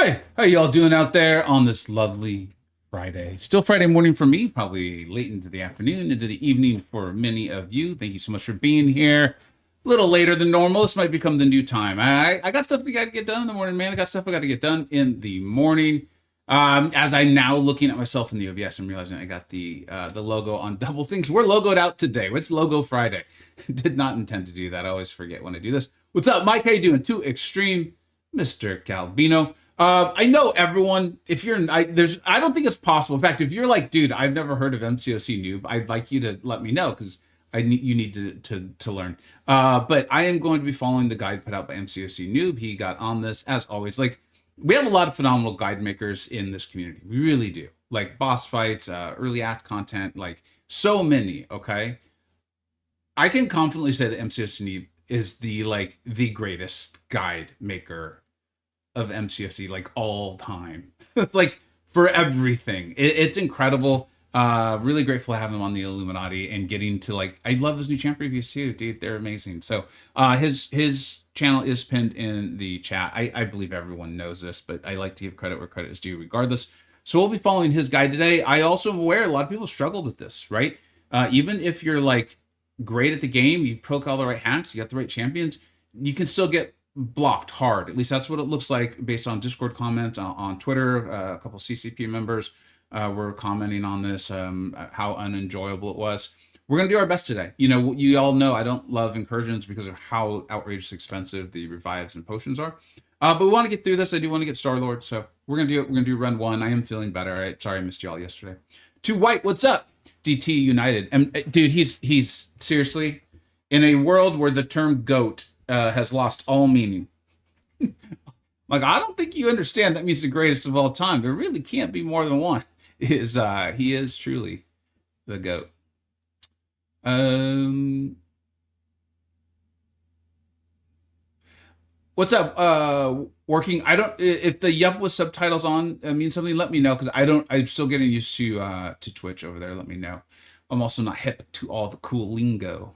Hi, how y'all doing out there on this lovely Friday? Still Friday morning for me, probably late into the afternoon, into the evening for many of you. Thank you so much for being here. A little later than normal. This might become the new time. I got stuff we got to get done in the morning, man. I got stuff I got to get done in the morning. As I'm now looking at myself in the OBS, I'm realizing I got the logo on double things. We're logoed out today. It's Logo Friday. Did not intend to do that. I always forget when I do this. What's up, Mike? How you doing? Too Extreme, Mr. Calvino. I know everyone. If you're, I don't think it's possible. In fact, if you're like, dude, I've never heard of MCoC Noob, I'd like you to let me know because you need to learn. But I am going to be following the guide put out by MCoC Noob. He got on this as always. Like, we have a lot of phenomenal guide makers in this community. We really do. Like boss fights, early act content, like so many. Okay, I can confidently say that MCoC Noob is the greatest guide maker of MCoC, like all time. Like for everything. It's incredible. Really grateful to have him on the Illuminati and getting to like, I love his new champ reviews too, dude. They're amazing. So his channel is pinned in the chat. I believe everyone knows this, but I like to give credit where credit is due regardless. So we'll be following his guide today. I also am aware a lot of people struggle with this, right? Even if you're like great at the game, you proc all the right hacks, you got the right champions, you can still get blocked hard. At least that's what it looks like based on Discord comments on Twitter. A couple CCP members were commenting on this, how unenjoyable it was. We're going to do our best today. You know, you all know I don't love Incursions because of how outrageously expensive the revives and potions are. But we want to get through this. I do want to get Star-Lord, so we're going to do it. We're going to do run one. I am feeling better. Sorry I missed y'all yesterday. To White, what's up? DT United. And dude, he's seriously, in a world where the term GOAT has lost all meaning. Like, I don't think you understand that means the greatest of all time. There really can't be more than one. He is truly the GOAT. What's up? Working. I don't. If the yup with subtitles on means something, let me know because I'm still getting used to Twitch over there. Let me know. I'm also not hip to all the cool lingo.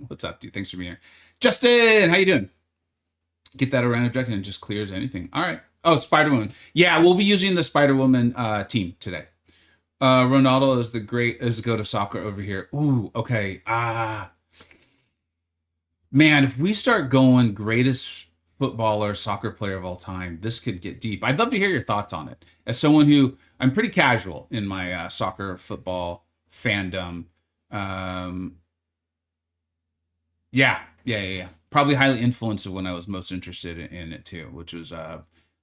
What's up, dude? Thanks for being here. Justin, how you doing? Get that around objective and it just clears anything. All right. Oh, Spider-Woman. Yeah, we'll be using the Spider-Woman team today. Ronaldo is the GOAT of soccer over here. Ooh, okay. Man, if we start going greatest footballer, soccer player of all time, this could get deep. I'd love to hear your thoughts on it. As someone who, I'm pretty casual in my soccer, football fandom. Yeah. Probably highly influenced of when I was most interested in it too, which was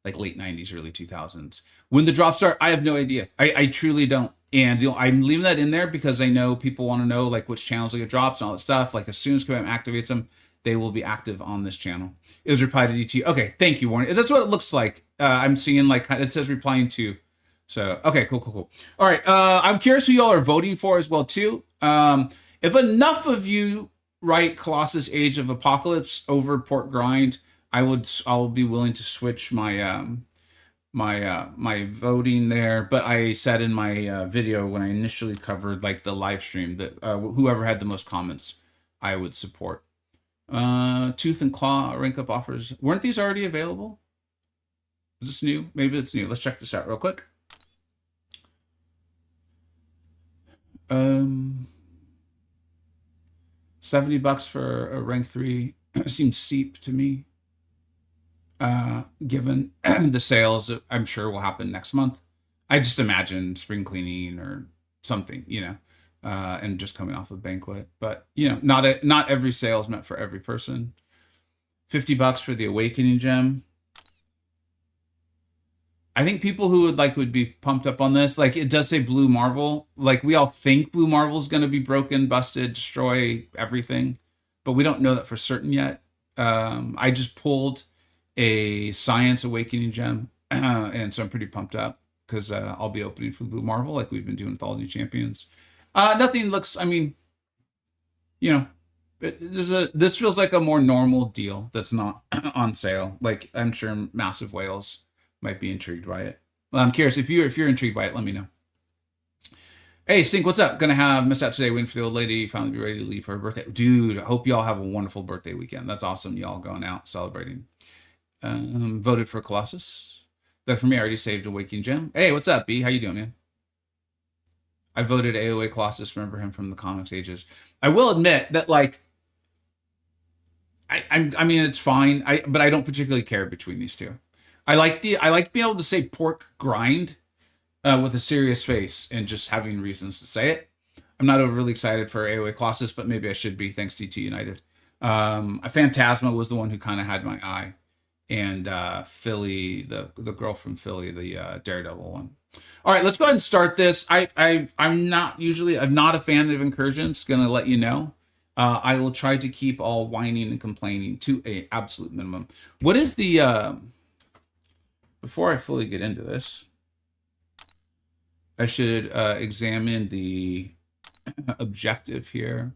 like late 90s, early 2000s. When the drops are, I have no idea. I truly don't. And I'm leaving that in there because I know people want to know like which channels will get drops and all that stuff. Like as soon as KOM activates them, they will be active on this channel. It was replied to DT. Okay, thank you, Warren. That's what it looks like. I'm seeing like, it says replying to. So, okay, cool. All right, I'm curious who y'all are voting for as well too. If enough of you write Colossus Age of Apocalypse over Port Grind, I'll be willing to switch my my voting there. But I said in my video when I initially covered like the live stream that whoever had the most comments I would support. Tooth and Claw rank up offers, weren't these already available? Is this new? Maybe it's new. Let's check this out real quick. $70 for a rank 3 seems steep to me. Given the sales that I'm sure will happen next month. I just imagine spring cleaning or something, you know, and just coming off a banquet. But, you know, not every sale is meant for every person. $50 for the Awakening gem. I think people who would be pumped up on this, like it does say Blue Marvel. Like we all think Blue Marvel is going to be broken, busted, destroy everything, but we don't know that for certain yet. I just pulled a Science Awakening gem, and so I'm pretty pumped up because I'll be opening for Blue Marvel like we've been doing with all new champions. Nothing looks, I mean, you know, this feels like a more normal deal that's not on sale. Like I'm sure Massive Whales might be intrigued by it. Well, I'm curious if you're intrigued by it, let me know. Hey, Stink, what's up? Gonna have missed out today, waiting for the old lady, finally be ready to leave for her birthday. Dude, I hope y'all have a wonderful birthday weekend. That's awesome, y'all going out celebrating. Voted for Colossus. That for me, I already saved a Waking Gem. Hey, what's up, B? How you doing, man? I voted AOA Colossus. Remember him from the comics ages. I will admit that, like, I mean, it's fine. But I don't particularly care between these two. I like being able to say pork grind with a serious face and just having reasons to say it. I'm not overly excited for AOA Colossus, but maybe I should be thanks to T United. Phantasma was the one who kind of had my eye, and Philly, the girl from Philly, the Daredevil one. All right, let's go ahead and start this. I'm not a fan of Incursions. Gonna let you know. I will try to keep all whining and complaining to a absolute minimum. What is the before I fully get into this, I should examine the objective here.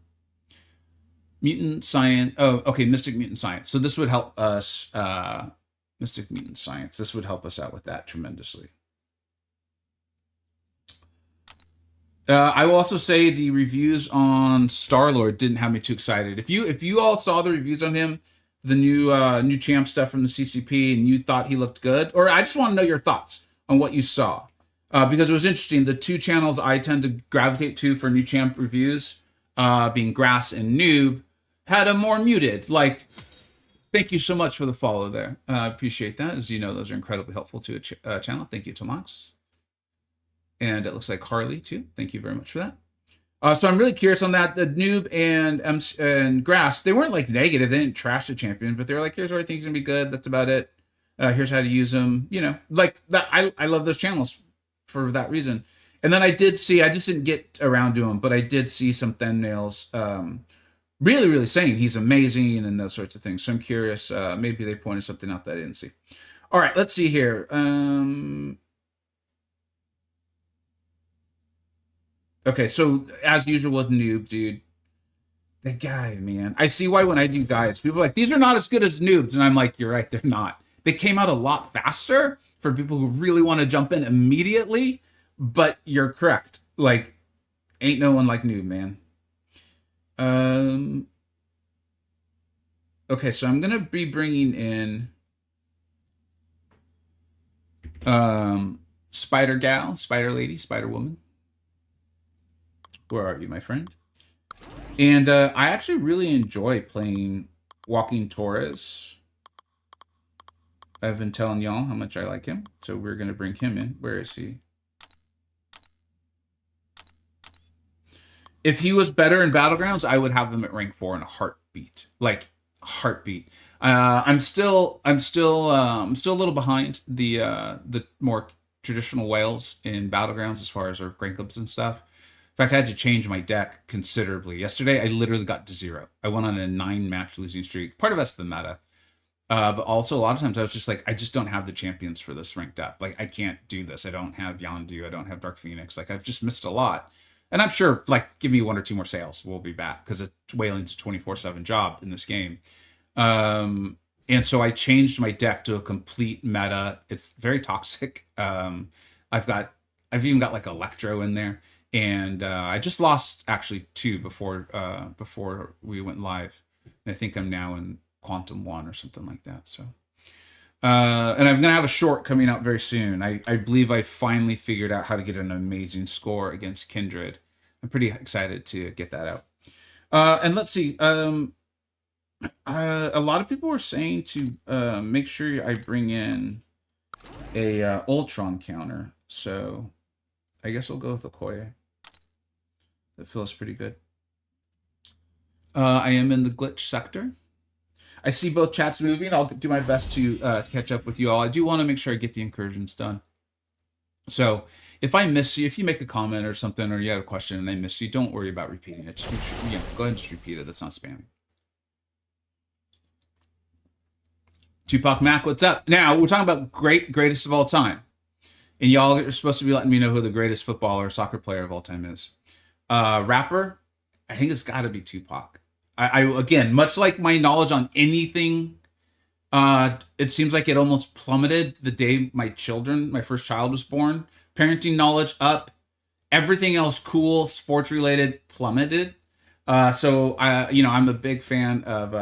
Mutant science. Oh, okay. Mystic mutant science. So this would help us. Mystic mutant science. This would help us out with that tremendously. I will also say the reviews on Star-Lord didn't have me too excited. If you all saw the reviews on him, the new champ stuff from the CCP, and you thought he looked good, or I just want to know your thoughts on what you saw, because it was interesting. The two channels I tend to gravitate to for new champ reviews, being Grass and Noob, had a more muted, like, thank you so much for the follow there. I appreciate that. As you know, those are incredibly helpful to a channel. Thank you, Tomax. And it looks like Harley too. Thank you very much for that. So I'm really curious on that. The Noob and Grass, they weren't like negative. They didn't trash the champion, but they were like, here's where I think he's gonna be good. That's about it. Here's how to use them. You know, like that. I love those channels for that reason. And then I just didn't get around to him, but I did see some thumbnails really, really saying he's amazing and those sorts of things. So I'm curious. Maybe they pointed something out that I didn't see. All right, let's see here. Okay, so as usual with Noob, dude, the guy, man. I see why when I do guides, people are like, these are not as good as Noobs. And I'm like, you're right, they're not. They came out a lot faster for people who really want to jump in immediately, but you're correct. Like, ain't no one like Noob, man. Okay, so I'm going to be bringing in Spider Gal, Spider Lady, Spider Woman. Where are you, my friend? And I actually really enjoy playing Walking Torres. I've been telling y'all how much I like him. So we're going to bring him in. Where is he? If he was better in Battlegrounds, I would have him at rank 4 in a heartbeat. Like, heartbeat. I'm still a little behind the more traditional whales in Battlegrounds as far as our rank ups and stuff. In fact, I had to change my deck considerably. Yesterday, I literally got to 0. I went on a 9-match losing streak. Part of that's the meta. But also, a lot of times, I was just like, I just don't have the champions for this ranked up. Like, I can't do this. I don't have Yondu. I don't have Dark Phoenix. Like, I've just missed a lot. And I'm sure, like, give me 1 or 2 more sales. We'll be back. Because whaling's a 24/7 job in this game. And so I changed my deck to a complete meta. It's very toxic. I've even got, like, Electro in there. And I just lost actually 2 before we went live, and I think I'm now in Quantum 1 or something like that. So, and I'm gonna have a short coming out very soon. I believe I finally figured out how to get an amazing score against Kindred. I'm pretty excited to get that out. And let's see. A lot of people were saying to make sure I bring in a Ultron counter. So I guess I'll go with Okoye. That feels pretty good. I am in the glitch sector. I see both chats moving. I'll do my best to catch up with you all. I do want to make sure I get the incursions done. So if I miss you, if you make a comment or something, or you have a question and I miss you, don't worry about repeating it. Just make sure, go ahead and just repeat it. That's not spamming. Tupac Mac, what's up? Now, we're talking about greatest of all time. And y'all are supposed to be letting me know who the greatest footballer or soccer player of all time is. Rapper, I think it's got to be Tupac. I again, much like my knowledge on anything, it seems like it almost plummeted the day my first child was born. Parenting knowledge up, everything else cool, sports related plummeted. So I'm a big fan of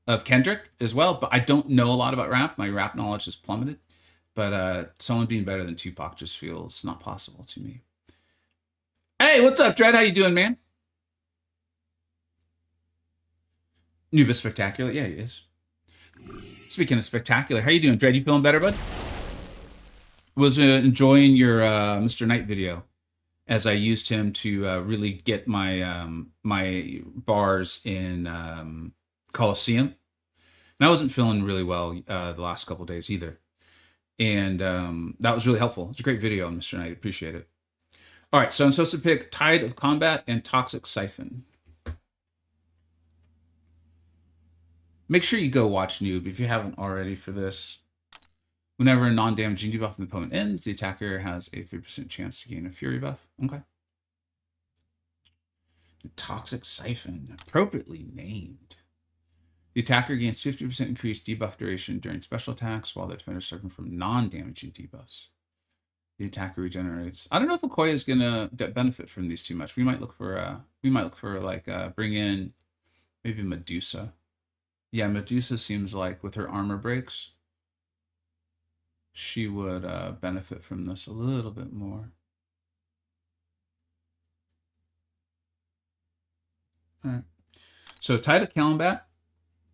of Kendrick as well, but I don't know a lot about rap. My rap knowledge has plummeted. But someone being better than Tupac just feels not possible to me. Hey, what's up, Dred? How you doing, man? New but spectacular. Yeah, he is. Speaking of spectacular, how you doing, Dred? You feeling better, bud? Was enjoying your Mr. Knight video as I used him to really get my bars in Coliseum. And I wasn't feeling really well the last couple days either. And that was really helpful. It's a great video, Mr. Knight. Appreciate it. All right, so I'm supposed to pick Tide of Combat and Toxic Siphon. Make sure you go watch Noob if you haven't already for this. Whenever a non-damaging debuff from the opponent ends, the attacker has a 3% chance to gain a Fury buff. Okay. Toxic Siphon, appropriately named. The attacker gains 50% increased debuff duration during special attacks while the defender is suffering from non-damaging debuffs. The attacker regenerates. I don't know if Okoye is gonna benefit from these too much. We might look for like bring in maybe Medusa. Yeah, Medusa seems like with her armor breaks, she would benefit from this a little bit more. All right. So Tide of Combat.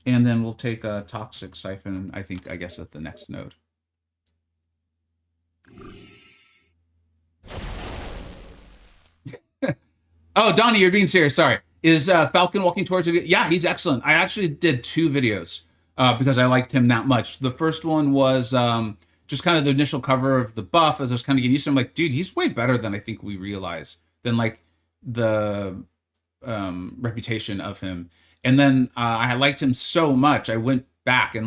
And then we'll take a Toxic Siphon, I guess, at the next node. Oh, Donnie, you're being serious. Sorry. Is Falcon walking towards you? Yeah, he's excellent. I actually did 2 videos because I liked him that much. The first one was just kind of the initial cover of the buff as I was kind of getting used to him. Like, dude, he's way better than I think we realize, than like the reputation of him. And then I liked him so much, I went back and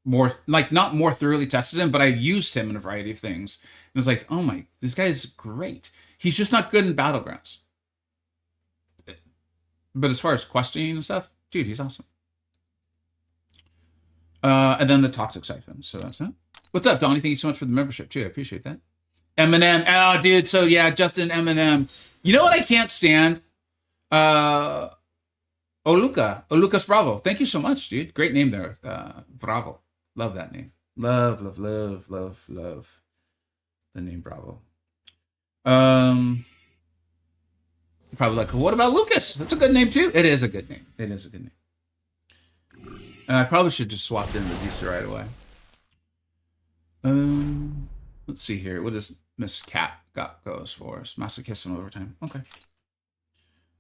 not more thoroughly tested him, but I used him in a variety of things. And I was like, oh my, this guy is great. He's just not good in Battlegrounds. But as far as questing and stuff, dude, he's awesome. And then the Toxic Siphon. So that's it. What's up, Donnie? Thank you so much for the membership, too. I appreciate that. Eminem. Oh, dude. So, yeah, Justin Eminem. You know what I can't stand? Lucas Bravo. Thank you so much, dude. Great name there. Bravo. Love that name. Love the name Bravo. Probably like, what about Lucas? That's a good name too. It is a good name. I probably should just swap in Medusa right away. Let's see here. What does Miss Cat goes for us? Masochism overtime. Okay.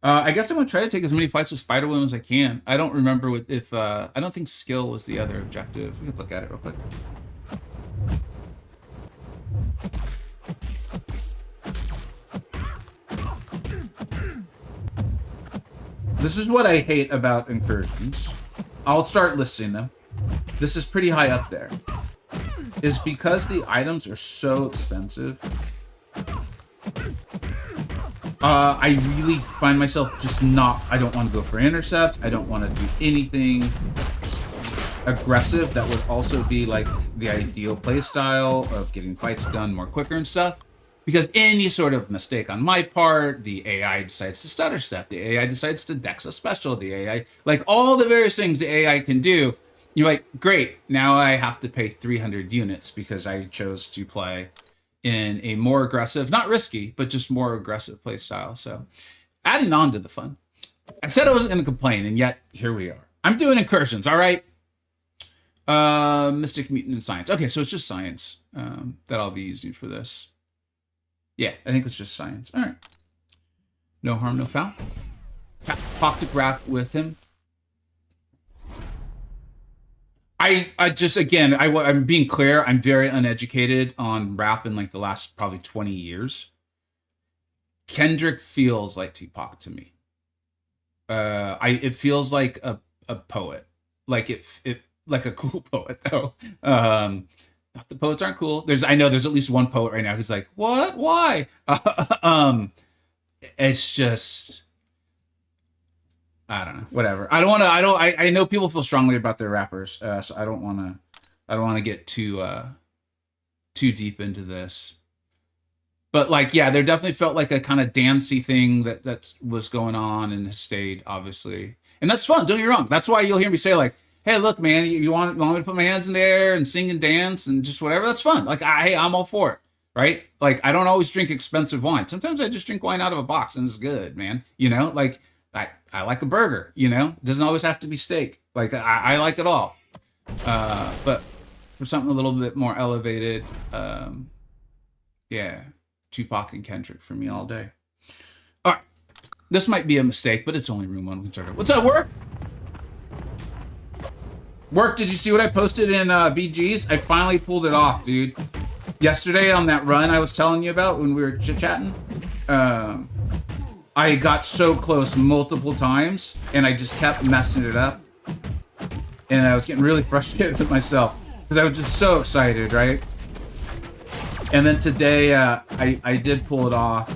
I guess I'm gonna try to take as many fights with Spider-Woman as I can. I don't remember if I don't think skill was the other objective. We could look at it real quick. This is what I hate about Incursions. I'll start listing them. This is pretty high up there. Is because the items are so expensive. I really find myself just I don't want to go for intercept. I don't want to do anything aggressive that would also be like the ideal play style of getting fights done more quicker and stuff. Because any sort of mistake on my part, the AI decides to stutter step, the AI decides to dex a special, the AI, like all the various things the AI can do. You're like, great, now I have to pay 300 units because I chose to play in a more aggressive, not risky, but just more aggressive play style. So adding on to the fun. I said I wasn't going to complain, and yet here we are. I'm doing Incursions, all right? Mystic, Mutant, and Science. Okay, so it's just Science that I'll be using for this. Yeah, I think it's just Science. All right. No harm, no foul. Pop the grab with him. I just, again, I'm being clear. I'm very uneducated on rap in like the last probably 20 years. Kendrick feels like Tupac to me. It feels like a poet. Like like a cool poet though. Not the poets aren't cool. I know there's at least one poet right now who's like, what? Why? It's just, I don't know. Whatever. I know people feel strongly about their rappers, so I don't want to get too deep into this. But like, yeah, there definitely felt like a kind of dancey thing that was going on and has stayed, obviously. And that's fun. Don't get me wrong. That's why you'll hear me say like, "Hey, look, man, you want me to put my hands in the air and sing and dance and just whatever?" That's fun. Like, hey, I'm all for it, right? Like, I don't always drink expensive wine. Sometimes I just drink wine out of a box and it's good, man. You know, like I like a burger. You know, it doesn't always have to be steak. Like, I like it all. But for something a little bit more elevated, yeah, Tupac and Kendrick for me all day. All right, this might be a mistake, but it's only room one. What's up, work? Work, did you see what I posted in BG's? I finally pulled it off, dude. Yesterday on that run I was telling you about when we were chit-chatting, I got so close multiple times, and I just kept messing it up. And I was getting really frustrated with myself, because I was just so excited, right? And then today, I did pull it off.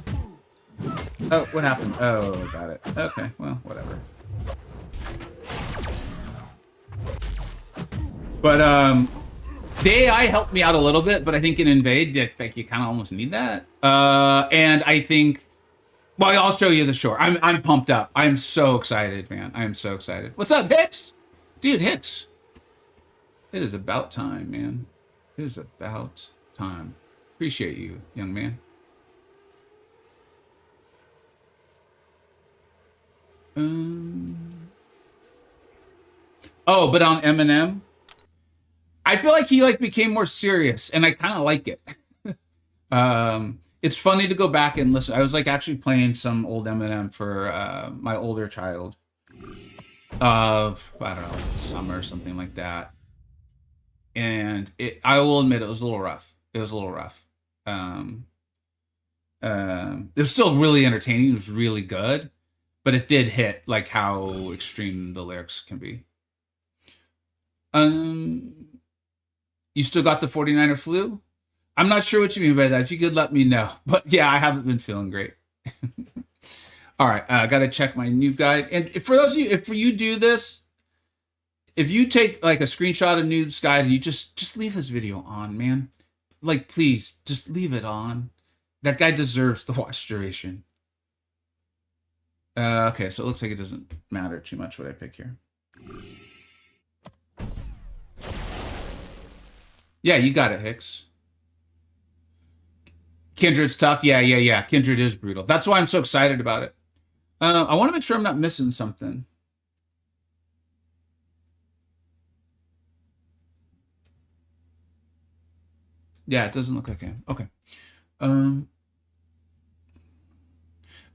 Oh, what happened? Oh, got it. Okay, well, whatever. But the AI helped me out a little bit, but I think in Invade, like you kind of almost need that. And I think, well, I'll show you the short. I'm pumped up. I'm so excited, man. I am so excited. What's up, Hicks? Dude, Hicks. It is about time, man. It is about time. Appreciate you, young man. Oh, but on Eminem, I feel like he became more serious, and I kind of like it. It's funny to go back and listen. I was actually playing some old Eminem for my older child of, I don't know, summer or something like that. And I will admit, it was a little rough. It was a little rough. It was still really entertaining. It was really good, but it did hit how extreme the lyrics can be. You still got the 49er flu? I'm not sure what you mean by that. If you could let me know. But yeah, I haven't been feeling great. All right, I got to check my new guide. And for those of you, if you do this, if you take a screenshot of Noob's guide and you just leave this video on, man. Please, just leave it on. That guy deserves the watch duration. Okay, so it looks like it doesn't matter too much what I pick here. Yeah, you got it, Hicks. Kindred's tough. Yeah. Kindred is brutal. That's why I'm so excited about it. I want to make sure I'm not missing something. Yeah, it doesn't look like him. Okay.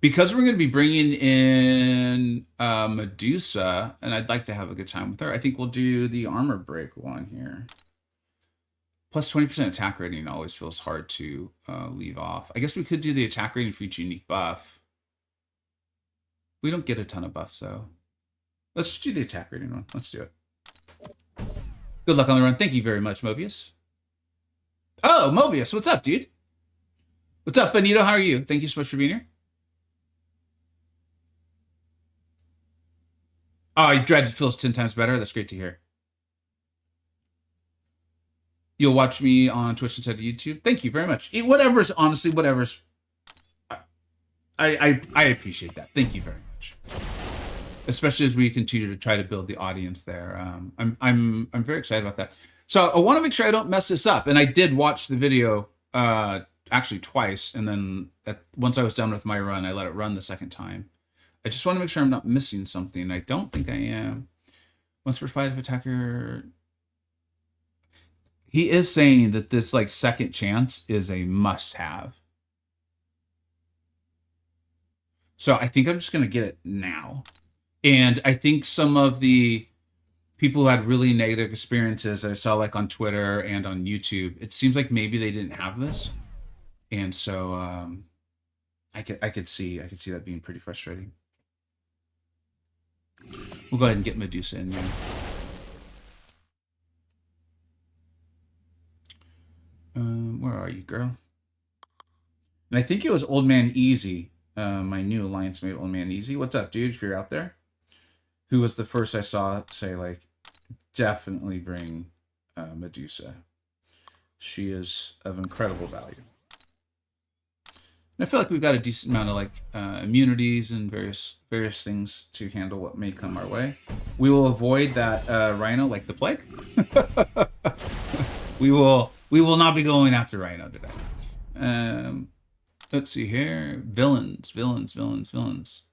Because we're going to be bringing in Medusa, and I'd like to have a good time with her, I think we'll do the armor break one here. Plus 20% attack rating always feels hard to leave off. I guess we could do the attack rating for each unique buff. We don't get a ton of buffs, though. Let's just do the attack rating one. Let's do it. Good luck on the run. Thank you very much, Mobius. Oh, Mobius, what's up, dude? What's up, Benito? How are you? Thank you so much for being here. Oh, Dread feels 10 times better. That's great to hear. You'll watch me on Twitch instead of YouTube. Thank you very much. Honestly, whatever's. I appreciate that. Thank you very much. Especially as we continue to try to build the audience there. I'm very excited about that. So I want to make sure I don't mess this up. And I did watch the video actually twice, and then once I was done with my run, I let it run the second time. I just want to make sure I'm not missing something. I don't think I am. Once per fight of attacker. He is saying that this second chance is a must-have. So I think I'm just going to get it now. And I think some of the people who had really negative experiences that I saw on Twitter and on YouTube, it seems like maybe they didn't have this. And so I could see that being pretty frustrating. We'll go ahead and get Medusa in there. Where are you, girl? And I think it was Old Man Easy, my new alliance mate, Old Man Easy. What's up, dude? If you're out there, who was the first I saw say definitely bring Medusa. She is of incredible value. I feel like we've got a decent amount of like immunities and various things to handle what may come our way. We will avoid that rhino like the plague. we will not be going after rhino today. Let's see here. Villains.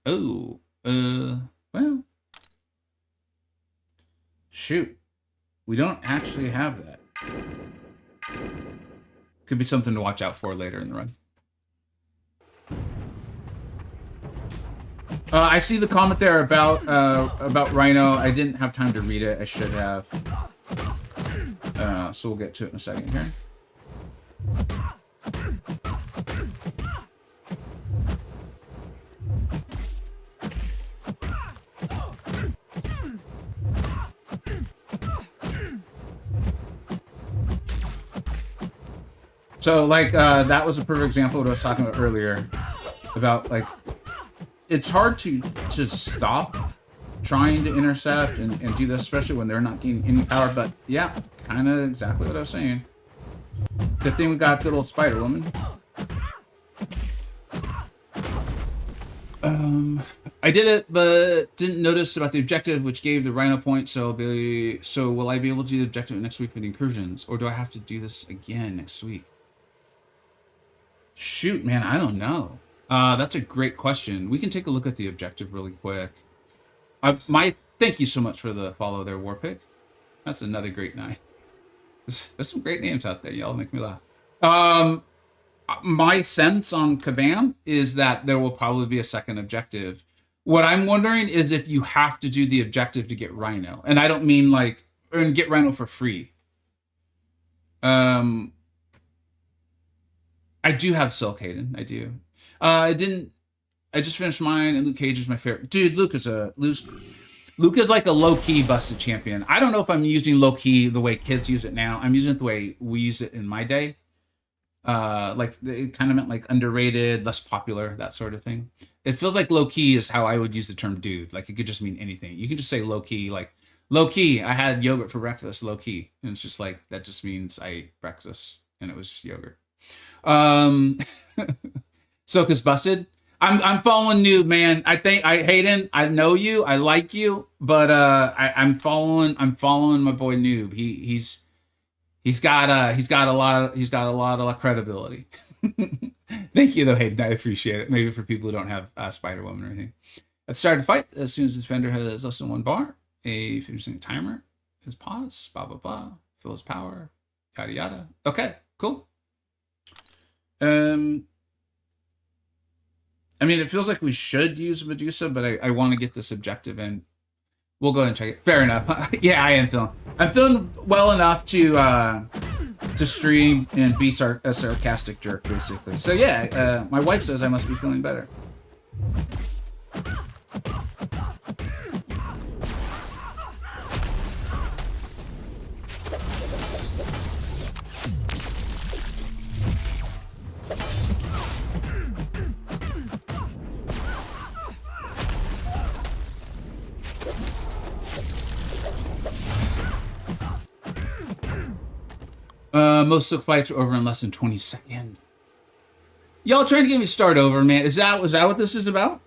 Oh, well, shoot. We don't actually have that. Could be something to watch out for later in the run. I see the comment there about Rhino. I didn't have time to read it. I should have. So we'll get to it in a second here. So, like, that was a perfect example of what I was talking about earlier. About, like, it's hard to stop trying to intercept and do this, especially when they're not gaining any power. But, yeah, kind of exactly what I was saying. Good thing we got good old Spider Woman. I did it, but didn't notice about the objective, which gave the Rhino point. So will I be able to do the objective next week for the Incursions, or do I have to do this again next week? Shoot, man, I don't know. That's a great question. We can take a look at the objective really quick. Thank you so much for the follow there, Warpick. That's another great night. There's some great names out there. Y'all make me laugh. My sense on Kabam is that there will probably be a second objective. What I'm wondering is if you have to do the objective to get Rhino. And I don't mean like, or get Rhino for free. I do have Silk Hayden. I do. I just finished mine, and Luke Cage is my favorite. Dude, Luke is like a low-key busted champion. I don't know if I'm using low-key the way kids use it now. I'm using it the way we use it in my day. Like it kind of meant like underrated, less popular, that sort of thing. It feels like low-key is how I would use the term dude. Like it could just mean anything. You can just say low-key, like low-key, I had yogurt for breakfast, low-key. And it's just like, that just means I ate breakfast and it was just yogurt. Silk is busted. I'm following Noob, man. Hayden, I know you, I like you, but I'm following my boy Noob. He's got a lot of credibility. Thank you though, Hayden. I appreciate it. Maybe for people who don't have Spider Woman or anything. At the start of the fight, as soon as the defender has less than one bar, a 50% timer is pause, blah blah blah, fill his power, yada yada. Okay, cool. I mean, it feels like we should use Medusa, but I want to get this objective in. We'll go ahead and check it. Fair enough. Yeah, I'm feeling well enough to stream and be a sarcastic jerk, basically. So yeah, my wife says I must be feeling better. Most Silk fights are over in less than 20 seconds. Y'all trying to get me start over, man. Is that what this is about?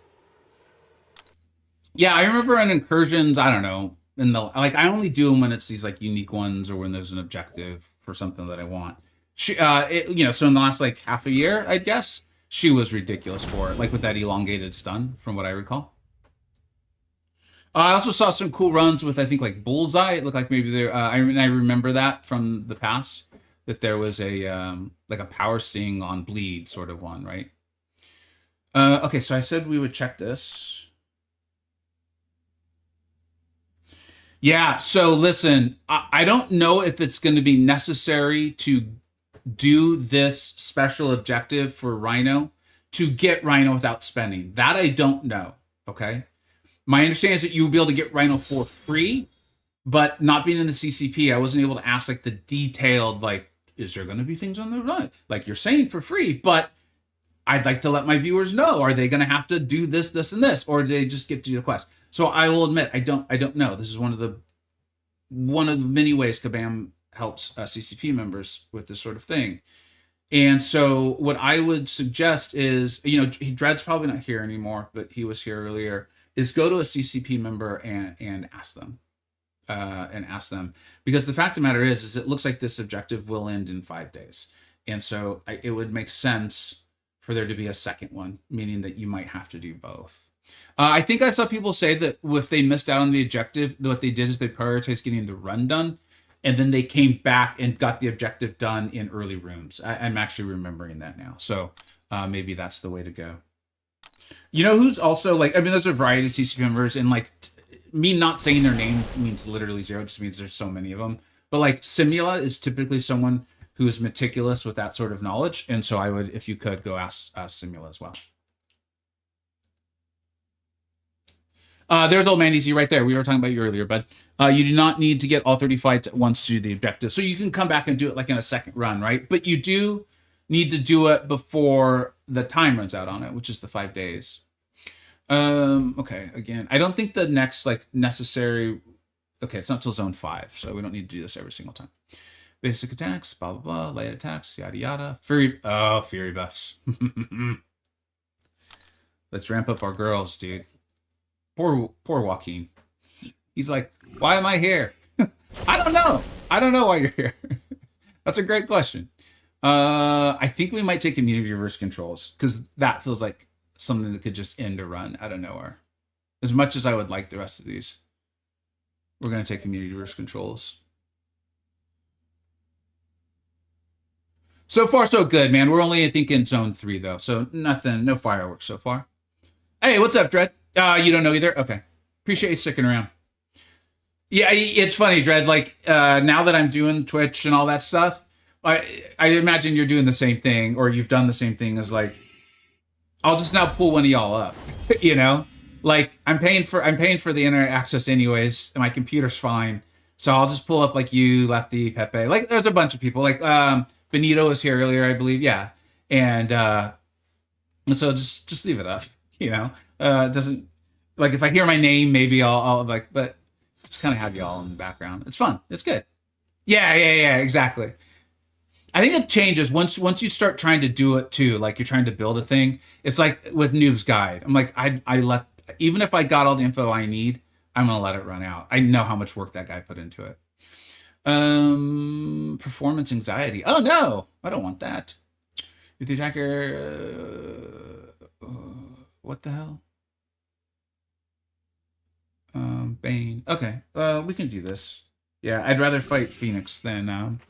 Yeah, I remember in Incursions, I don't know, I only do them when it's these like unique ones or when there's an objective for something that I want. So in the last like half a year, I guess, she was ridiculous for it, like with that elongated stun, from what I recall. I also saw some cool runs with, I think, like Bullseye. It looked like maybe there. I remember that from the past, that there was a like a power sting on bleed sort of one, right? Okay, so I said we would check this. Yeah, so listen, I don't know if it's going to be necessary to do this special objective for Rhino to get Rhino without spending. That I don't know, okay? My understanding is that you'll be able to get Rhino for free, but not being in the CCP, I wasn't able to ask like the detailed, like, is there going to be things on the run? Like you're saying for free, but I'd like to let my viewers know, are they going to have to do this, this, and this, or do they just get to do the quest? So I will admit, I don't know. This is one of the many ways Kabam helps CCP members with this sort of thing. And so what I would suggest is, Dread's probably not here anymore, but he was here earlier, is go to a CCP member and ask them. Because the fact of the matter is it looks like this objective will end in 5 days. And so it would make sense for there to be a second one, meaning that you might have to do both. I think I saw people say that if they missed out on the objective, what they did is they prioritized getting the run done, and then they came back and got the objective done in early rooms. I'm actually remembering that now. So maybe that's the way to go. You know who's also there's a variety of CCP members, and me not saying their name means literally zero. It just means there's so many of them. But Simula is typically someone who is meticulous with that sort of knowledge. And so I would, if you could, go ask Simula as well. There's old man easy right there. We were talking about you earlier, but you do not need to get all 30 fights at once to do the objective. So you can come back and do it in a second run, right? But you do need to do it before the time runs out on it, which is the 5 days. Okay, again, I don't think the next necessary. Okay, it's not till zone 5, so we don't need to do this every single time. Basic attacks, blah blah blah, light attacks, yada yada. Fury buffs. Let's ramp up our girls, dude. Poor Joaquin. He's like, why am I here? I don't know why you're here. That's a great question. I think we might take immunity reverse controls, because that feels like something that could just end a run out of nowhere. As much as I would like the rest of these, we're going to take immunity reverse controls. So far, so good, man. We're only, I think, in zone 3, though. So nothing, no fireworks so far. Hey, what's up, Dread? You don't know either? Okay. Appreciate you sticking around. Yeah, it's funny, Dread. Now that I'm doing Twitch and all that stuff, I imagine you're doing the same thing, or you've done the same thing as I'll just now pull one of y'all up. I'm paying for the internet access anyways, and my computer's fine. So I'll just pull up you, Lefty, Pepe. There's a bunch of people. Benito was here earlier, I believe. Yeah. And so just leave it up, it doesn't, if I hear my name, maybe I'll but just kind of have y'all in the background. It's fun. It's good. Yeah, exactly. I think it changes once you start trying to do it too. You're trying to build a thing. It's like with Noob's Guide. I'm I let, even if I got all the info I need, I'm going to let it run out. I know how much work that guy put into it. Performance anxiety. Oh no, I don't want that. If the attacker, what the hell? Bane. Okay, we can do this. Yeah, I'd rather fight Phoenix than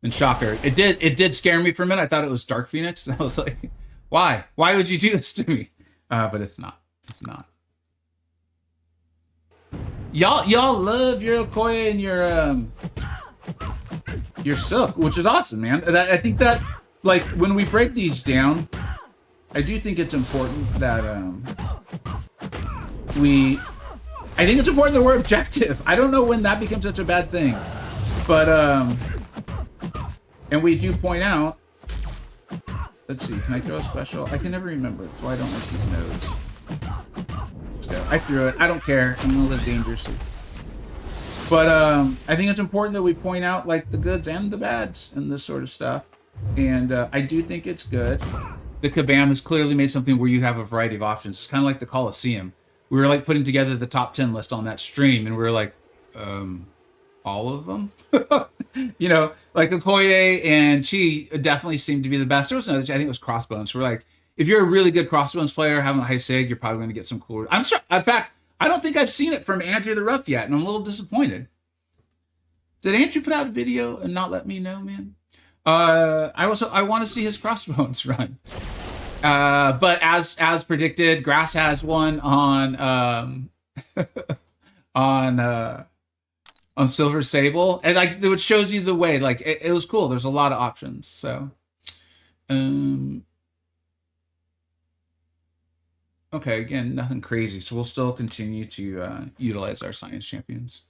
Shocker. It did scare me for a minute. I thought it was Dark Phoenix. I was like, why? Why would you do this to me? But it's not. It's not. Y'all love your Okoye and your Silk, which is awesome, man. I think that when we break these down, I do think it's important that I think it's important that we're objective. I don't know when that becomes such a bad thing, but and we do point out. Let's see. Can I throw a special? I can never remember. Do I don't like these nodes? Let's go. I threw it. I don't care. I'm gonna live dangerously. But I think it's important that we point out the goods and the bads and this sort of stuff. And I do think it's good. The Kabam has clearly made something where you have a variety of options. It's kind of like the Coliseum. We were putting together the top 10 list on that stream, and we were all of them? Okoye and Chi definitely seemed to be the best. There was another, I think it was Crossbones. We're if you're a really good Crossbones player having a high sig, you're probably going to get some cool. I'm sure. In fact, I don't think I've seen it from Andrew the Rough yet, and I'm a little disappointed. Did Andrew put out a video and not let me know, man? I want to see his Crossbones run. But as predicted, Grass has one on on Silver Sable, and it shows you the way. It was cool. There's a lot of options. So, okay, again, nothing crazy. So we'll still continue to utilize our science champions.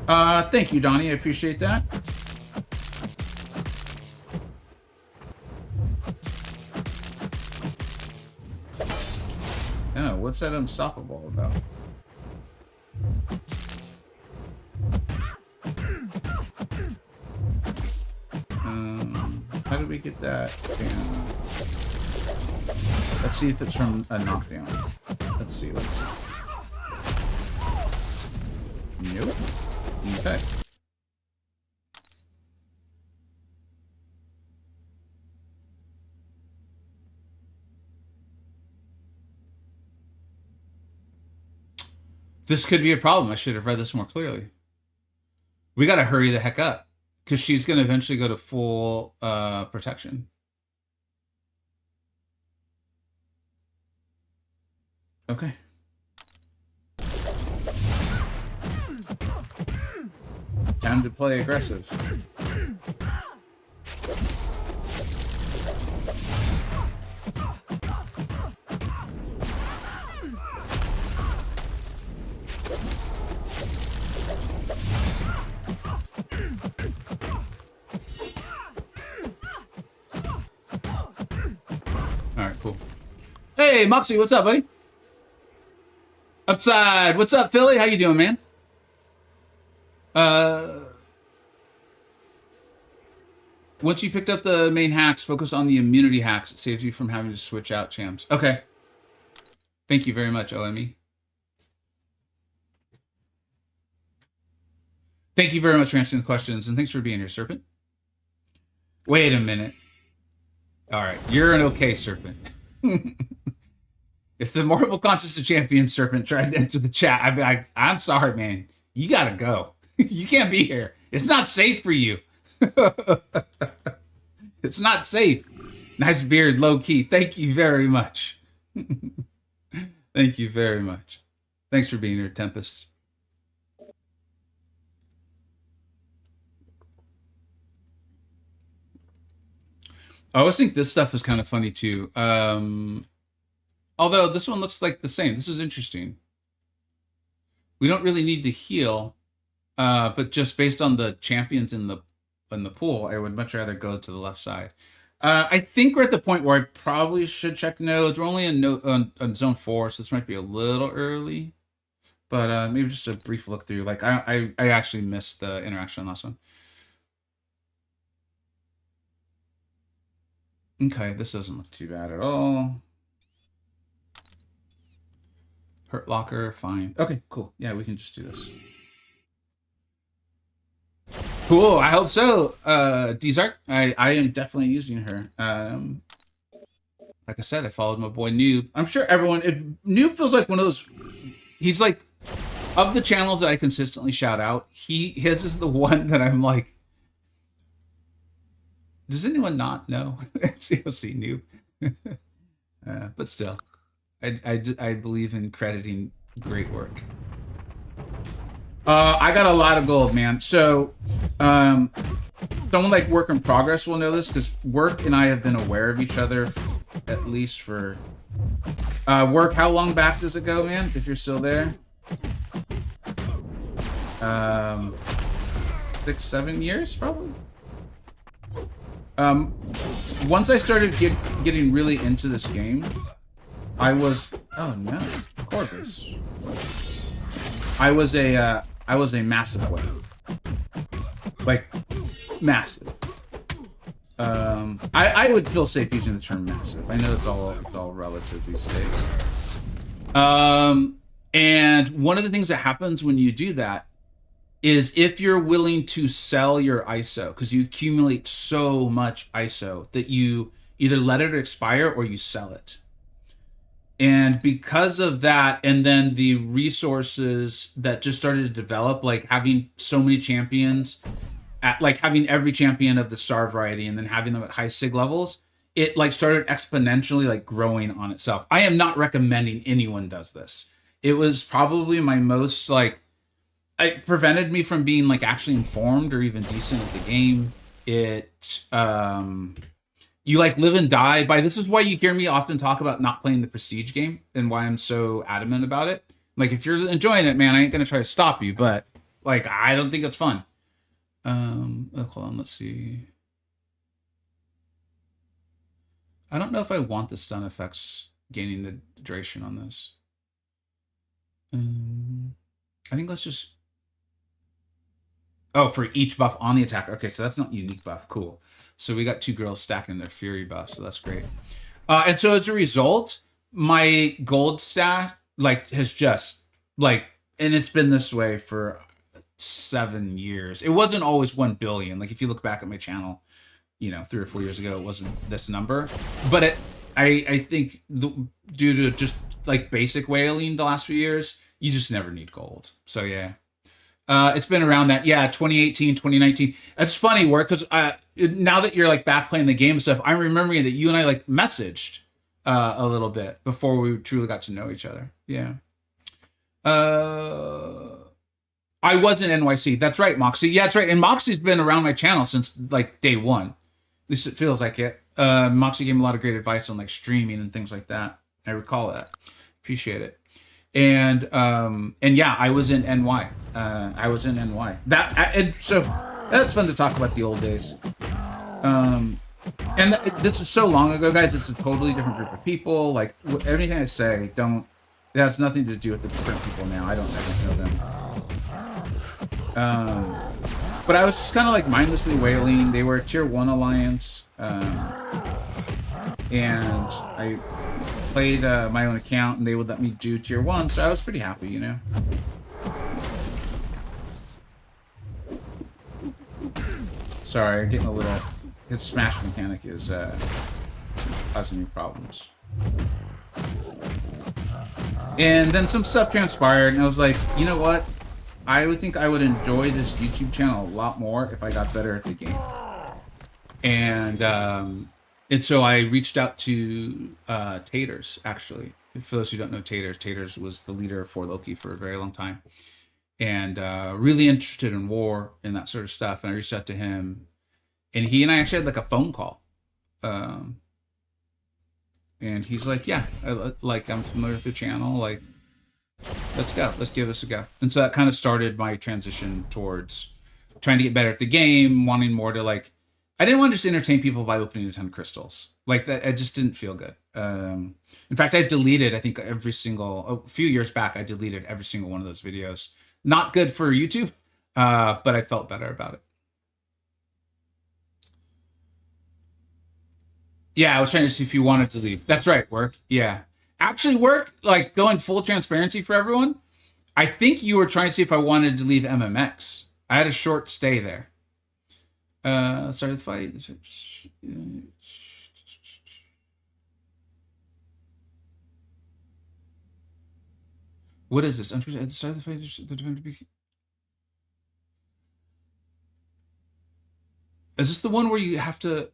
Thank you, Donnie. I appreciate that. Oh, what's that unstoppable about? we get that down? Let's see if it's from a knockdown. Let's see. Nope. Okay. This could be a problem. I should have read this more clearly. We got to hurry the heck up because she's going to eventually go to full protection. Okay. Time to play aggressive. Alright, cool. Hey, Moxie, what's up, buddy? Upside, what's up, Philly? How you doing, man? Once you picked up the main hacks, focus on the immunity hacks. It saves you from having to switch out champs. Okay. Thank you very much, OME. Thank you very much for answering the questions, and thanks for being here, Serpent. Wait a minute. All right, you're an okay Serpent. If the Marvel Contest of Champions Serpent tried to enter the chat, I'd be like, I'm sorry, man. You gotta go. You can't be here. It's not safe for you. It's not safe. Nice beard, low key. Thank you very much. Thank you very much. Thanks for being here, Tempest. I always think this stuff is kind of funny too. Although this one looks like the same. This is interesting. We don't really need to heal, but just based on the champions in the pool, I would much rather go to the left side. I think we're at the point where I probably should check nodes. We're only in on zone 4, so this might be a little early. But maybe just a brief look through. Like I actually missed the interaction on last one. Okay, this doesn't look too bad at all. Hurt Locker, fine. Okay, cool. Yeah, we can just do this. Cool, I hope so. Dzark, I am definitely using her. Like I said, I followed my boy Noob. I'm sure everyone, Noob feels like one of those, he's like, of the channels that I consistently shout out, his is the one that I'm like, does anyone not know? COC Noob. But still, I believe in crediting great work. I got a lot of gold, man. So, someone like Work in Progress will know this, because Work and I have been aware of each other at least for... Work, how long back does it go, man? If you're still there? 6, 7 years, probably? Once I started getting really into this game, I was... Oh, no. Corvus. I was a massive player. Like, massive. I would feel safe using the term massive. I know it's all relative these days. And one of the things that happens when you do that is if you're willing to sell your ISO, because you accumulate so much ISO that you either let it expire or you sell it. And because of that, and then the resources that just started to develop, like having so many champions, like having every champion of the star variety and then having them at high sig levels, it like started exponentially like growing on itself. I am not recommending anyone does this. It was probably my most like, it prevented me from being like actually informed or even decent at the game. It, you like live and die by, this is why you hear me often talk about not playing the prestige game and why I'm so adamant about it. Like if you're enjoying it, man, I ain't gonna try to stop you, but like, I don't think it's fun. Hold on, let's see. I don't know if I want the stun effects gaining the duration on this. I think let's just, oh, for each buff on the attacker. Okay, so that's not unique buff. Cool. So we got 2 girls stacking their Fury buff, so that's great. And so as a result, my gold stat like has just like, and it's been this way for 7 years. It wasn't always 1 billion. Like if you look back at my channel, 3 or 4 years ago, it wasn't this number. But I think due to just like basic whaling the last few years, you just never need gold. So yeah. It's been around that, 2018, 2019. That's funny work because now that you're like back playing the game and stuff, I'm remembering that you and I like messaged a little bit before we truly got to know each other. Yeah. I was in NYC. That's right, Moxie. Yeah, that's right. And Moxie's been around my channel since like day one. At least it feels like it. Moxie gave me a lot of great advice on like streaming and things like that. I recall that. Appreciate it. And yeah, I was in NY. So that's fun to talk about the old days. And this is so long ago, guys. It's a totally different group of people. Like everything I say, it has nothing to do with the different people now. I don't know them. But I was just kind of like mindlessly whaling. They were a tier 1 alliance. And I played my own account and they would let me do tier 1. So I was pretty happy, Sorry, I'm getting a little... His smash mechanic is causing me problems. And then some stuff transpired and I was like, you know what? I would think I would enjoy this YouTube channel a lot more if I got better at the game. And so I reached out to Taters, actually. For those who don't know Taters, Taters was the leader for Loki for a very long time. And really interested in war and that sort of stuff. And I reached out to him. And he and I actually had like a phone call. And he's like, yeah, I'm familiar with the channel. Like, let's go. Let's give this a go. And so that kind of started my transition towards trying to get better at the game, wanting more to like... I didn't want to just entertain people by opening a ton of crystals. Like that, it just didn't feel good. In fact, I deleted, I think a few years back, I deleted every single one of those videos. Not good for YouTube, but I felt better about it. Yeah, I was trying to see if you wanted to leave. That's right, Work. Yeah. Actually, Work, like going full transparency for everyone, I think you were trying to see if I wanted to leave MMX. I had a short stay there. Started the fight. What is this? At the start of the fight, the defender be... Is this the one where you have to...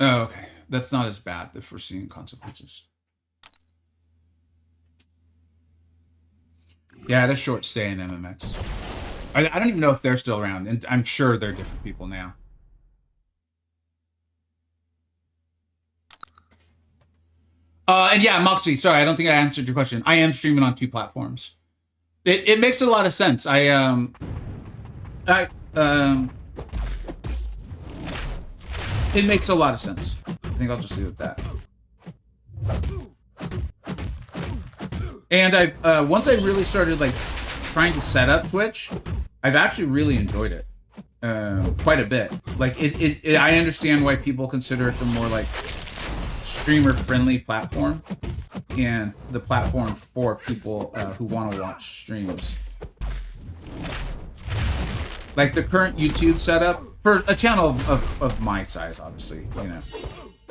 Oh, okay. That's not as bad, the foreseeing consequences. Yeah, I had a short stay in MMX. I don't even know if they're still around, and I'm sure they're different people now. And yeah, Moxie, sorry, I don't think I answered your question. I am streaming on 2 platforms. It makes a lot of sense. It makes a lot of sense. I think I'll just leave it at that. And once I really started like trying to set up Twitch, I've actually really enjoyed it quite a bit. Like I understand why people consider it the more like streamer-friendly platform and the platform for people who want to watch streams. Like the current YouTube setup for a channel of my size, obviously,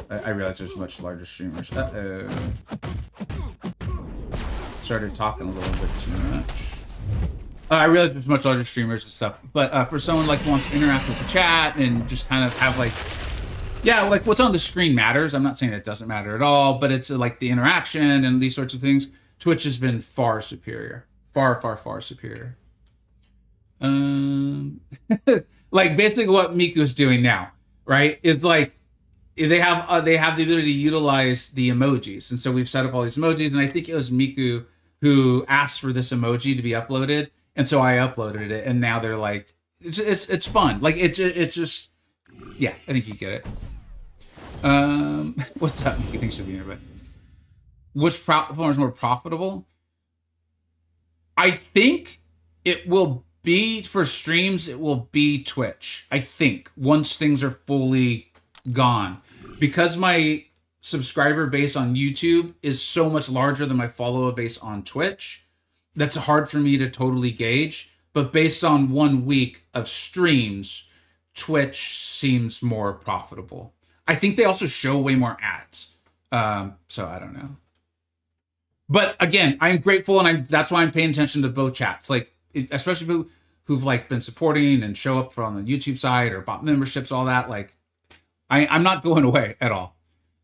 I realize there's much larger streamers. Started talking a little bit too much. I realize there's much larger streamers and stuff, but for someone like who wants to interact with the chat and just kind of have like, yeah, like what's on the screen matters. I'm not saying it doesn't matter at all, but it's like the interaction and these sorts of things. Twitch has been far superior, far superior. Like basically what Miku is doing now, right? Is like they have the ability to utilize the emojis, and so we've set up all these emojis, and I think it was Miku who asked for this emoji to be uploaded, and so I uploaded it, and now they're like, it's fun, like it's just, yeah, I think you get it. What's up? You think should be here, but which platform is more profitable? I think it will be for streams, it will be Twitch. I think once things are fully gone, because my subscriber base on YouTube is so much larger than my follower base on Twitch. That's hard for me to totally gauge. But based on 1 week of streams, Twitch seems more profitable. I think they also show way more ads. So I don't know. But again, I'm grateful, and that's why I'm paying attention to both chats. Like, especially people who've like been supporting and show up on the YouTube side or bought memberships, all that. Like, I'm not going away at all.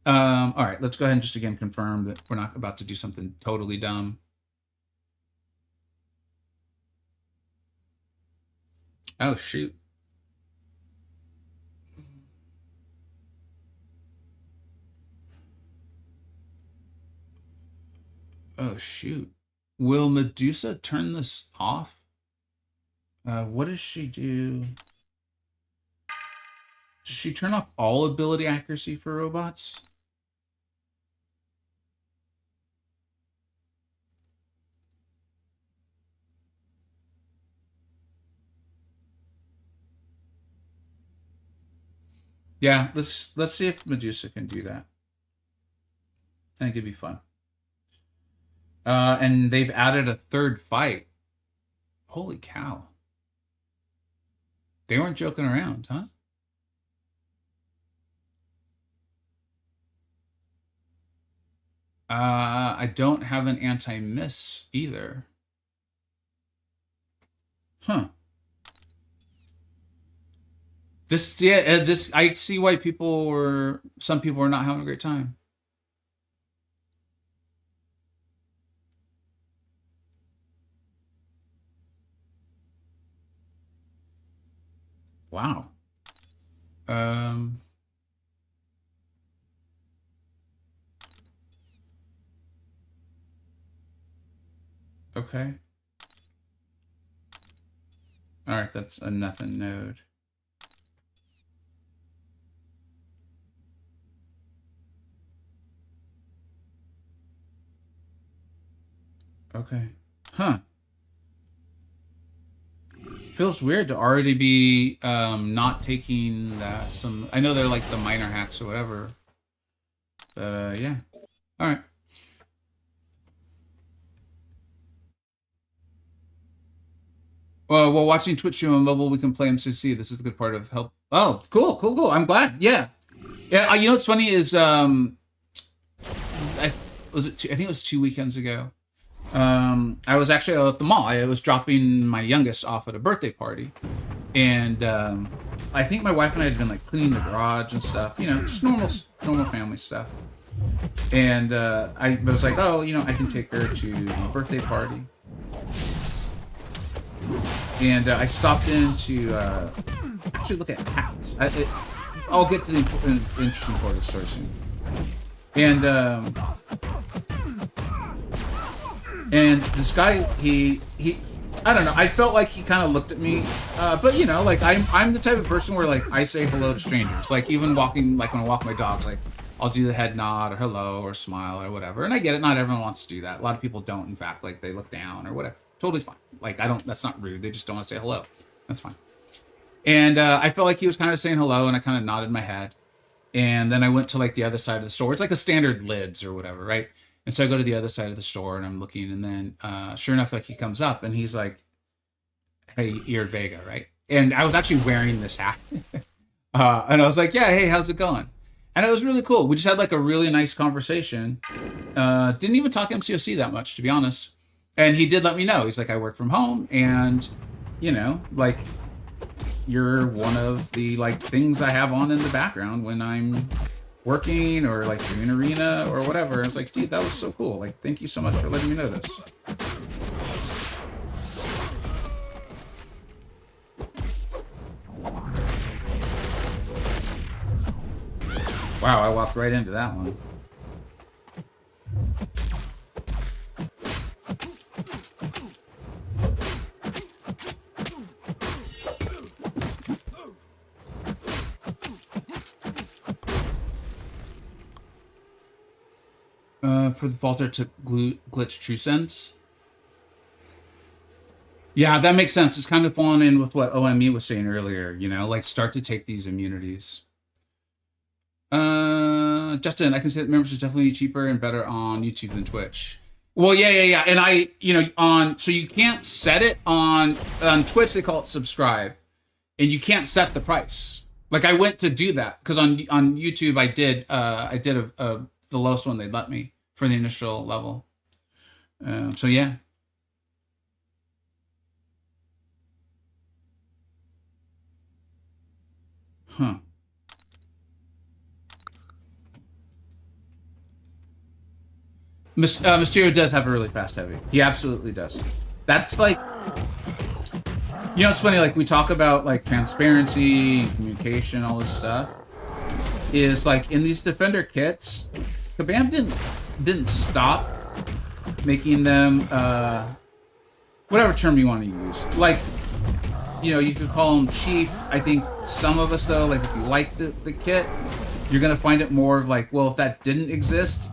All right, let's go ahead and just again confirm that we're not about to do something totally dumb. Oh, shoot. Oh, shoot. Will Medusa turn this off? What does she do? Does she turn off all ability accuracy for robots? Yeah, let's see if Medusa can do that. I think it'd be fun. And they've added a third fight. Holy cow. They weren't joking around, huh? I don't have an anti-miss either. Huh. This, yeah, this, I see why some people were not having a great time. Wow. Okay. All right, that's a nothing node. Okay. Huh. Feels weird to already be not taking some. I know they're like the minor hacks or whatever, but yeah. All right. Well, while watching Twitch stream on mobile, we can play MCoC. This is the good part of help. Oh, cool. I'm glad. Yeah. You know what's funny is I think it was 2 weekends ago. I was actually at the mall. I was dropping my youngest off at a birthday party, and I think my wife and I had been like cleaning the garage and stuff. You know, just normal family stuff. And I was like, oh, you know, I can take her to the birthday party. And I stopped in to actually look at hats. I'll get to the interesting part of the story soon. And this guy, he I don't know. I felt like he kind of looked at me, but you know, like I'm the type of person where like I say hello to strangers. Like even walking, like when I walk my dogs, like I'll do the head nod or hello or smile or whatever. And I get it. Not everyone wants to do that. A lot of people don't. In fact, like they look down or whatever. Totally fine. Like I don't. That's not rude. They just don't want to say hello. That's fine. And I felt like he was kind of saying hello, and I kind of nodded my head. And then I went to like the other side of the store. It's like a standard lids or whatever, right? And so I go to the other side of the store and I'm looking, and then sure enough, like he comes up and he's like, "Hey, you're Vega, right?" And I was actually wearing this hat, and I was like, "Yeah, hey, how's it going?" And it was really cool. We just had like a really nice conversation. Didn't even talk MCoC that much, to be honest. And he did let me know. He's like, "I work from home, and you know, like you're one of the like things I have on in the background when I'm working or like doing arena or whatever." And it's like, dude, that was so cool. Like, thank you so much for letting me know this. Wow, I walked right into that one. For the Falter to glitch True Sense. Yeah, that makes sense. It's kind of falling in with what OME was saying earlier, like start to take these immunities. Justin, I can say that members is definitely cheaper and better on YouTube than Twitch. Well, yeah. And so you can't set it on Twitch, they call it subscribe, and you can't set the price. Like I went to do that because on YouTube I did the lowest one they'd let me for the initial level. So yeah. Huh. Mysterio does have a really fast heavy. He absolutely does. That's like, it's funny. Like we talk about like transparency, communication, all this stuff. Is like in these defender kits, Kabam didn't stop making them whatever term you want to use. Like, you could call them cheap. I think some of us though, like if you like the kit, you're gonna find it more of like, well, if that didn't exist,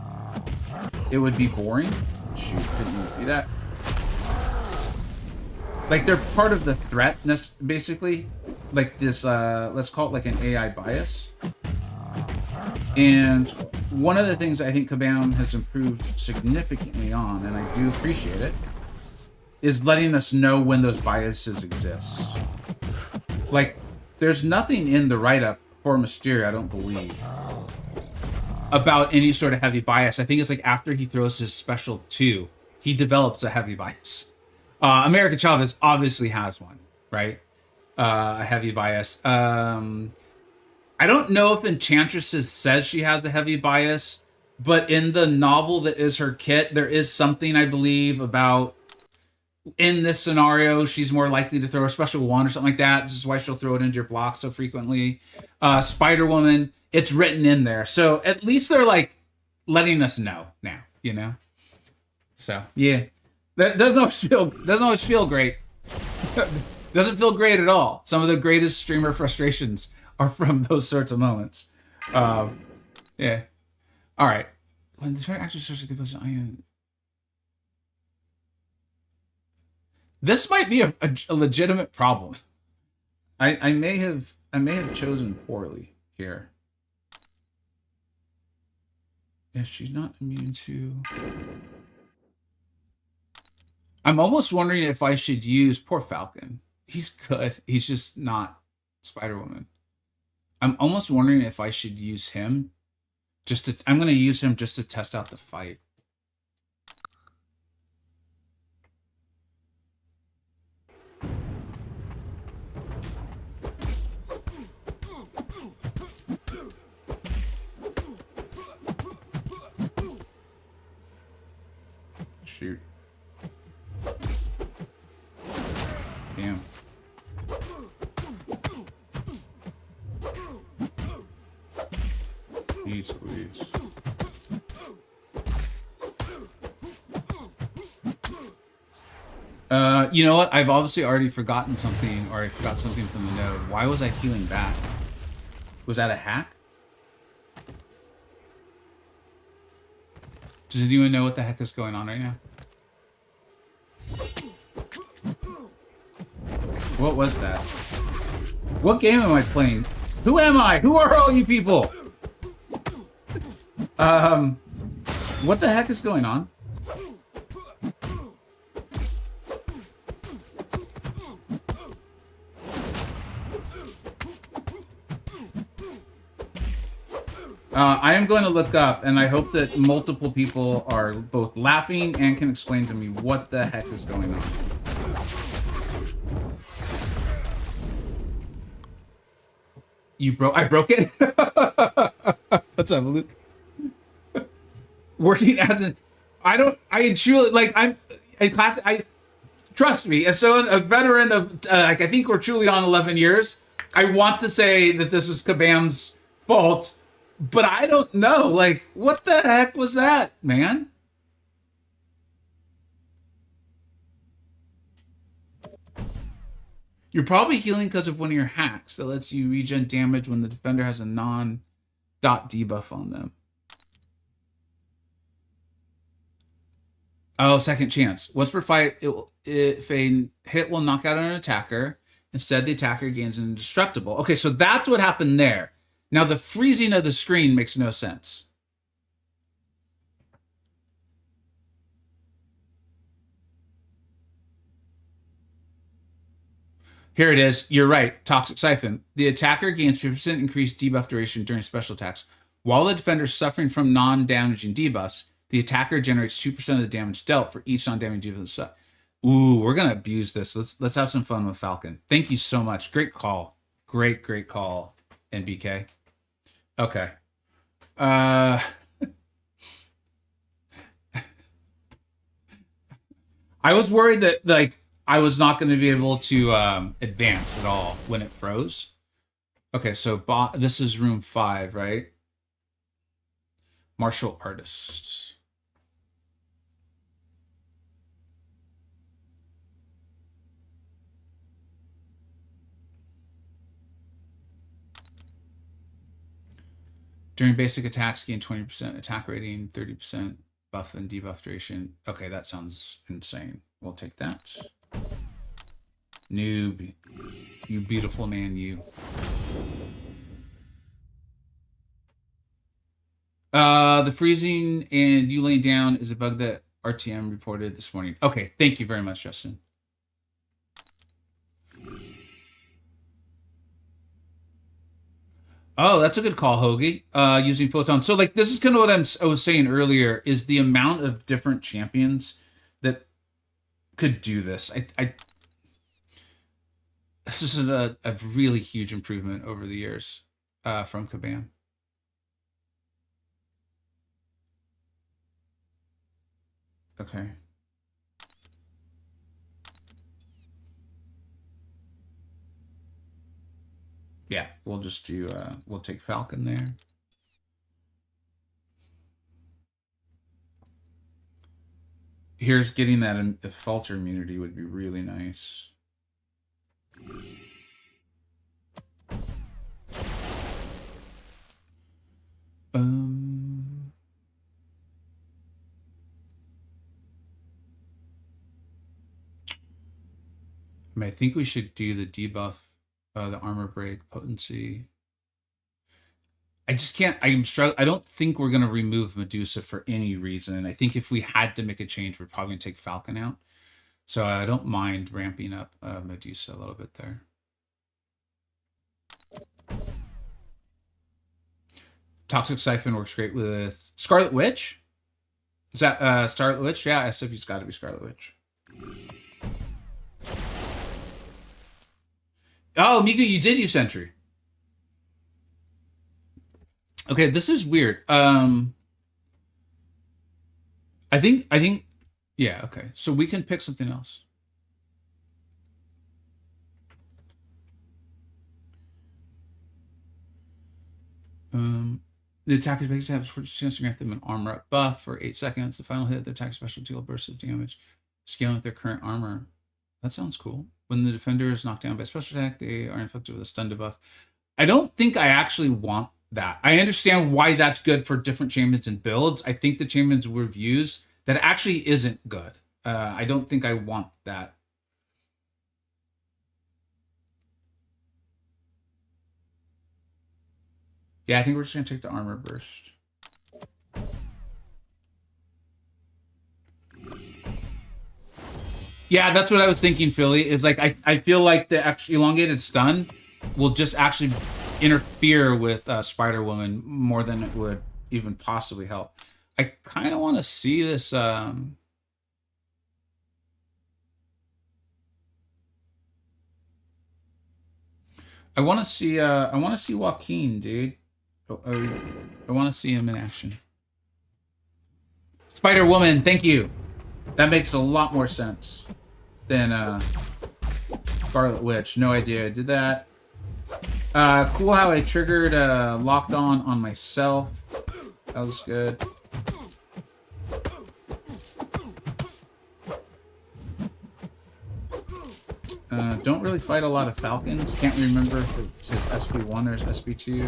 it would be boring. Shoot, didn't mean to do that. Like they're part of the threat, basically. Like this, let's call it like an AI bias. And one of the things I think Kabam has improved significantly on, and I do appreciate it, is letting us know when those biases exist. Like, there's nothing in the write-up for Mysterio, I don't believe, about any sort of heavy bias. I think it's like after he throws his special 2, he develops a heavy bias. America Chavez obviously has one, right? A heavy bias. I don't know if Enchantress says she has a heavy bias, but in the novel that is her kit, there is something, I believe, about in this scenario, she's more likely to throw a special 1 or something like that. This is why she'll throw it into your block so frequently. Spider-Woman, it's written in there. So at least they're like letting us know now, So yeah. That doesn't always feel great. Doesn't feel great at all. Some of the greatest streamer frustrations are from those sorts of moments. Yeah. All right. When the trainer actually starts to do this might be a legitimate problem. I may have chosen poorly here. Yeah, she's not immune to. I'm almost wondering if I should use poor Falcon. He's good. He's just not Spider-Woman. I'm almost wondering if I should use him I'm going to use him just to test out the fight. Shoot. Damn. Jeez Louise. You know what? I've obviously already forgotten something, or I forgot something from the node. Why was I healing back? Was that a hack? Does anyone know what the heck is going on right now? What was that? What game am I playing? Who am I? Who are all you people? What the heck is going on? I am going to look up, and I hope that multiple people are both laughing and can explain to me what the heck is going on. I broke it? What's up, Luke? Working as I truly, like, I'm a class, trust me, as so a veteran of, I think we're truly on 11 years, I want to say that this was Kabam's fault, but I don't know. Like, what the heck was that, man? You're probably healing because of one of your hacks that lets you regen damage when the defender has a non-dot debuff on them. Oh, second chance. Once per fight, if a hit will knock out an attacker, instead the attacker gains an indestructible. Okay, so that's what happened there. Now the freezing of the screen makes no sense. Here it is. You're right. Toxic Siphon. The attacker gains 50% increased debuff duration during special attacks. While the defender is suffering from non-damaging debuffs, the attacker generates 2% of the damage dealt for each non-damaging debuff. Ooh, we're gonna abuse this. Let's have some fun with Falcon. Thank you so much. Great call. Great call, NBK. Okay. I was worried that like I was not going to be able to advance at all when it froze. Okay, so this is room 5, right? Martial artist. During basic attacks, gain 20% attack rating, 30% buff and debuff duration. Okay, that sounds insane. We'll take that. Noob. You beautiful man, you. The freezing and you laying down is a bug that RTM reported this morning. Okay, thank you very much, Justin. Oh, that's a good call, Hoagie. Using Photon. So, like, this is kind of what I was saying earlier, is the amount of different champions that could do this. This is a really huge improvement over the years from Kabam. Okay. Yeah, we'll just do, we'll take Falcon there. Here's getting that falter immunity would be really nice. I think we should do the debuff, the armor break, potency. I just can't. I'm struggling. I don't think we're gonna remove Medusa for any reason. I think if we had to make a change, we're probably gonna take Falcon out. So I don't mind ramping up Medusa a little bit there. Toxic Siphon works great with Scarlet Witch. Is that Scarlet Witch? Yeah, SW's got to be Scarlet Witch. Oh, Mika, you did use Sentry. Okay, this is weird. I think, yeah, okay. So we can pick something else. The attacker's base has a chance to grant them an armor up buff for 8 seconds. The final hit, the attack special deal burst of damage, scaling with their current armor. That sounds cool. When the defender is knocked down by special attack, they are inflicted with a stun debuff. I don't think I actually want that. I understand why that's good for different champions and builds. I think the champions we've used that actually isn't good. I don't think I want that. Yeah, I think we're just going to take the armor burst. Yeah, that's what I was thinking, Philly. Is like I feel like the actually elongated stun will just actually interfere with Spider-Woman more than it would even possibly help. I kind of want to see this. I want to see. I want to see Joaquin, dude. I want to see him in action. Spider-Woman, thank you. That makes a lot more sense than Scarlet Witch. No idea I did that. Cool how I triggered locked on myself. That was good. Don't really fight a lot of Falcons. Can't remember if it says SP1 or SP2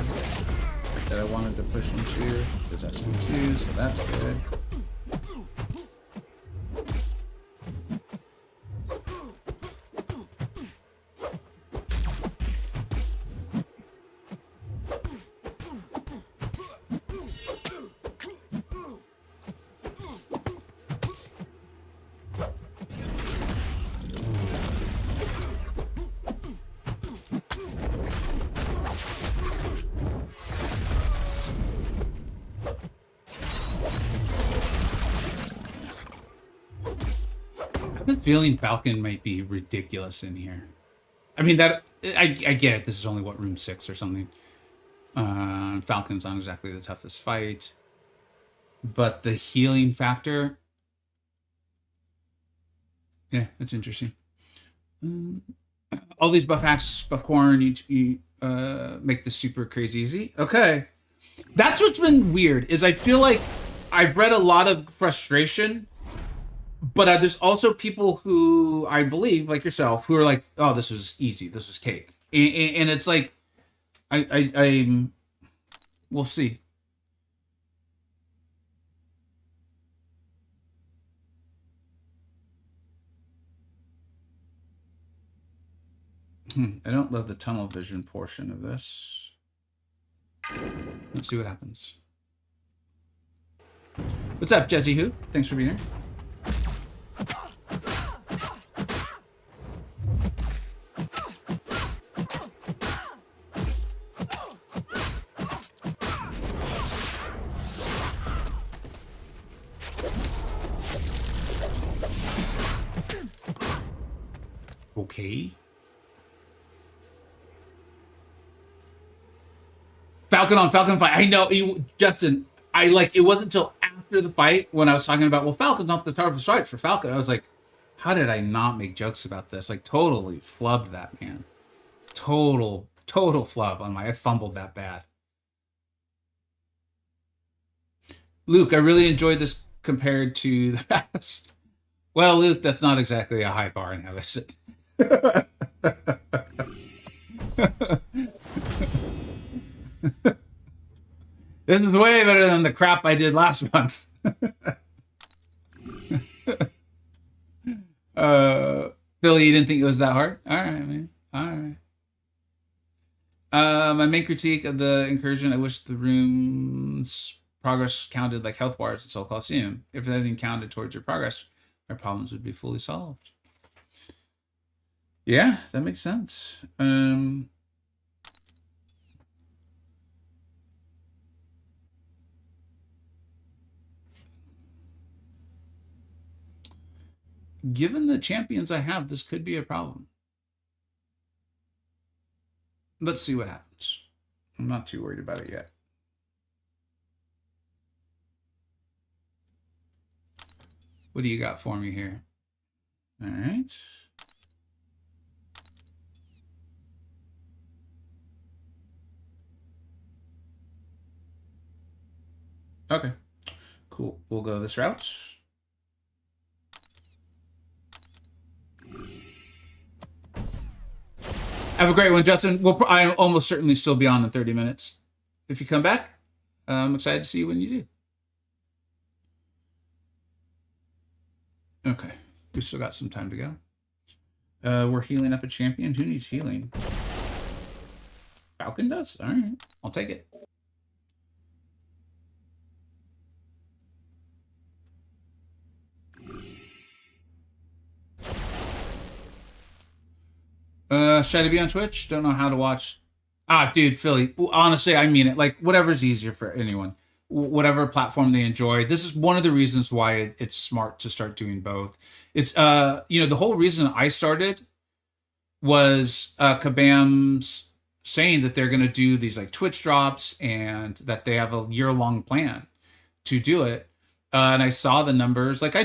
that I wanted to push into. There's SP2, so that's good. have a feeling Falcon might be ridiculous in here. I mean, that I get it. This is only, what, room 6 or something. Falcon's not exactly the toughest fight. But the healing factor... Yeah, that's interesting. All these buff hacks, buff corn, you make this super crazy easy. Okay. That's what's been weird, is I feel like I've read a lot of frustration, but there's also people who, I believe, like yourself, who are like, oh, this was easy, this was cake. And it's like, we'll see. I don't love the tunnel vision portion of this. Let's see what happens. What's up, Jesse Who? Thanks for being here. Okay. Falcon on Falcon fight. I know, Justin, it wasn't until after the fight when I was talking about, well, Falcon's not the toughest fight for Falcon. I was like, how did I not make jokes about this? Like, totally flubbed that, man. Total flub on I fumbled that bad. Luke, I really enjoyed this compared to the past. Well, Luke, that's not exactly a high bar now, is it? This is way better than the crap I did last month. Billy, you didn't think it was that hard? All right, man. All right. My main critique of the incursion, I wish the room's progress counted like health bars in Soul Coliseum. If anything counted towards your progress, our problems would be fully solved. Yeah, that makes sense. Given the champions I have, this could be a problem. Let's see what happens. I'm not too worried about it yet. What do you got for me here? All right. Okay, cool. We'll go this route. Have a great one, Justin. I'll almost certainly still be on in 30 minutes. If you come back, I'm excited to see you when you do. Okay, we still got some time to go. We're healing up a champion. Who needs healing? Falcon does? All right, I'll take it. Should I be on Twitch? Don't know how to watch. Dude, Philly. Honestly, I mean it. Like, whatever's easier for anyone. Whatever platform they enjoy. This is one of the reasons why it's smart to start doing both. It's, the whole reason I started was Kabam's saying that they're going to do these, like, Twitch drops and that they have a year-long plan to do it. And I saw the numbers. Like, I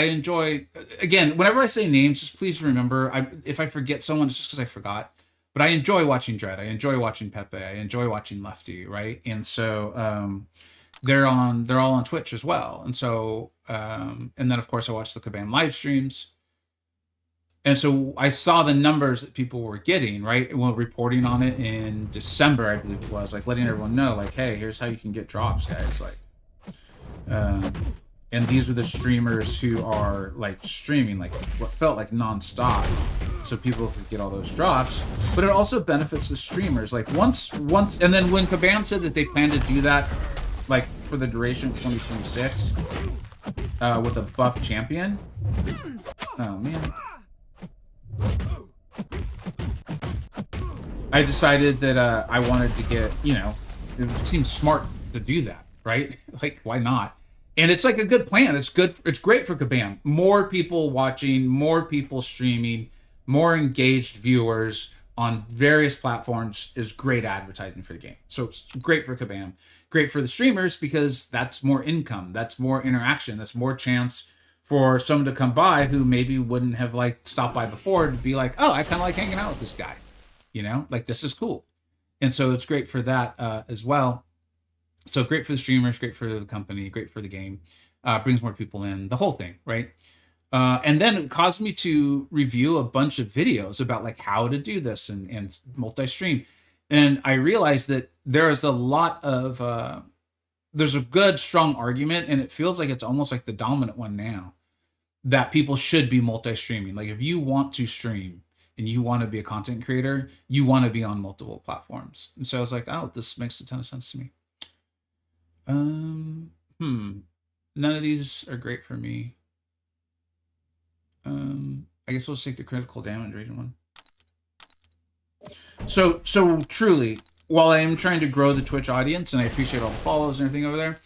enjoy, again, whenever I say names, just please remember, if I forget someone, it's just because I forgot. But I enjoy watching Dread. I enjoy watching Pepe. I enjoy watching Lefty, right? And so they're all on Twitch as well. And so, and then of course I watch the Kabam live streams. And so I saw the numbers that people were getting, right? Well, reporting on it in December, I believe it was, like letting everyone know, like, hey, here's how you can get drops, guys. Like, and these are the streamers who are like streaming like what felt like nonstop, so people could get all those drops. But it also benefits the streamers. Like once, and then when Kabam said that they plan to do that, like for the duration of 2026, with a buff champion. Oh man. I decided that I wanted to get, it seems smart to do that, right? Like, why not? And it's like a good plan. It's good. It's great for Kabam. More people watching, more people streaming, more engaged viewers on various platforms is great advertising for the game. So it's great for Kabam. Great for the streamers because that's more income. That's more interaction. That's more chance for someone to come by who maybe wouldn't have like stopped by before to be like, oh, I kind of like hanging out with this guy. You know, like this is cool. And so it's great for that as well. So great for the streamers, great for the company, great for the game. Brings more people in, the whole thing, right? And then it caused me to review a bunch of videos about like how to do this and multi-stream. And I realized that there is a lot of, there's a good, strong argument, and it feels like it's almost like the dominant one now, that people should be multi-streaming. Like if you want to stream and you want to be a content creator, you want to be on multiple platforms. And so I was like, oh, this makes a ton of sense to me. None of these are great for me. I guess we'll just take the critical damage rating one. So truly, while I am trying to grow the Twitch audience, and I appreciate all the follows and everything over there,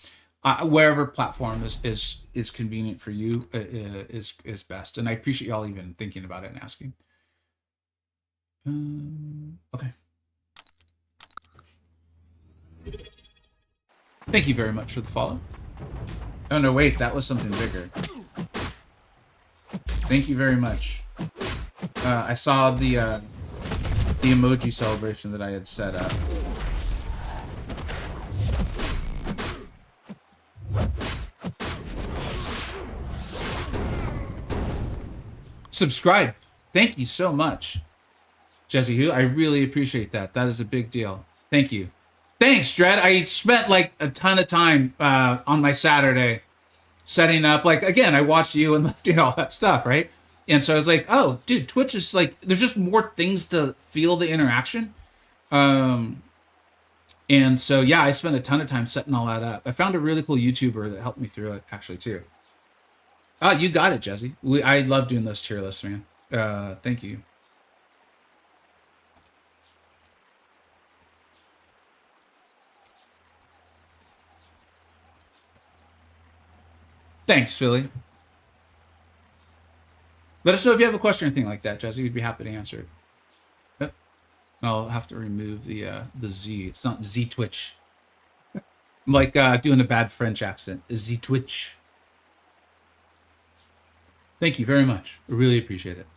wherever platform is convenient for you is best. And I appreciate y'all even thinking about it and asking. Okay. Thank you very much for the follow. Oh no, wait, that was something bigger. Thank you very much. I saw the emoji celebration that I had set up. Subscribe. Thank you so much, Jesse Hu. I really appreciate that. That is a big deal. Thank you. Thanks, Dred. I spent like a ton of time on my Saturday setting up. Like, again, I watched you and Lefty and all that stuff, right? And so I was like, oh, dude, Twitch is like, there's just more things to feel the interaction. And so, yeah, I spent a ton of time setting all that up. I found a really cool YouTuber that helped me through it, actually, too. Oh, you got it, Jesse. I love doing those tier lists, man. Thank you. Thanks, Philly. Let us know if you have a question or anything like that, Jesse. We'd be happy to answer it. Yep. I'll have to remove the Z. It's not Z Twitch. I'm like doing a bad French accent. Z Twitch. Thank you very much. I really appreciate it.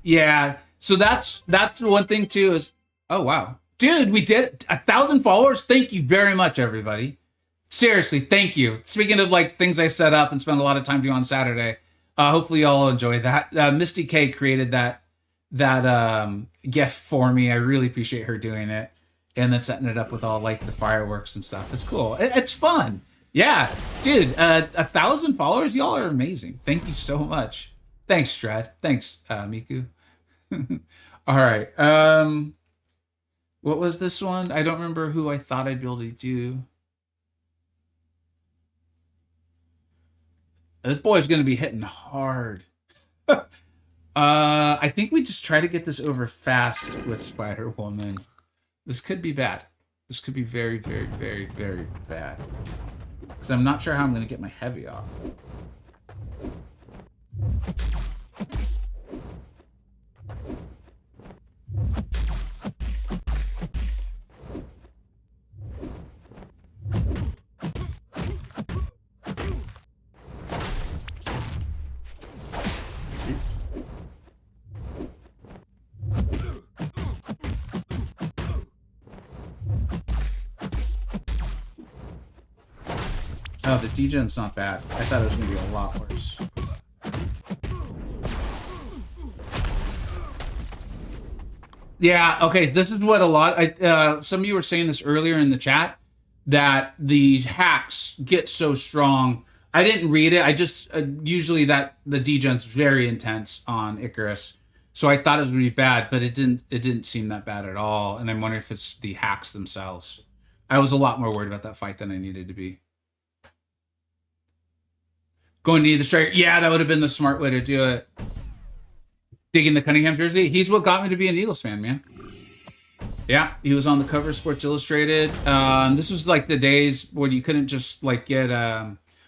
Yeah. So that's the one thing too is, oh wow, dude, we did it. 1,000 followers. Thank you very much, everybody. Seriously, thank you. Speaking of like things I set up and spent a lot of time doing on Saturday, hopefully y'all enjoyed that. Misty K created that GIF for me. I really appreciate her doing it, and then setting it up with all like the fireworks and stuff. It's cool. It's fun. Yeah, dude. 1,000 followers. Y'all are amazing. Thank you so much. Thanks, Strad. Thanks, Miku. All right. What was this one? I don't remember who I thought I'd be able to do. This boy's going to be hitting hard. I think we just try to get this over fast with Spider-Woman. This could be bad. This could be very, very, very, very bad. Because I'm not sure how I'm going to get my heavy off. Oh, the degen's not bad. I thought it was going to be a lot worse. Yeah, okay, this is what a lot... some of you were saying this earlier in the chat, that the hacks get so strong. I didn't read it. I just... usually the degen's very intense on Icarus. So I thought it was going to be bad, but it didn't seem that bad at all. And I'm wondering if it's the hacks themselves. I was a lot more worried about that fight than I needed to be. Going to need the striker. Yeah, that would have been the smart way to do it. Digging the Cunningham jersey. He's what got me to be an Eagles fan, man. Yeah, he was on the cover of Sports Illustrated. This was like the days where you couldn't just like get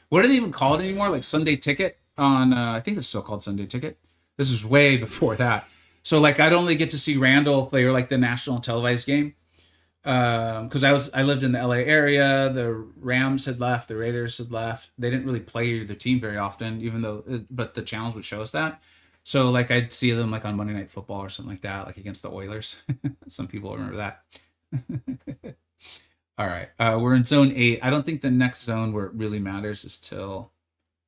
what do they even call it anymore? Like Sunday Ticket on I think it's still called Sunday Ticket. This was way before that. So like I'd only get to see Randall if they were like the national televised game. Because I lived in the LA area. The Rams had left, the Raiders had left. They didn't really play the team very often, even though but the channels would show us that. So like I'd see them like on Monday Night Football or something like that, like against the Oilers. Some people remember that. All right, we're in zone 8. I don't think the next zone where it really matters is till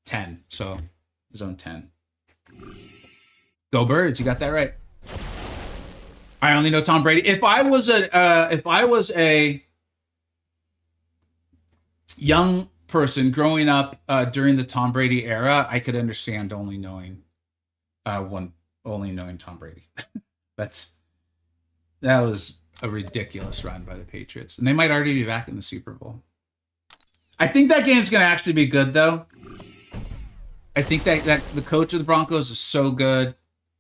10. So zone 10. Go Birds! You got that right. I only know Tom Brady. If I was a young person growing up during the Tom Brady era, I could understand only knowing Tom Brady. that was a ridiculous run by the Patriots, and they might already be back in the Super Bowl. I think that game's going to actually be good, though. I think that the coach of the Broncos is so good.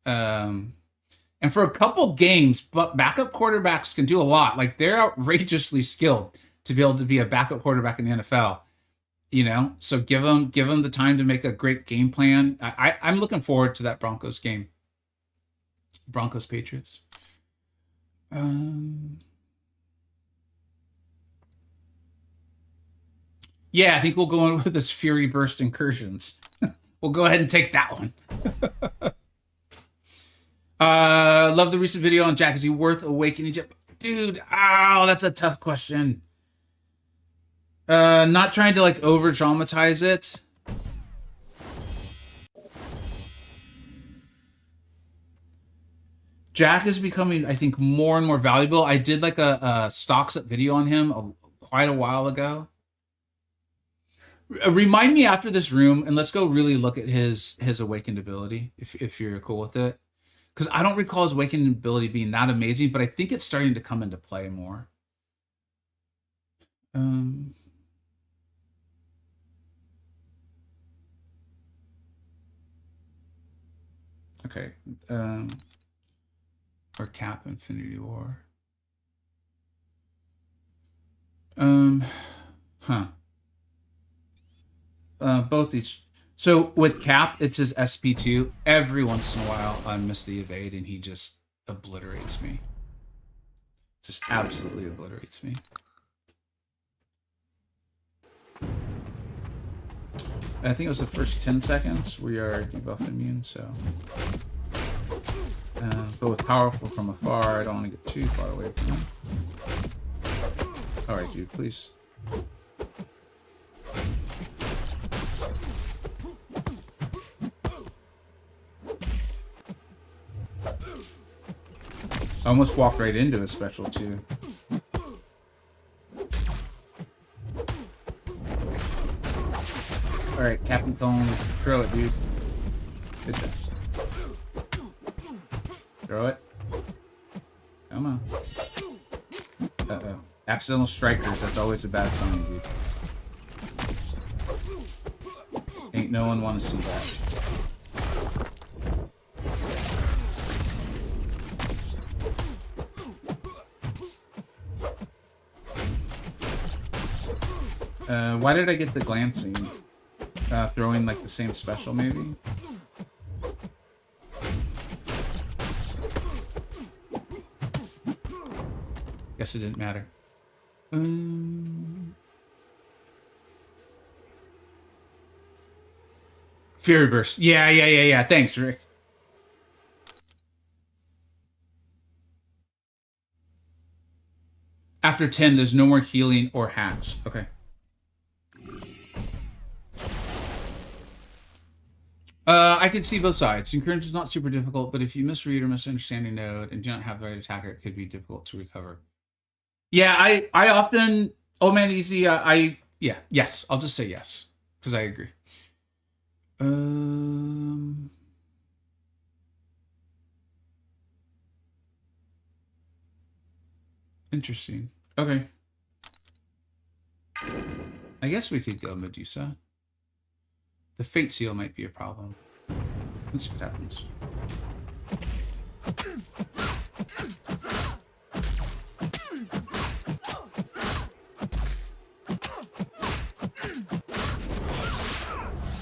And for a couple games, but backup quarterbacks can do a lot. Like they're outrageously skilled to be able to be a backup quarterback in the NFL. You know, so give them the time to make a great game plan. I'm looking forward to that Broncos game. Broncos Patriots. Yeah, I think we'll go in with this Fury Burst Incursions. We'll go ahead and take that one. Love the recent video on Jack. Is he worth awakening? Dude, that's a tough question. Not trying to like over dramatize it. Jack is becoming, I think, more and more valuable. I did like a stocks up video on him quite a while ago. Remind me after this room, and let's go really look at his awakened ability, if you're cool with it. Because I don't recall his awakened ability being that amazing, but I think it's starting to come into play more. Okay. Or Cap Infinity War. Both these. So with Cap, it's his SP2. Every once in a while, I miss the evade, and he just obliterates me. Just absolutely obliterates me. I think it was the first 10 seconds. We are debuff immune, so. But with powerful from afar, I don't want to get too far away from him. Alright, dude, please. I almost walked right into his special, too. Alright, Captain Thone, throw it, dude. Good job. Throw it. Come on. Uh-oh. Accidental strikers, that's always a bad sign, dude. Ain't no one want to see that. Why did I get the glancing? Throwing like the same special, maybe? Guess it didn't matter. Fury Burst. Yeah. Thanks, Rick. After 10, there's no more healing or hacks. Okay. I can see both sides. Incursions is not super difficult, but if you misread or misunderstand a node and do not have the right attacker, it could be difficult to recover. Yeah, I often... Oh, man, easy. Yes. I'll just say yes, because I agree. Interesting. Okay. I guess we could go Medusa. The Fate Seal might be a problem. Let's see what happens.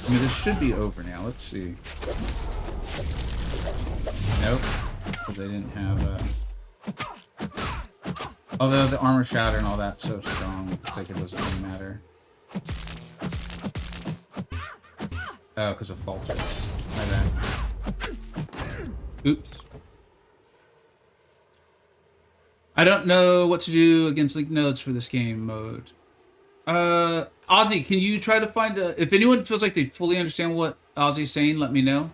I mean, this should be over now. Let's see. Nope. Because they didn't have... Although the armor shatter and all that's so strong, like it doesn't really matter. Oh, because of falter. My bad. Oops. I don't know what to do against link nodes for this game mode. Ozzy, can you try to find a... If anyone feels like they fully understand what Ozzy's saying, let me know.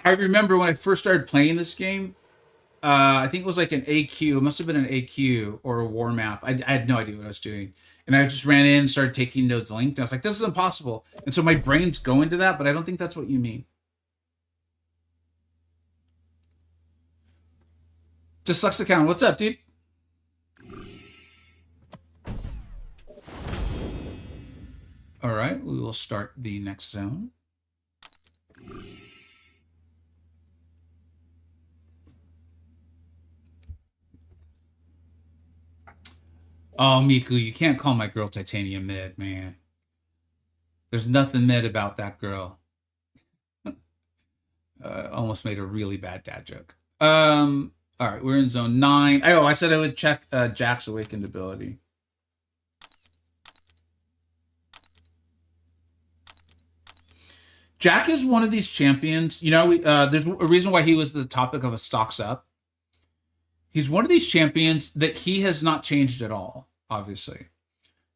I remember when I first started playing this game, I think it was like an AQ. It must have been an AQ or a war map. I had no idea what I was doing. And I just ran in and started taking nodes linked. I was like, this is impossible. And so my brain's going to that, but I don't think that's what you mean. Just sucks to count. What's up, dude? All right, we will start the next zone. Oh, Miku, you can't call my girl Titanium mid, man. There's nothing mid about that girl. Almost made a really bad dad joke. All right, we're in zone 9. Oh, I said I would check Jack's awakened ability. Jack is one of these champions. You know, there's a reason why he was the topic of a Stocks Up. He's one of these champions that he has not changed at all, obviously.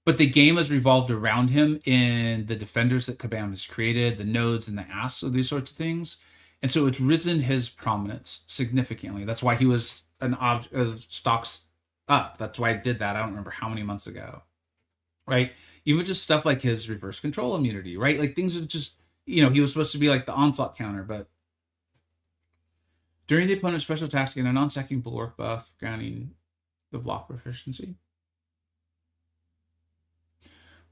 But the game has revolved around him in the defenders that Kabam has created, the nodes and the asks of these sorts of things. And so it's risen his prominence significantly. That's why he was an object of Stocks Up. That's why I did that. I don't remember how many months ago. Right? Even just stuff like his reverse control immunity, right? Like things are just... You know, he was supposed to be like the onslaught counter, but during the opponent's special attacks, get a non-sacking bulwark buff, granting the block proficiency.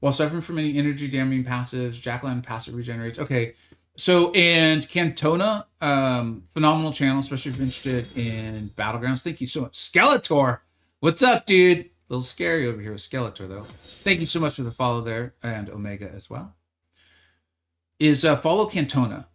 While suffering from any energy damaging passives, Jackline passive regenerates. Okay, so and Cantona, phenomenal channel, especially if you're interested in Battlegrounds. Thank you so much. Skeletor, what's up, dude? A little scary over here with Skeletor, though. Thank you so much for the follow there, and Omega as well. Is follow Cantona,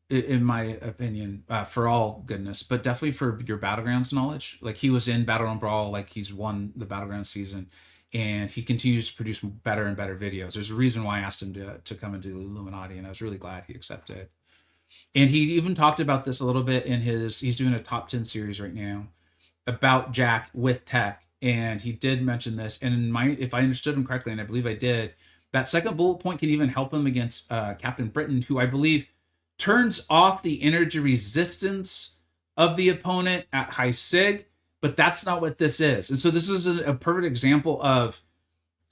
in my opinion, for all goodness, but definitely for your Battlegrounds knowledge. Like he was in Battleground Brawl, like he's won the Battleground season, and he continues to produce better and better videos. There's a reason why I asked him to come and do Illuminati, and I was really glad he accepted. And he even talked about this a little bit in he's doing a top 10 series right now about Jack with tech, and he did mention this. And if I understood him correctly, and I believe I did, that second bullet point can even help him against Captain Britain, who I believe turns off the energy resistance of the opponent at high sig, but that's not what this is. And so this is a perfect example of,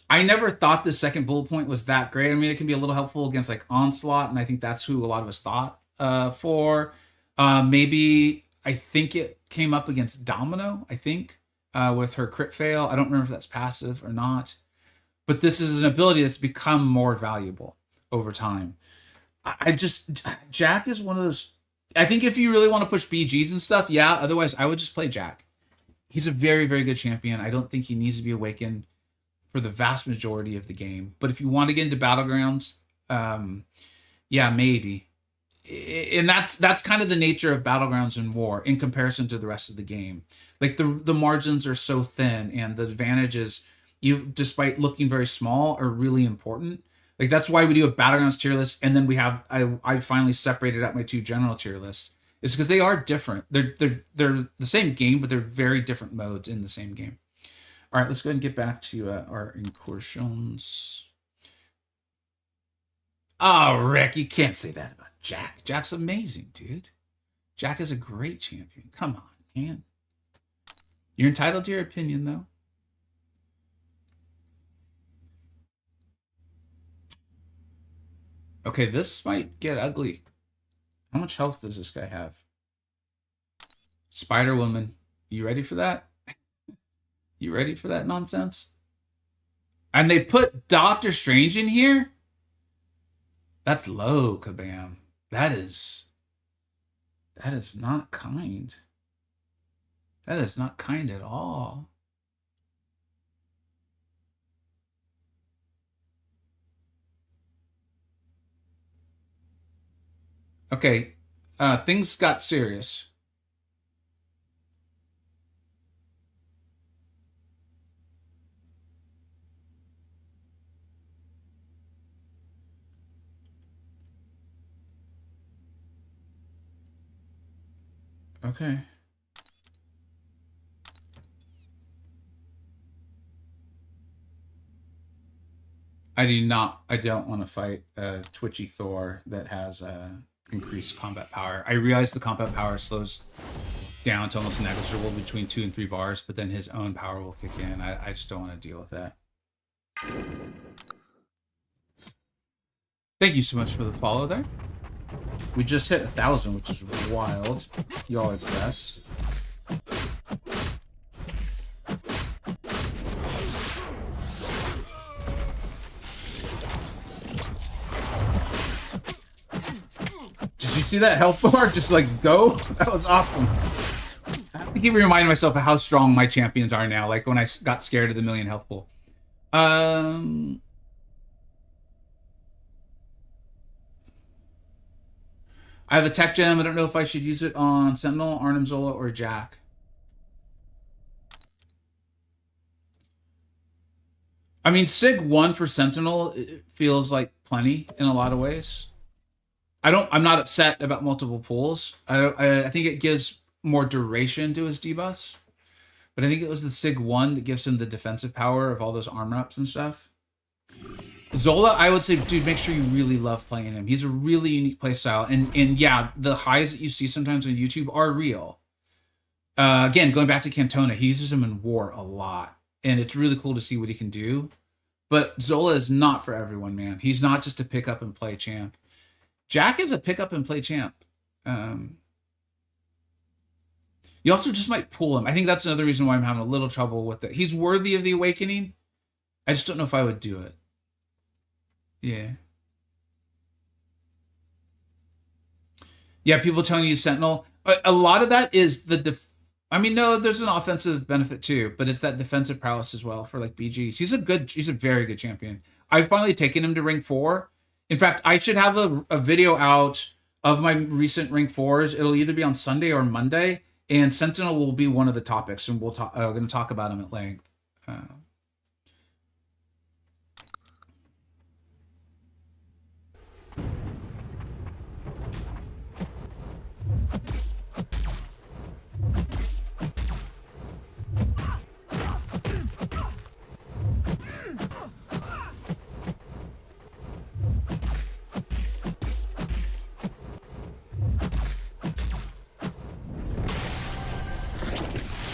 I never thought the second bullet point was that great. I mean, it can be a little helpful against like Onslaught, and I think that's who a lot of us thought for. Maybe, I think it came up against Domino, I think, with her crit fail. I don't remember if that's passive or not. But this is an ability that's become more valuable over time. Jack is one of those... I think if you really want to push BGs and stuff, yeah, otherwise I would just play Jack. He's a very, very good champion. I don't think he needs to be awakened for the vast majority of the game. But if you want to get into Battlegrounds, yeah, maybe. And that's kind of the nature of Battlegrounds and War in comparison to the rest of the game. Like the margins are so thin, and the advantages... despite looking very small, are really important. Like that's why we do a Battlegrounds tier list, and then we have I finally separated out my 2 general tier lists. It's because they are different. They're the same game, but they're very different modes in the same game. All right, let's go ahead and get back to our Incursions. Oh, Rick, you can't say that about Jack. Jack's amazing, dude. Jack is a great champion. Come on, man. You're entitled to your opinion, though. Okay, this might get ugly. How much health does this guy have? Spider-Woman. You ready for that? You ready for that nonsense? And they put Doctor Strange in here? That's low, Kabam. That's That is not kind. That is not kind at all. Okay, things got serious. Okay. I don't want to fight a twitchy Thor that has increased combat power. I realize the combat power slows down to almost negligible between 2 and 3 bars, but then his own power will kick in. I just don't want to deal with that. Thank you so much for the follow there. We just hit 1,000, which is wild. Y'all are the best. Did you see that health bar just like go? That was awesome. I have to keep reminding myself of how strong my champions are now, like when I got scared of the million health pool. I have a tech gem. I don't know if I should use it on Sentinel, Arnim Zola, or Jack. I mean, Sig 1 for Sentinel feels like plenty in a lot of ways. I'm not upset about multiple pulls. I think it gives more duration to his debuffs. But I think it was the Sig 1 that gives him the defensive power of all those armor ups and stuff. Zola, I would say, dude, make sure you really love playing him. He's a really unique playstyle. And yeah, the highs that you see sometimes on YouTube are real. Again, going back to Cantona, he uses him in war a lot. And it's really cool to see what he can do. But Zola is not for everyone, man. He's not just a pick up and play champ. Jack is a pick up and play champ. You also just might pull him. I think that's another reason why I'm having a little trouble with it. He's worthy of the awakening. I just don't know if I would do it. Yeah. Yeah, people telling you Sentinel. A lot of that is the no, there's an offensive benefit too, but it's that defensive prowess as well for like BGs. He's a very good champion. I've finally taken him to Ring 4. In fact, I should have a video out of my recent Ring 4s. It'll either be on Sunday or Monday, and Sentinel will be one of the topics, and we're going to talk about him at length.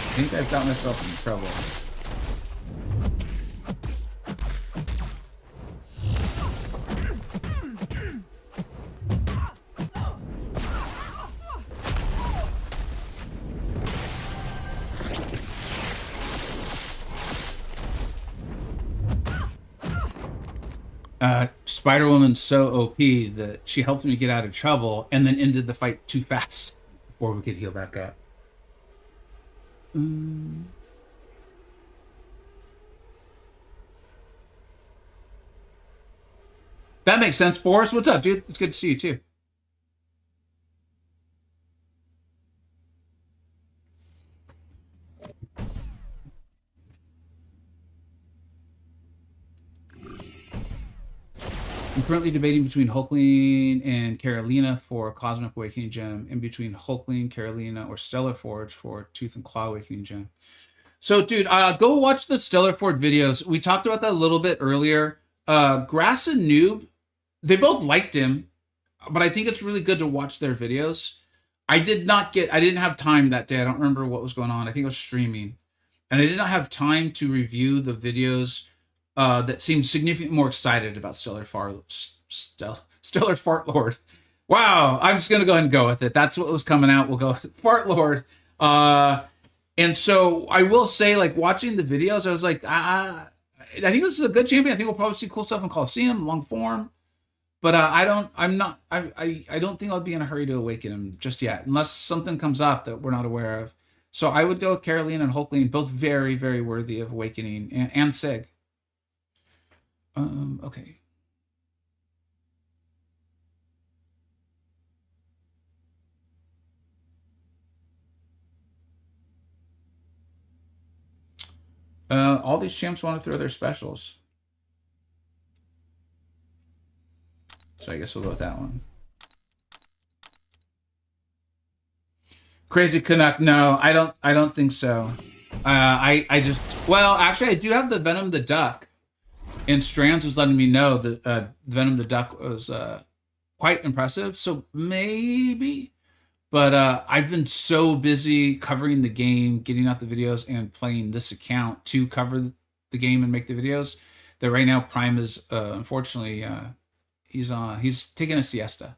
I think I've got myself in trouble. Spider-Woman's so OP that she helped me get out of trouble and then ended the fight too fast before we could heal back up. That makes sense. Boris, what's up, dude? It's good to see you too. I'm currently debating between Hulkling and Carolina for Cosmic Awakening Gem, and between Hulkling, Carolina, or Stellar Forge for Tooth and Claw Awakening Gem. So, dude, go watch the Stellar Forge videos. We talked about that a little bit earlier. Grass and Noob, they both liked him, but I think it's really good to watch their videos. I didn't have time that day. I don't remember what was going on. I think I was streaming. And I did not have time to review the videos that seemed significantly more excited about Stellar Fart Lord. Wow, I'm just gonna go ahead and go with it. That's what was coming out. We'll go with Fart Lord. And so I will say, like, watching the videos, I was like, I think this is a good champion. I think we'll probably see cool stuff in Coliseum, long form. But I don't think I'll be in a hurry to awaken him just yet, unless something comes up that we're not aware of. So I would go with Carolina and Hulkling, both very, very worthy of awakening, and Sig. Okay. All these champs want to throw their specials. So I guess we'll go with that one. Crazy Canuck, no, I don't think so. I just, well, actually, I do have the Venom the Duck, and Strands was letting me know that Venom the Duck was quite impressive. So maybe, but I've been so busy covering the game, getting out the videos, and playing this account to cover the game and make the videos that right now Prime is unfortunately he's taking a siesta.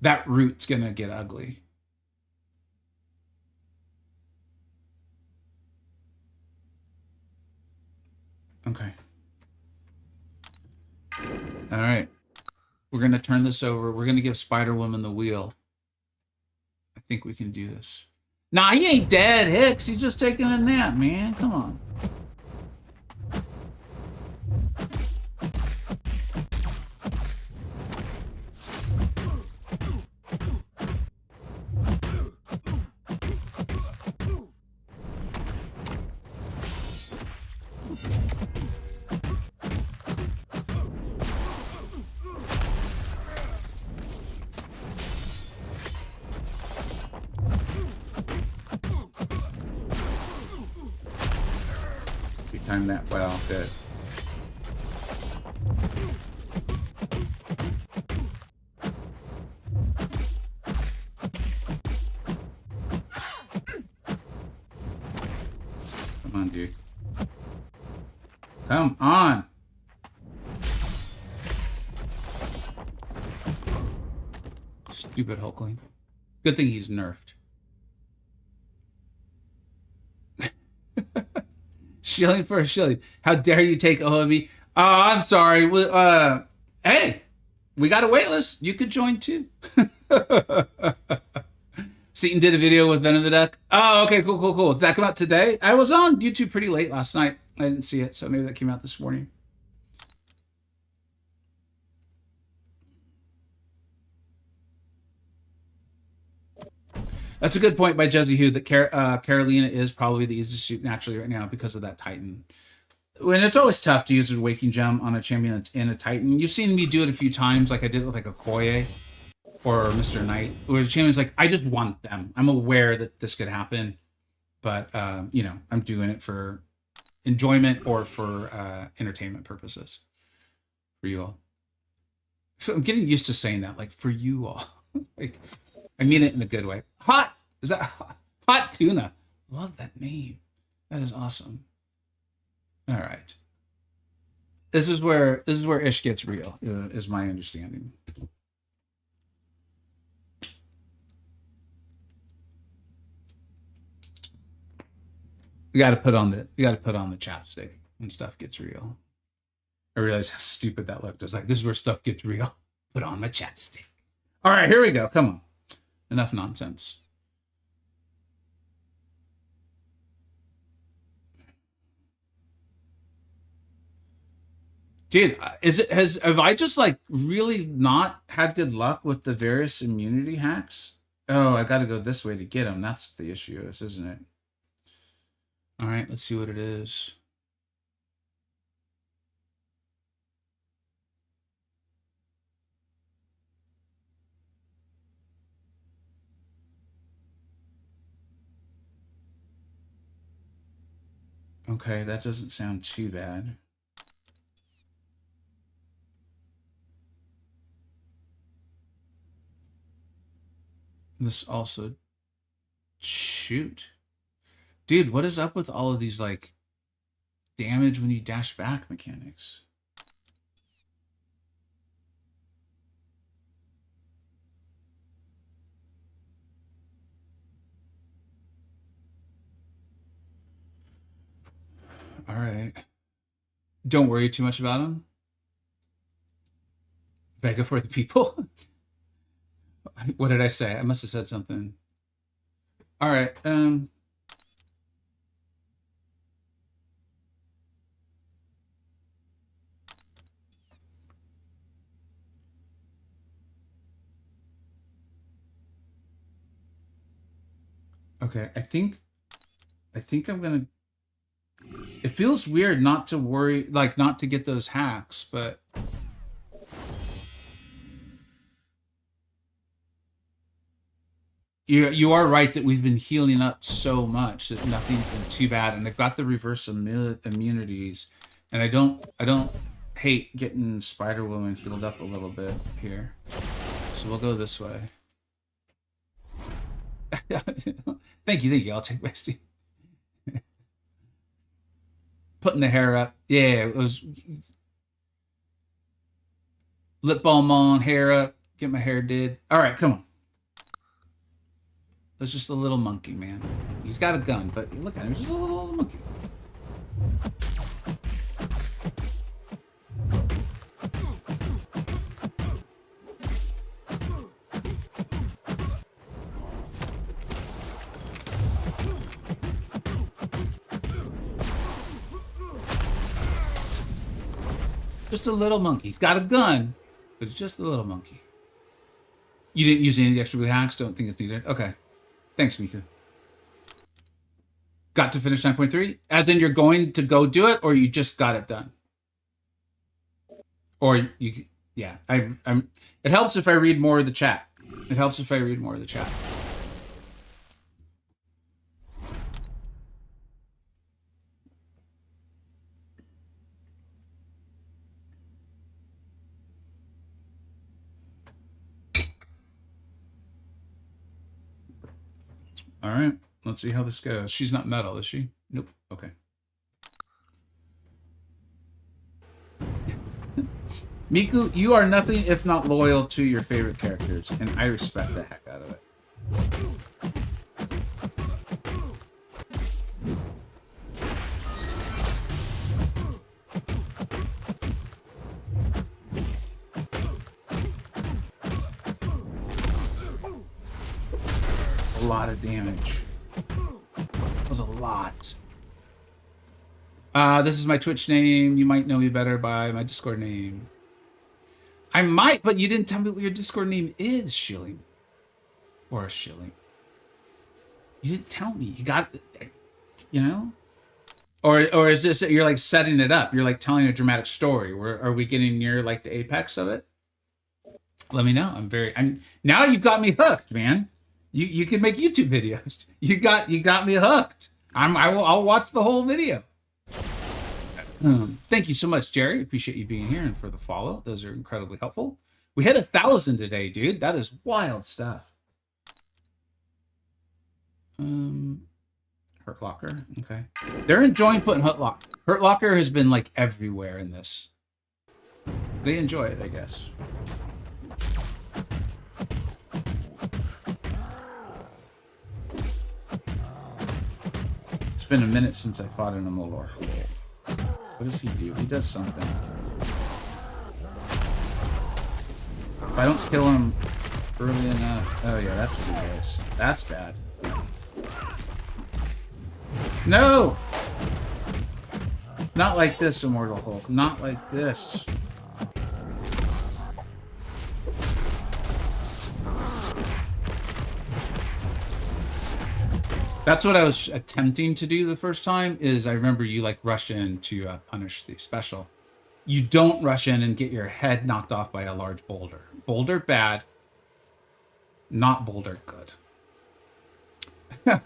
That root's gonna get ugly. Okay. All right. We're gonna turn this over. We're gonna give Spider Woman the wheel. I think we can do this. Nah, he ain't dead, Hicks. He's just taking a nap, man. Come on. We timed that well. Good. Come on, dude. Come on. Stupid Hulkling. Good thing he's nerfed. Shilling for a shilling. How dare you take OME? Oh, I'm sorry. Hey, we got a waitlist. You could join too. Seaton did a video with Venom the Duck. Oh, okay, cool. Did that come out today? I was on YouTube pretty late last night. I didn't see it, so maybe that came out this morning. That's a good point by Jesse Hu that Carolina is probably the easiest to shoot naturally right now because of that Titan. When it's always tough to use a Waking Gem on a champion that's in a Titan. You've seen me do it a few times, like I did it with like a Koye or Mr. Knight, where the champion's like, I just want them. I'm aware that this could happen, but you know, I'm doing it for enjoyment or for entertainment purposes for you all. I'm getting used to saying that, like for you all. Like I mean it in a good way. Hot is that hot tuna? Love that name. That is awesome. All right. This is where Ish gets real, is my understanding. We got to put on the chapstick when stuff gets real. I realized how stupid that looked. I was like, this is where stuff gets real. Put on my chapstick. All right, here we go. Come on. Enough nonsense. Dude, have I just like really not had good luck with the various immunity hacks? Oh, I got to go this way to get them. That's the issue is, isn't it? All right, let's see what it is. Okay, that doesn't sound too bad. This also... Shoot. Dude, what is up with all of these, like, damage when you dash back mechanics? All right. Don't worry too much about him. Vega for the people. What did I say? I must have said something. All right. Okay, I think I'm gonna. It feels weird not to worry, like not to get those hacks, but you are right that we've been healing up so much that nothing's been too bad, and they've got the reverse immunities, and I don't hate getting Spider Woman healed up a little bit here, so we'll go this way. Thank you. I'll take my Steve. Putting the hair up. Yeah, it was lip balm on, hair up, get my hair did. All right, come on. There's just a little monkey, man. He's got a gun, but look at him. He's just a little monkey. Just a little monkey. He's got a gun, but it's just a little monkey. You didn't use any of the extra blue hacks? Don't think it's needed? Okay. Thanks, Miku. Got to finish 9.3? As in you're going to go do it, or you just got it done? Or you... Yeah. I'm... It helps if I read more of the chat. It helps if I read more of the chat. All right, let's see how this goes. She's not metal, is she? Nope. Okay. Miku, you are nothing if not loyal to your favorite characters, and I respect the heck out of it. A lot of damage. That was a lot. This is my Twitch name. You might know me better by my Discord name. I might, but you didn't tell me what your Discord name is, Shilling. Or a Shilling. You didn't tell me. You got, you know? Or is this, you're like setting it up? You're like telling a dramatic story. Are we getting near like the apex of it? Let me know. Now you've got me hooked, man. You can make YouTube videos. You got me hooked. I'll watch the whole video. Thank you so much, Jerry. Appreciate you being here and for the follow. Those are incredibly helpful. We hit 1,000 today, dude. That is wild stuff. Hurt Locker. Okay. They're enjoying putting Hurt Locker. Hurt Locker has been like everywhere in this. They enjoy it, I guess. It's been a minute since I fought in a Molor. What does he do? He does something. If I don't kill him early enough... Oh yeah, that's what he does. That's bad. No! Not like this, Immortal Hulk. Not like this. That's what I was attempting to do the first time, is I remember you like rush in to punish the special. You don't rush in and get your head knocked off by a large boulder. Boulder bad, not boulder good.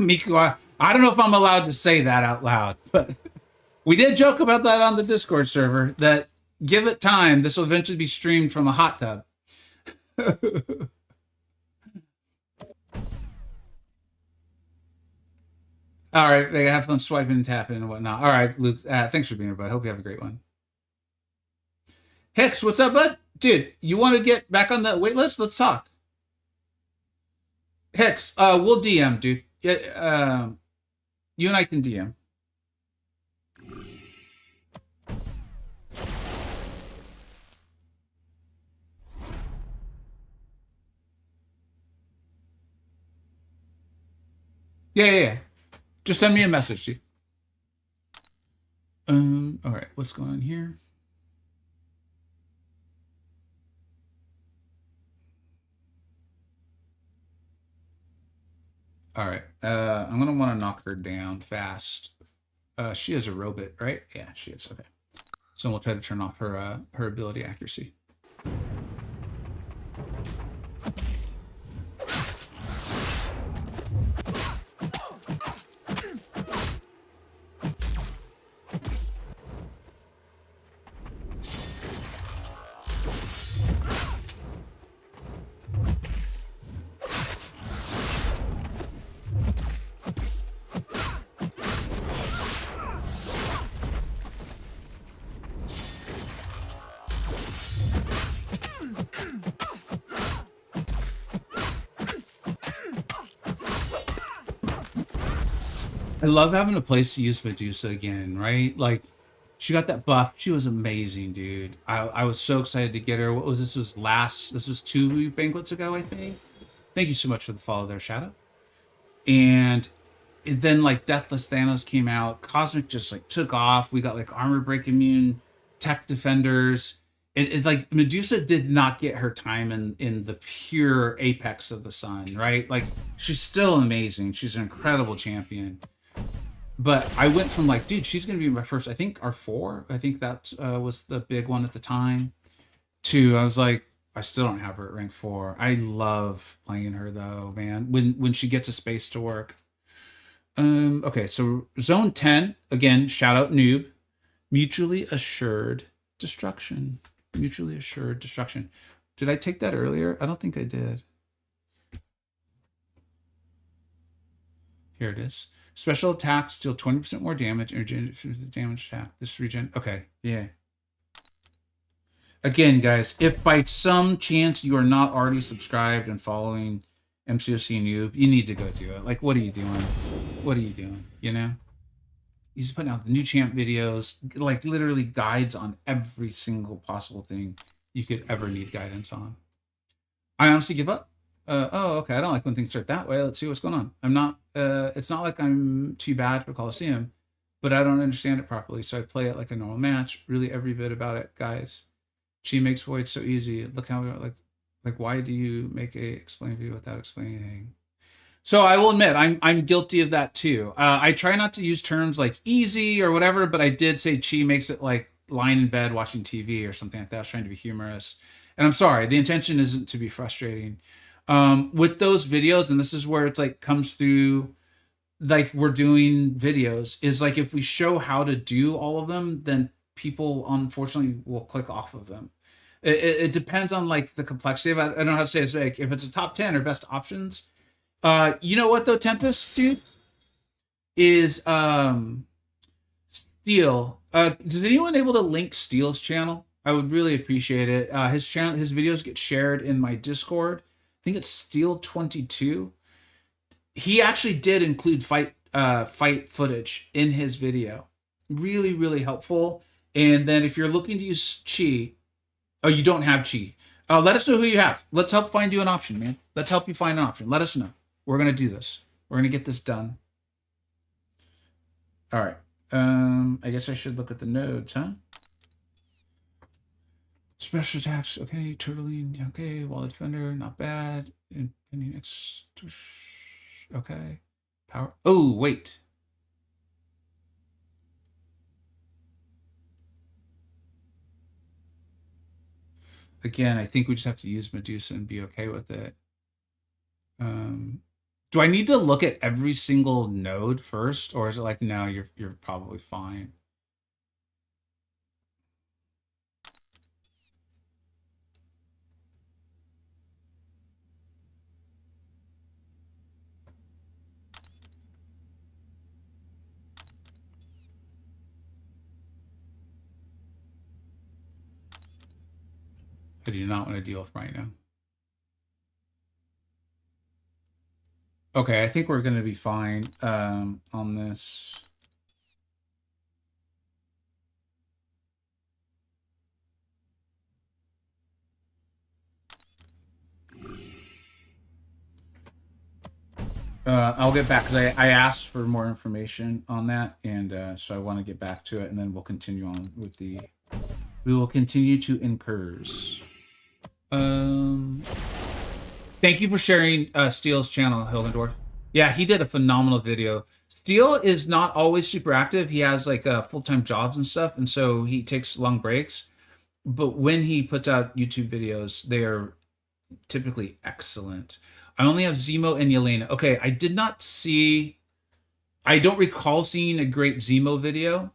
Miku, I don't know if I'm allowed to say that out loud, but we did joke about that on the Discord server, that give it time, this will eventually be streamed from a hot tub. All right, they have fun swiping and tapping and whatnot. All right, Luke, thanks for being here, bud. Hope you have a great one. Hicks, what's up, bud? Dude, you want to get back on the wait list? Let's talk. Hicks, we'll DM, dude. You and I can DM. Yeah. Just send me a message, dude. All right, what's going on here? All right, I'm gonna want to knock her down fast. She is a robot, right? Yeah, she is. Okay, so we'll try to turn off her her ability accuracy. I love having a place to use Medusa again, right? Like, she got that buff. She was amazing, dude. I was so excited to get her. What was this? This was 2 banquets ago, I think. Thank you so much for the follow there, Shadow. And then like Deathless Thanos came out. Cosmic just like took off. We got like armor break immune, tech defenders. It like Medusa did not get her time in the pure apex of the sun, right? Like she's still amazing. She's an incredible champion. But I went from like, dude, she's gonna be my first. I think R4. I think that was the big one at the time. To I was like, I still don't have her at rank 4. I love playing her though, man. When she gets a space to work. Okay, so zone 10 again. Shout out noob. Mutually assured destruction. Mutually assured destruction. Did I take that earlier? I don't think I did. Here it is. Special attacks deal 20% more damage and regenerate damage attack. This regen. Okay, yeah. Again, guys, if by some chance you are not already subscribed and following MCoC Noob, you need to go do it. Like, what are you doing? What are you doing? You know? He's putting out the new champ videos, like literally guides on every single possible thing you could ever need guidance on. I honestly give up. Oh, okay. I don't like when things start that way. Let's see what's going on. I'm not, it's not like I'm too bad for Coliseum, but I don't understand it properly. So I play it like a normal match. Really every bit about it, guys. She makes Void so easy. Look how like why do you make a explain video without explaining anything? So I will admit I'm guilty of that too. I try not to use terms like easy or whatever, but I did say Chi makes it like lying in bed watching TV or something like that. I was trying to be humorous, and I'm sorry. The intention isn't to be frustrating. With those videos, and this is where it's like comes through. Like we're doing videos is like if we show how to do all of them, then people unfortunately will click off of them. It depends on like the complexity of it. I don't know how to say it. Like if it's a top 10 or best options. You know what though, Tempest, dude? Is Steel. Is anyone able to link Steel's channel? I would really appreciate it. His channel, his videos get shared in my Discord. I think it's Steel22. He actually did include fight footage in his video. Really, really helpful. And then if you're looking to use Chi, oh, you don't have Chi. Let us know who you have. Let's help find you an option, man. Let's help you find an option. Let us know. We're gonna do this. We're gonna get this done. All right. I guess I should look at the nodes, huh? Special attacks. Okay. Turtling. Okay. Wall defender. Not bad. Okay. Power. Oh, wait. Again, I think we just have to use Medusa and be okay with it. Do I need to look at every single node first, or is it like no, you're probably fine? I do not want to deal with right now. Okay, I think we're going to be fine on this. I'll get back because I asked for more information on that, and so I want to get back to it, and then we'll continue on with the. We will continue to Incurs. Thank you for sharing Steele's channel, Hildendorf. Yeah, he did a phenomenal video. Steele is not always super active. He has like full-time jobs and stuff, and so he takes long breaks. But when he puts out YouTube videos, they are typically excellent. I only have Zemo and Yelena. Okay, I did not see... I don't recall seeing a great Zemo video.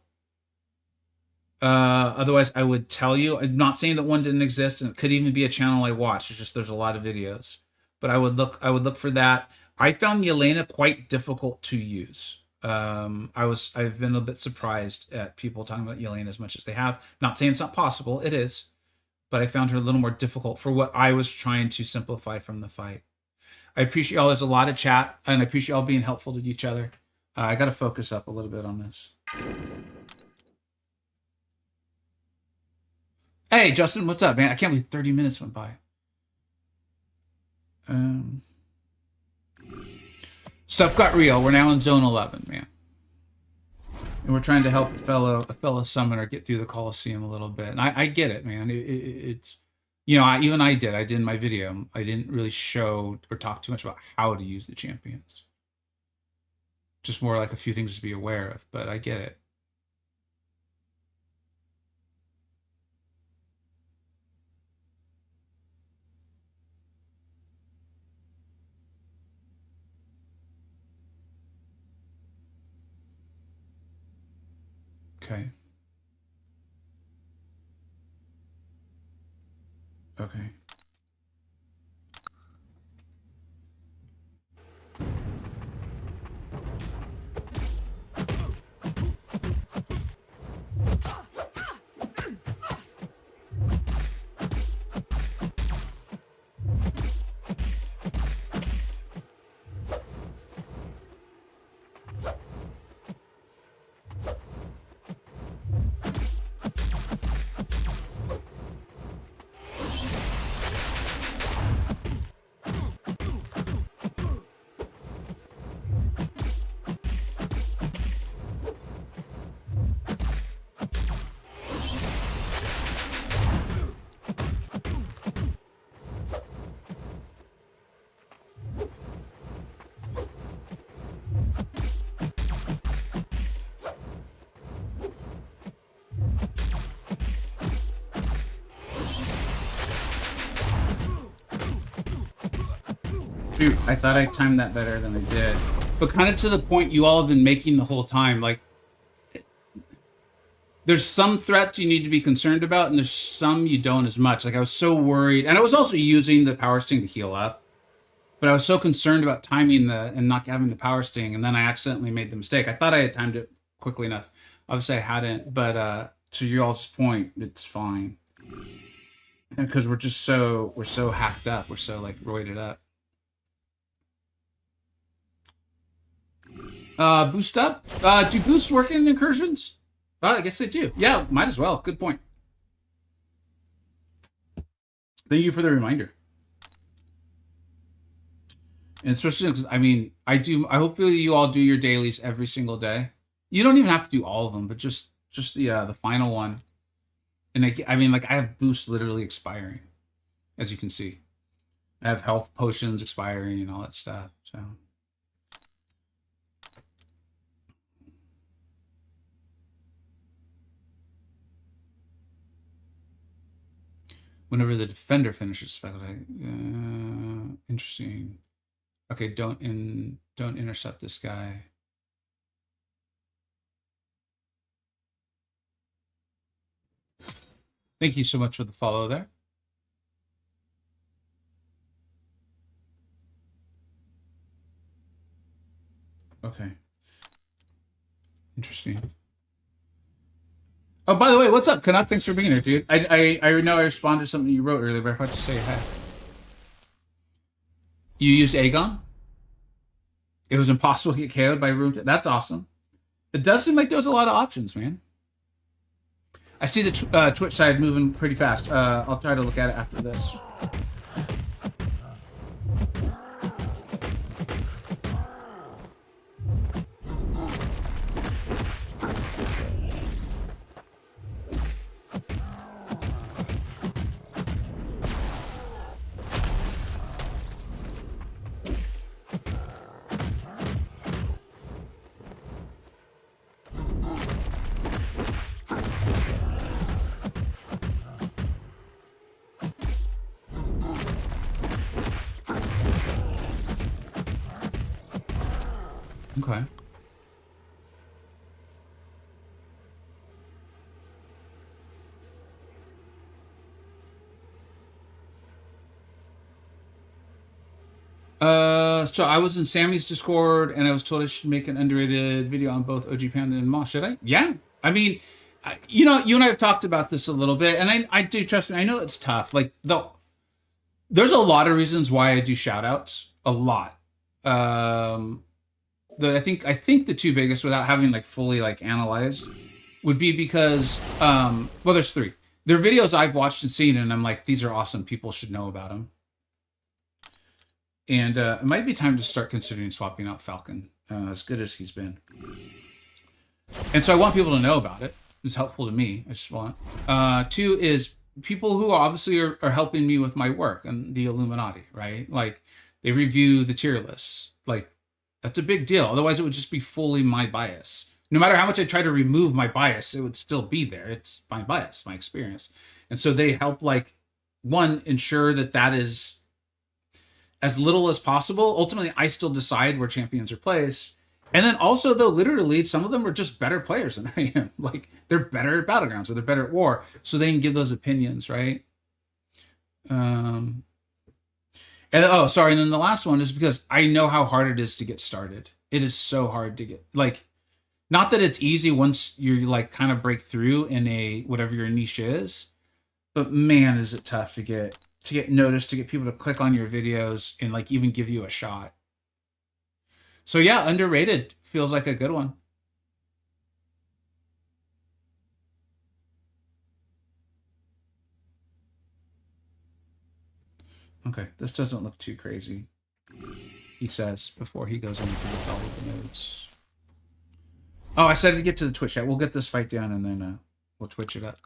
Otherwise, I would tell you. I'm not saying that one didn't exist, and it could even be a channel I watched. It's just there's a lot of videos. But I would look for that. I found Yelena quite difficult to use. I've been a bit surprised at people talking about Yelena as much as they have. Not saying it's not possible, it is. But I found her a little more difficult for what I was trying to simplify from the fight. I appreciate y'all. There's a lot of chat, and I appreciate y'all being helpful to each other. I got to focus up a little bit on this. Hey, Justin, what's up, man? I can't believe 30 minutes went by. Stuff got real. We're now in zone 11, man. And we're trying to help a fellow summoner get through the Coliseum a little bit. And I get it, man. It's, you know, even I did in my video. I didn't really show or talk too much about how to use the champions. Just more like a few things to be aware of, but I get it. Okay. Okay. Dude, I thought I timed that better than I did. But kind of to the point you all have been making the whole time, like, there's some threats you need to be concerned about, and there's some you don't as much. Like, I was so worried, and I was also using the power sting to heal up, but I was so concerned about timing and not having the power sting, and then I accidentally made the mistake. I thought I had timed it quickly enough. Obviously, I hadn't, but to you all's point, it's fine. Because we're so hacked up. We're so, like, roided up. Boost up? Do boosts work in Incursions? I guess they do. Yeah, might as well. Good point. Thank you for the reminder. And especially because, I mean, I hopefully you all do your dailies every single day. You don't even have to do all of them, but just the final one. And I mean, like, I have boost literally expiring, as you can see. I have health potions expiring and all that stuff, so... Whenever the defender finishes spell, interesting. Okay, don't intercept this guy. Thank you so much for the follow there. Okay. Interesting. Oh, by the way, what's up, Canuck? Thanks for being here, dude. I know I responded to something you wrote earlier, but I forgot to say hi. You used Aegon? It was impossible to get KO'd by room. That's awesome. It does seem like there was a lot of options, man. I see the Twitch side moving pretty fast. I'll try to look at it after this. Okay. So I was in Sammy's Discord and I was told I should make an underrated video on both OG Panda and Moss. Should I? Yeah. I mean, you know, you and I have talked about this a little bit, and I do, trust me, I know it's tough. Like, there's a lot of reasons why I do shout outs. A lot. Um, I think the two biggest, without having like fully like analyzed, would be because well, there's three. They're videos I've watched and seen, and I'm like, these are awesome. People should know about them. And it might be time to start considering swapping out Falcon, as good as he's been. And so I want people to know about it. It's helpful to me. I just want. Two is people who obviously are helping me with my work and the Illuminati, right? Like, they review the tier lists. Like, that's a big deal. Otherwise, it would just be fully my bias. No matter how much I try to remove my bias, it would still be there. It's my bias, my experience. And so they help, like, one, ensure that that is as little as possible. Ultimately, I still decide where champions are placed. And then also, though, literally, some of them are just better players than I am. Like, they're better at Battlegrounds, or they're better at War, so they can give those opinions, right? Um, and oh, sorry. And then the last one is because I know how hard it is to get started. It is so hard to get, like, not that it's easy once you like kind of break through in a whatever your niche is, but man, is it tough to get noticed, to get people to click on your videos and like even give you a shot. So yeah, underrated feels like a good one. Okay, this doesn't look too crazy, he says before he goes in and forgets all of the notes. Oh, I said to get to the Twitch chat. We'll get this fight down and then we'll Twitch it up.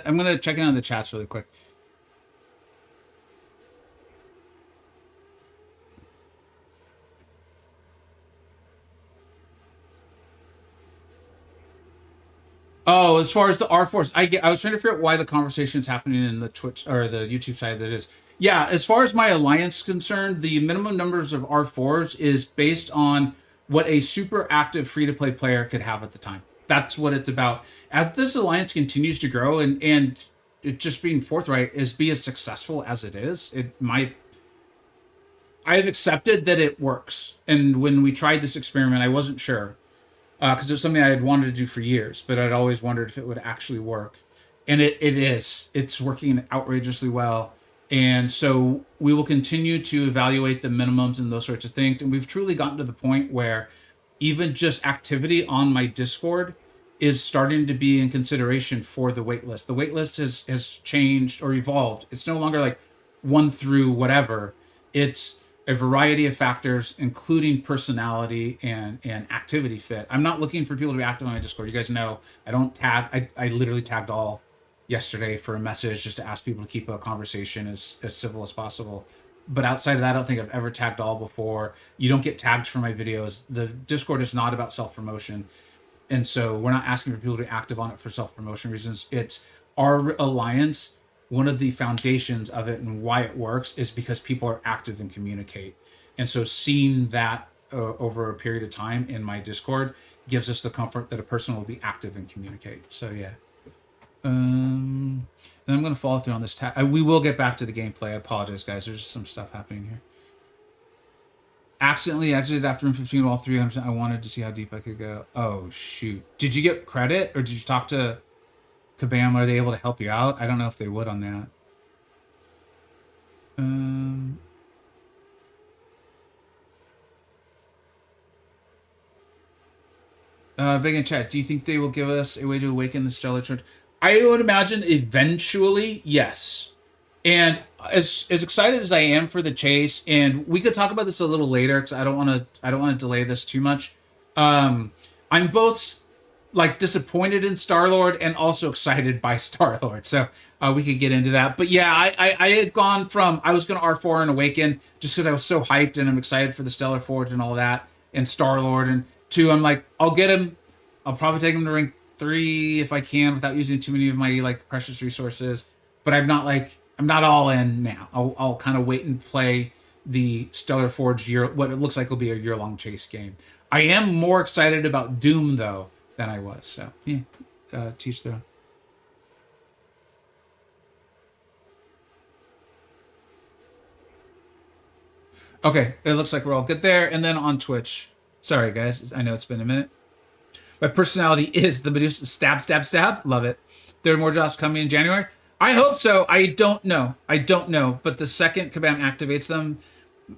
I'm gonna check in on the chats really quick. Oh, as far as the R force, I was trying to figure out why the conversation is happening in the Twitch or the YouTube side that it is. Yeah, as far as my alliance is concerned, the minimum numbers of R4s is based on what a super active free to play player could have at the time. That's what it's about. As this alliance continues to grow and it just being forthright is be as successful as it is, it might I've accepted that it works. And when we tried this experiment, I wasn't sure because it was something I had wanted to do for years, but I'd always wondered if it would actually work. And it is. It's working outrageously well. And so we will continue to evaluate the minimums and those sorts of things. And we've truly gotten to the point where even just activity on my Discord is starting to be in consideration for the waitlist. The waitlist has changed or evolved. It's no longer like one through whatever. It's a variety of factors, including personality and activity fit. I'm not looking for people to be active on my Discord. You guys know I don't tag. I literally tagged all yesterday for a message just to ask people to keep a conversation as civil as possible. But outside of that, I don't think I've ever tagged all before. You don't get tagged for my videos. The Discord is not about self-promotion. And so we're not asking for people to be active on it for self-promotion reasons. It's our alliance. One of the foundations of it and why it works is because people are active and communicate. And so seeing that over a period of time in my Discord gives us the comfort that a person will be active and communicate. So yeah. And I'm going to follow through on this. We will get back to the gameplay. I apologize, guys. There's some stuff happening here. Accidentally exited after M15 all 300. I wanted to see how deep I could go. Oh, shoot. Did you get credit or did you talk to... Kabam, are they able to help you out? I don't know if they would on that. Vegan chat, do you think they will give us a way to awaken the stellar church? I would imagine eventually, yes. And as excited as I am for the chase, and we could talk about this a little later because I don't want to delay this too much. I'm both like disappointed in Star-Lord and also excited by Star-Lord. So we could get into that. But yeah, I had gone from I was going to R4 and Awaken just because I was so hyped and I'm excited for the Stellar Forge and all that and Star-Lord, and two, I'm like, I'll get him. I'll probably take him to rank 3 if I can without using too many of my like precious resources. But I'm not all in now. I'll kind of wait and play the Stellar Forge what it looks like will be a year-long chase game. I am more excited about Doom though than I was. So yeah, teach their own. Okay, it looks like we're all good there. And then on Twitch. Sorry guys, I know it's been a minute. My personality is the Medusa. Stab, stab, stab. Love it. There are more drops coming in January. I hope so. I don't know. But the second Kabam activates them,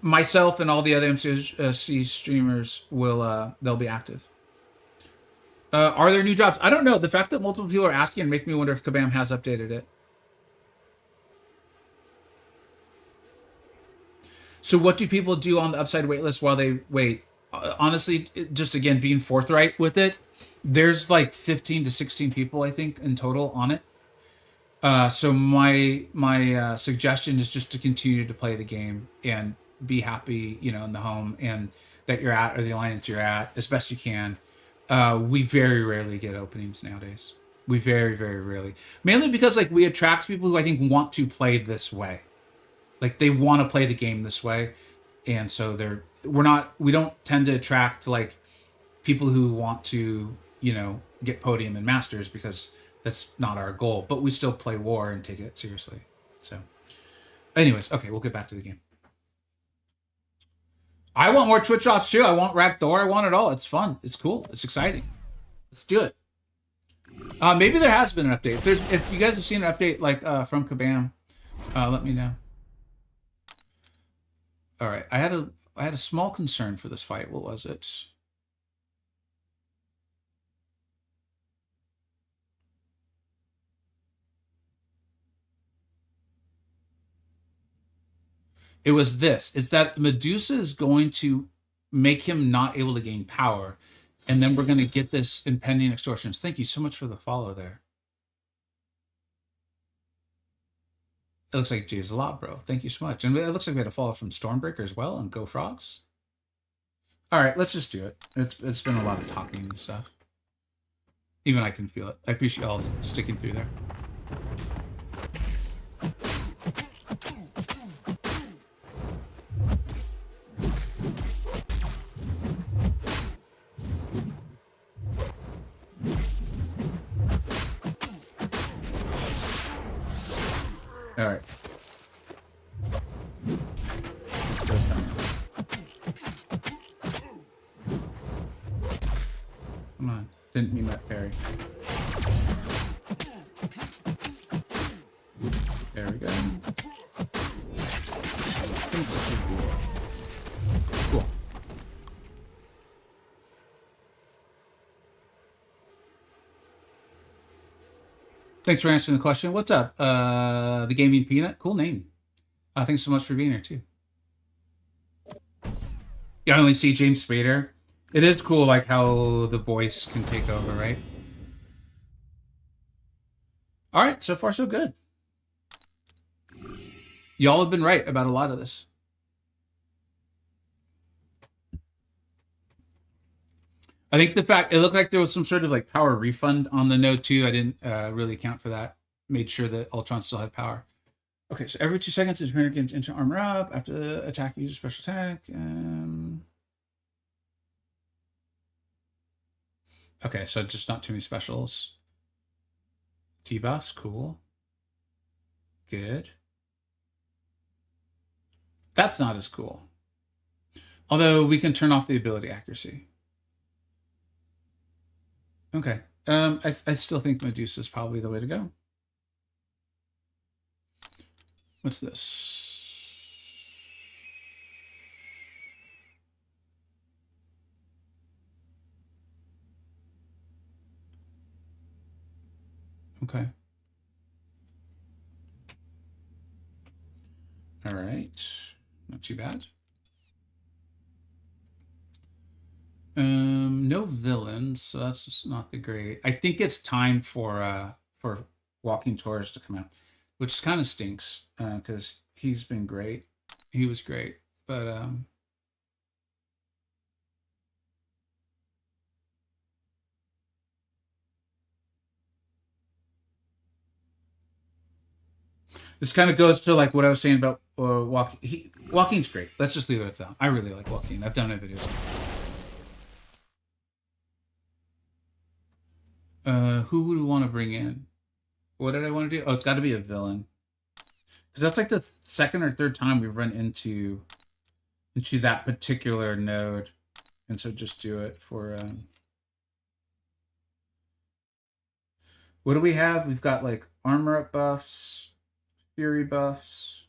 myself and all the other MCoC streamers will they'll be active. Are there new drops? I don't know. The fact that multiple people are asking and make me wonder if Kabam has updated it. So what do people do on the upside waitlist while they wait? Honestly, just again being forthright with it, there's like 15 to 16 people I think in total on it. So my suggestion is just to continue to play the game and be happy, in the home and that you're at or the alliance you're at as best you can. We very rarely get openings nowadays. We very, very rarely, mainly because like we attract people who I think want to play this way, like they want to play the game this way, and so we don't tend to attract like people who want to get podium and masters because that's not our goal, but we still play war and take it seriously. So anyways, okay, we'll get back to the game. I want more Twitch drops too. I want Rag Thor. I want it all. It's fun. It's cool. It's exciting. Let's do it. Maybe there has been an update. If you guys have seen an update like from Kabam, let me know. All right, I had a small concern for this fight. What was it? It was this. It's that Medusa is going to make him not able to gain power. And then we're going to get this impending extortions. Thank you so much for the follow there. It looks like Jay's a lot, bro. Thank you so much. And it looks like we had a follow from Stormbreaker as well and Go Frogs. All right, let's just do it. It's been a lot of talking and stuff. Even I can feel it. I appreciate y'all sticking through there. All right. Come on. Didn't mean that, Perry. There we go. I think this would be it. Cool. Thanks for answering the question. What's up? The Gaming Peanut? Cool name. Thanks so much for being here, too. You only see James Spader. It is cool, like, how the voice can take over, right? All right, so far so good. Y'all have been right about a lot of this. I think the fact it looked like there was some sort of like power refund on the node too. I didn't really account for that. Made sure that Ultron still had power. Okay, so every 2 seconds, the defender gets into armor up after the attack uses special attack. Okay, so just not too many specials. T-buffs, cool. Good. That's not as cool. Although we can turn off the ability accuracy. Okay. I still think Medusa is probably the way to go. What's this? Okay. All right. Not too bad. No villains, so that's just not the great. I think it's time for Walking Tours to come out, which kind of stinks because he's been great. He was great, but this kind of goes to like what I was saying about Walking. Walking's great. Let's just leave it at that. I really like Walking. I've done other videos. Who would we want to bring in? What did I want to do? Oh, it's got to be a villain. Because that's like the second or third time we've run into that particular node. And so just do it for... what do we have? We've got like armor up buffs, fury buffs.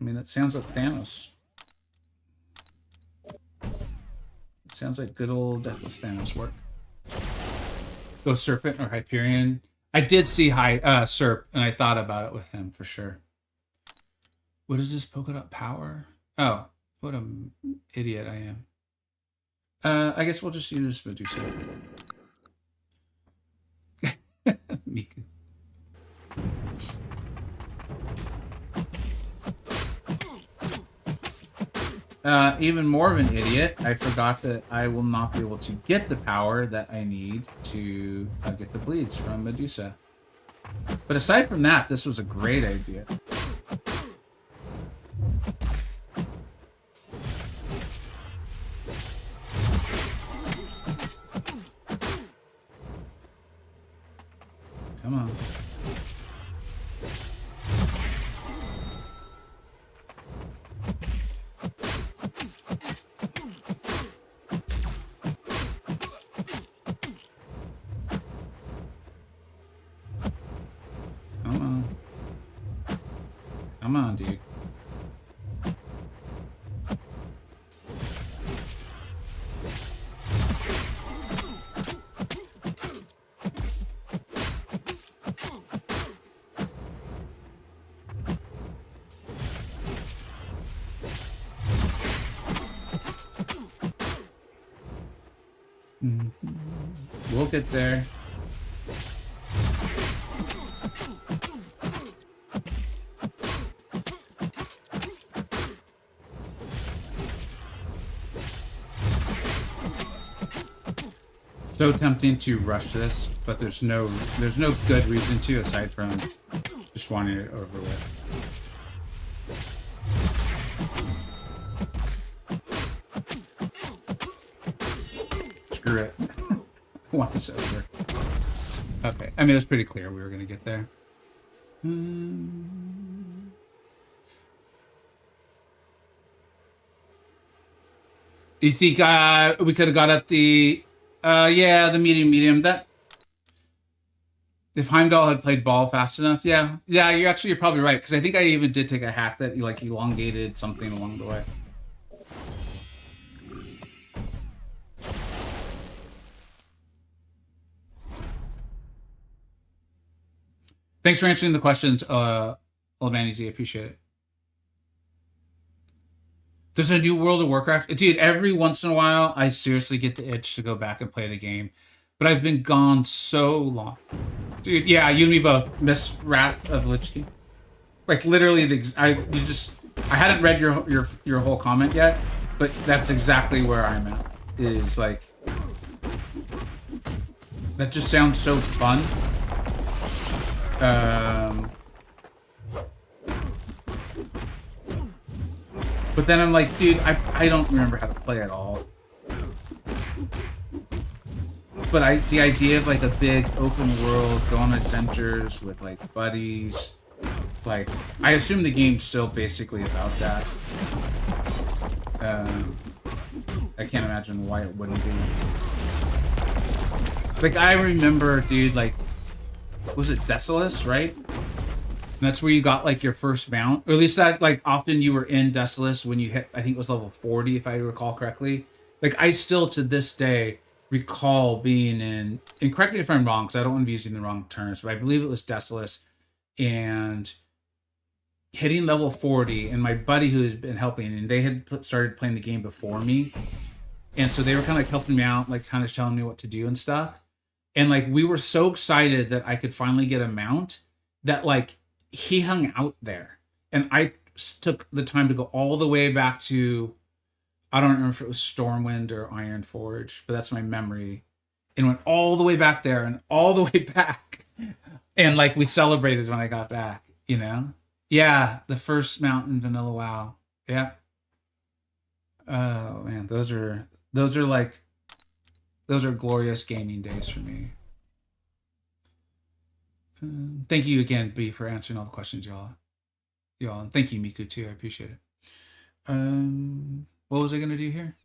I mean, that sounds like Thanos. It sounds like good old Deathless Thanos work. Go Serpent or Hyperion. I did see Serp, and I thought about it with him for sure. What is this polka dot power? Oh, what an idiot I am. I guess we'll just use Medusa. Miku. Even more of an idiot, I forgot that I will not be able to get the power that I need to get the bleeds from Medusa. But aside from that, this was a great idea. Come on. Come on, dude. We'll get there. So tempting to rush this, but there's no good reason to aside from just wanting it over with. Screw it. I want this over. Okay. I mean, it was pretty clear we were going to get there. You think we could have got at the... yeah, the medium. That if Heimdall had played ball fast enough, yeah, you're probably right because I think I even did take a hack that like elongated something along the way. Thanks for answering the questions, Old Man Easy. I appreciate it. There's a new World of Warcraft. Dude, every once in a while, I seriously get the itch to go back and play the game. But I've been gone so long. Dude, yeah, you and me both. Miss Wrath of Lich King. Like, literally, I hadn't read your whole comment yet, but that's exactly where I'm at. Is, like... That just sounds so fun. But then I'm like, dude, I don't remember how to play at all. But the idea of like a big open world, go on adventures with like buddies, like I assume the game's still basically about that. I can't imagine why it wouldn't be. Like I remember, dude, like was it Desolus, right? And that's where you got like your first mount, or at least that like often you were in Desolus when you hit. I think it was level 40, if I recall correctly. Like I still to this day recall being in, and correct me if I'm wrong, because I don't want to be using the wrong terms, but I believe it was Desolus, and hitting level 40, and my buddy who had been helping, and they had started playing the game before me, and so they were kind of like helping me out, like kind of telling me what to do and stuff. And like we were so excited that I could finally get a mount that like he hung out there, and I took the time to go all the way back to, I don't remember if it was Stormwind or Ironforge, but that's my memory, and went all the way back there and all the way back, and like we celebrated when I got back, you know. Yeah, the first mount in Vanilla WoW. Yeah. Oh man, those are glorious gaming days for me. Thank you again, B, for answering all the questions, y'all. And thank you, Miku, too. I appreciate it. What was I gonna do here?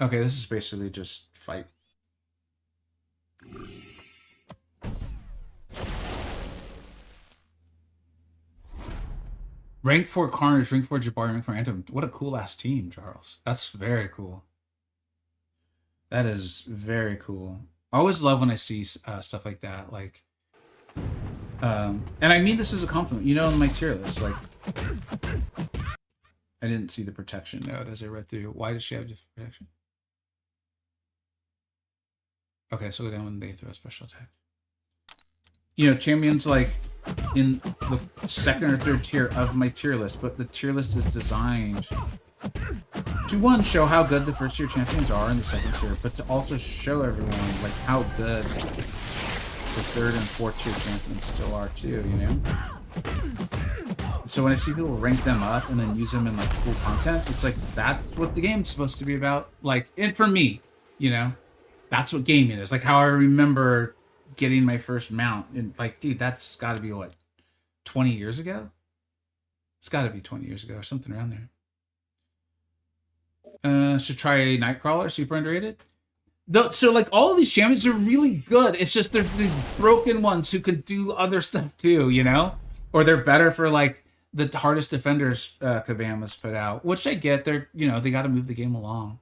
Okay, this is basically just fight. Rank 4 Carnage, rank 4 Jabari, rank 4 Anthem. What a cool ass team, Charles. That's very cool. That is very cool. I always love when I see stuff like that. Like, and I mean this as a compliment. You know, in my tier list, like, I didn't see the protection note as I read through. Why does she have different protection? Okay, so go down when they throw a special attack. You know, champions like in the second or third tier of my tier list, but the tier list is designed to, one, show how good the first tier champions are in the second tier, but to also show everyone like how good the third and fourth tier champions still are too, you know? So when I see people rank them up and then use them in like cool content, it's like that's what the game's supposed to be about. Like, and for me, you know, that's what gaming is. Like how I remember getting my first mount, and like, dude, that's got to be what, 20 years ago? It's got to be 20 years ago or something around there. Should try Nightcrawler, super underrated. So like all of these champions are really good. It's just there's these broken ones who could do other stuff too, you know, or they're better for like the hardest defenders Kabama's put out, which I get. They're, you know, they got to move the game along.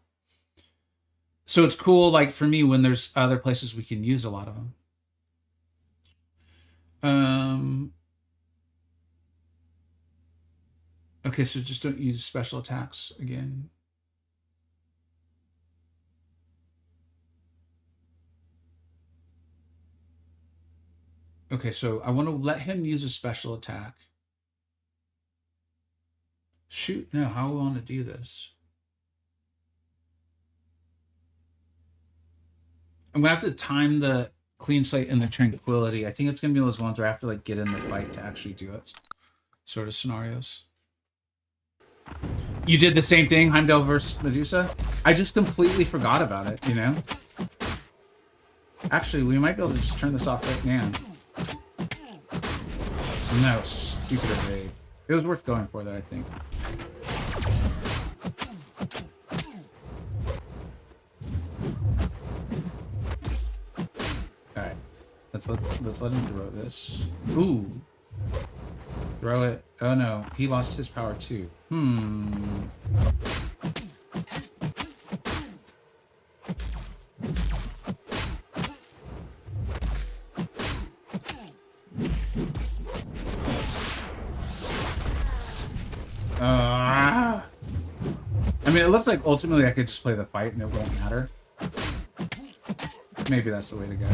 So it's cool, like for me, when there's other places we can use a lot of them. Okay, so just don't use special attacks again. Okay, so I want to let him use a special attack. Shoot, no, how do I want to do this? I'm gonna have to time the clean slate and the tranquility. I think it's gonna be those ones where I have to like get in the fight to actually do it. Sort of scenarios. You did the same thing, Heimdall versus Medusa? I just completely forgot about it, you know? Actually, we might be able to just turn this off right now. No, stupid evade. It was worth going for, though, I think. Alright. Let's let him throw this. Ooh. Throw it. Oh no, he lost his power too. I mean, it looks like ultimately I could just play the fight and it won't matter. Maybe that's the way to go.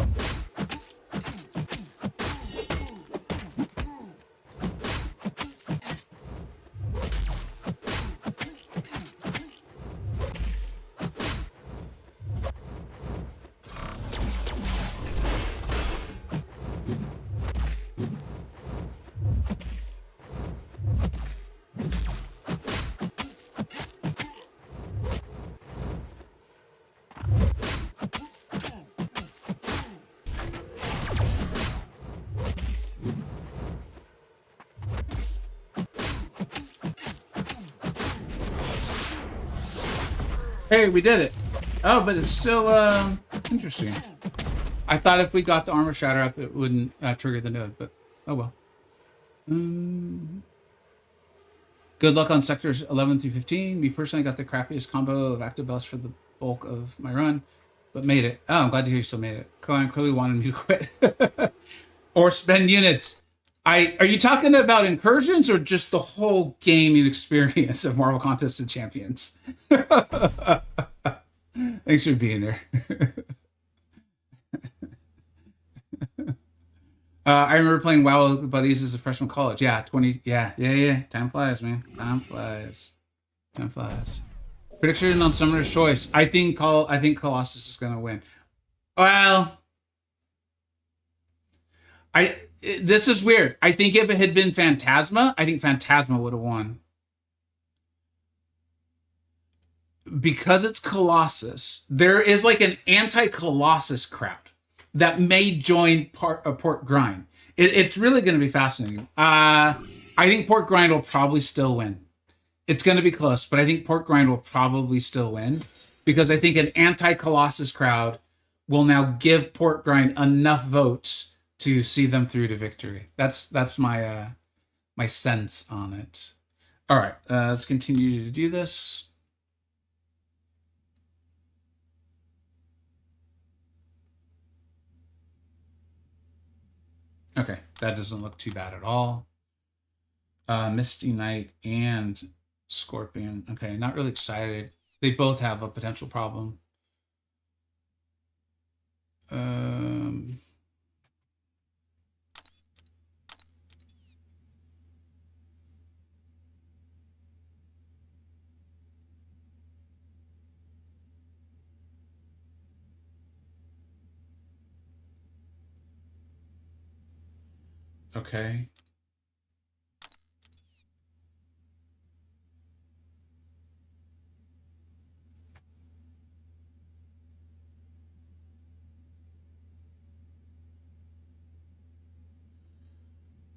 Hey, we did it. Oh, but it's still interesting. I thought if we got the armor shatter up, it wouldn't trigger the node, but oh well. Good luck on sectors 11 through 15. Me personally got the crappiest combo of active belts for the bulk of my run, but made it. Oh, I'm glad to hear you still made it. Cohen clearly wanted me to quit. Or spend units. Are you talking about incursions or just the whole gaming experience of Marvel Contest of Champions? Thanks for being here. I remember playing WoW with buddies as a freshman in college. Yeah, 20. Yeah. Time flies, man. Time flies. Time flies. Prediction on Summoner's Choice. I think Colossus is gonna win. Well, this is weird. I think if it had been Phantasma, I think Phantasma would have won. Because it's Colossus, there is like an anti-Colossus crowd that may join Port Grind. It's really going to be fascinating. I think Port Grind will probably still win. It's going to be close, but I think Port Grind will probably still win because I think an anti-Colossus crowd will now give Port Grind enough votes to see them through to victory. That's my my sense on it. All right, let's continue to do this. Okay, that doesn't look too bad at all. Misty Knight and Scorpion. Okay, not really excited. They both have a potential problem. Okay.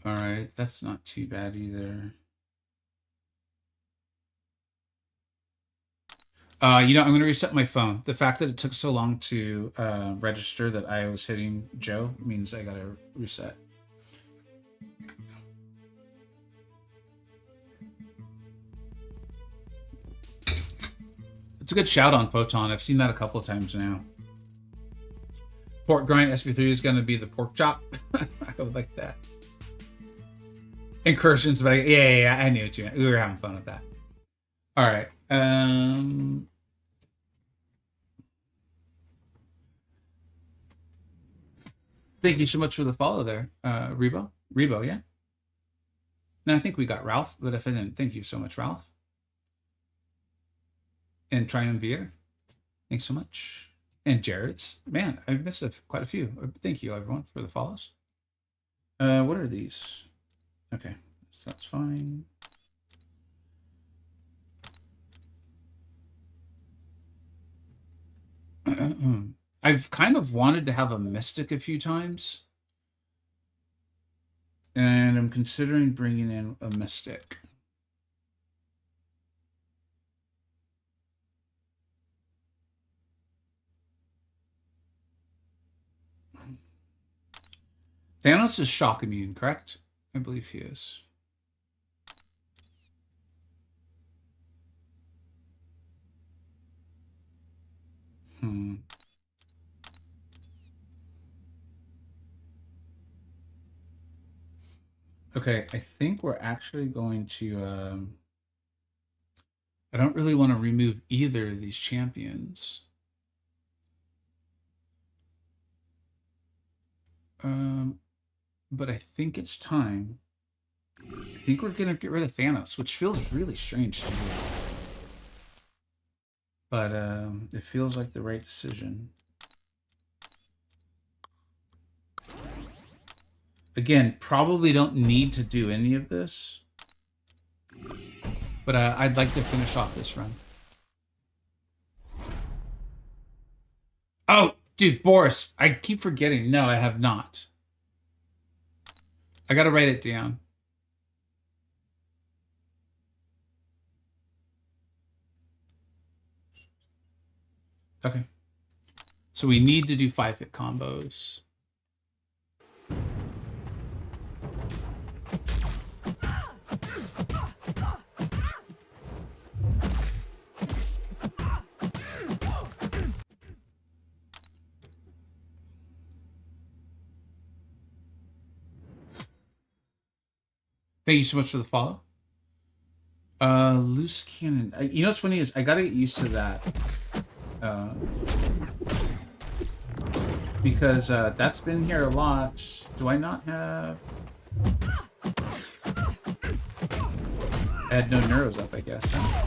All right, that's not too bad either. I'm going to reset my phone. The fact that it took so long to register that I was hitting Joe means I got to reset. It's a good shout on Photon. I've seen that a couple of times now. Pork grind SP3 is going to be the pork chop. I would like that. Incursions, but yeah, I knew what you meant. We were having fun with that. All right. Thank you so much for the follow there, Rebo. Rebo, yeah. And I think we got Ralph, but if I didn't, thank you so much, Ralph. And Triumvir, thanks so much. And Jared's, man, I missed quite a few. Thank you, everyone, for the follows. What are these? Okay, so that's fine. I've kind of wanted to have a Mystic a few times. And I'm considering bringing in a Mystic. Thanos is shock immune, correct? I believe he is. Okay, I think we're actually going to... I don't really want to remove either of these champions. But I think it's time. I think we're going to get rid of Thanos, which feels really strange to me. But it feels like the right decision. Again, probably don't need to do any of this. But I'd like to finish off this run. Oh, dude, Boris, I keep forgetting. No, I have not. I gotta write it down. Okay. So we need to do 5-hit combos. Thank you so much for the follow. Loose cannon. You know what's funny is I gotta get used to that. Because that's been here a lot. Do I not have... I had no neuros up, I guess. Huh?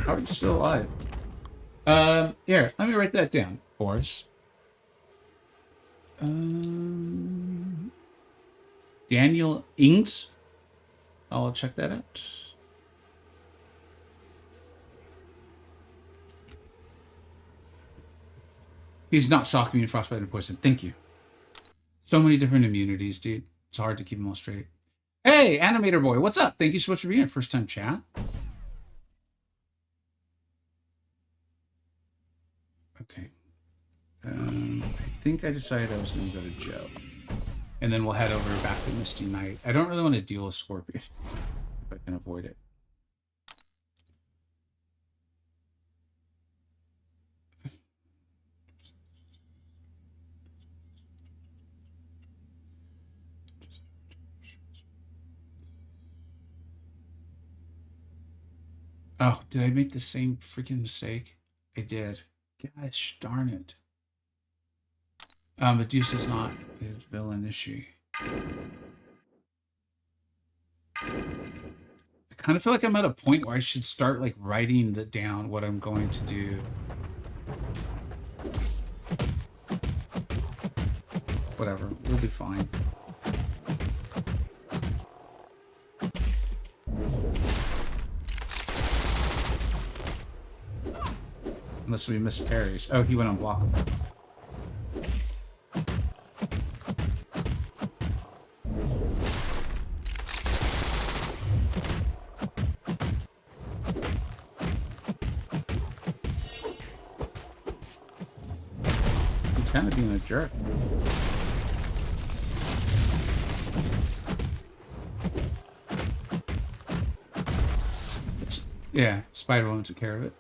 How are you still alive? Here, let me write that down, Boris. Daniel Ings. I'll check that out. He's not shock immune, frostbite, and poison. Thank you. So many different immunities, dude. It's hard to keep them all straight. Hey, Animator Boy, what's up? Thank you so much for being here. First time chat. Okay. I think I decided I was going to go to Joe. And then we'll head over back to Misty Knight. I don't really want to deal with Scorpion if I can avoid it. Oh, did I make the same freaking mistake? I did. Gosh darn it. Medusa's not a villain, is she? I kind of feel like I'm at a point where I should start like writing down what I'm going to do. Whatever, we'll be fine. Unless we miss parries. Oh, he went unblockable. He's kind of being a jerk. Yeah, Spider-Woman took care of it.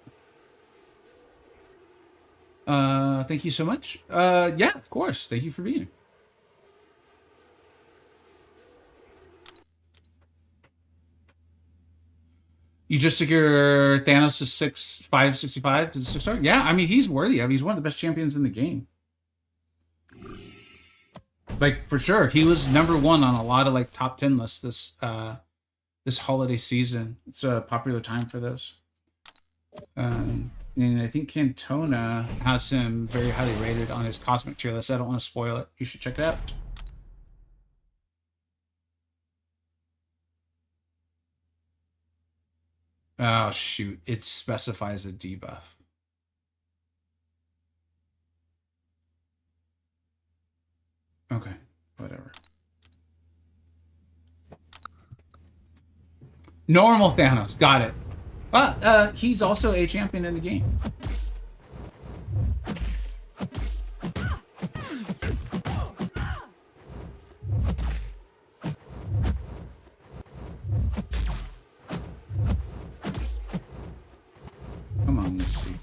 Thank you so much. Yeah, of course. Thank you for being here. You just took your Thanos to 565 to the 6-star? Yeah, I mean, he's worthy of it. He's one of the best champions in the game. Like, for sure. He was #1 on a lot of, like, top 10 lists this holiday season. It's a popular time for those. And I think Cantona has him very highly rated on his Cosmic tier list. I don't want to spoil it. You should check it out. Oh, shoot. It specifies a debuff. Okay, whatever. Normal Thanos. Got it. But he's also a champion in the game. Come on, Misty.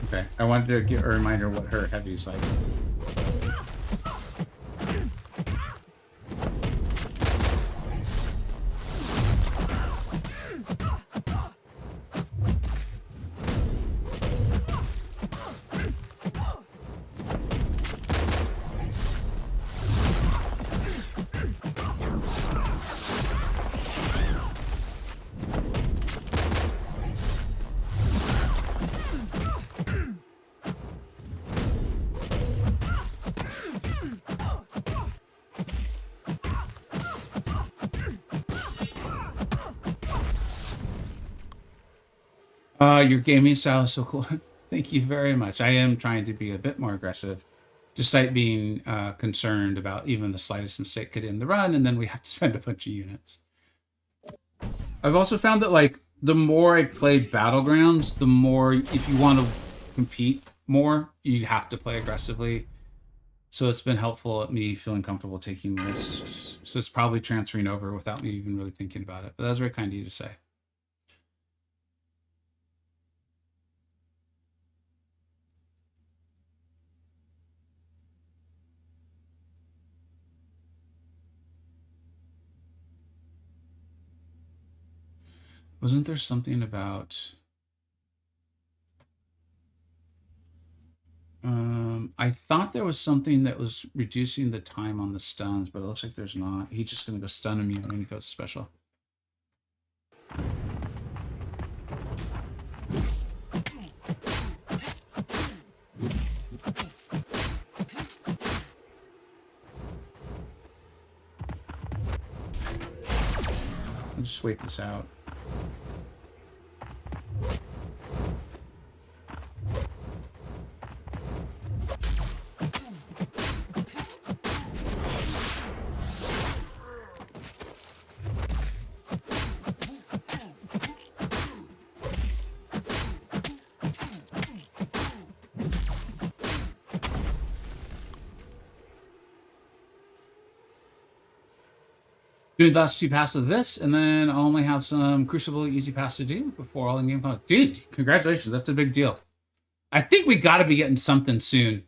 Okay, I wanted to get a reminder what her heavy's like. Your gaming style is so cool. Thank you very much. I am trying to be a bit more aggressive, despite being concerned about even the slightest mistake could end the run, and then we have to spend a bunch of units. I've also found that like the more I play Battlegrounds, the more, if you want to compete more, you have to play aggressively. So it's been helpful at me feeling comfortable taking risks. So it's probably transferring over without me even really thinking about it. But that was very kind of you to say. Wasn't there something about... I thought there was something that was reducing the time on the stuns, but it looks like there's not. He's just going to go stun him even when he throws a special. I'll just wait this out. Do the last 2 passes of this, and then I'll only have some Crucible easy pass to do before all in-game comes. Dude, congratulations. That's a big deal. I think we got to be getting something soon,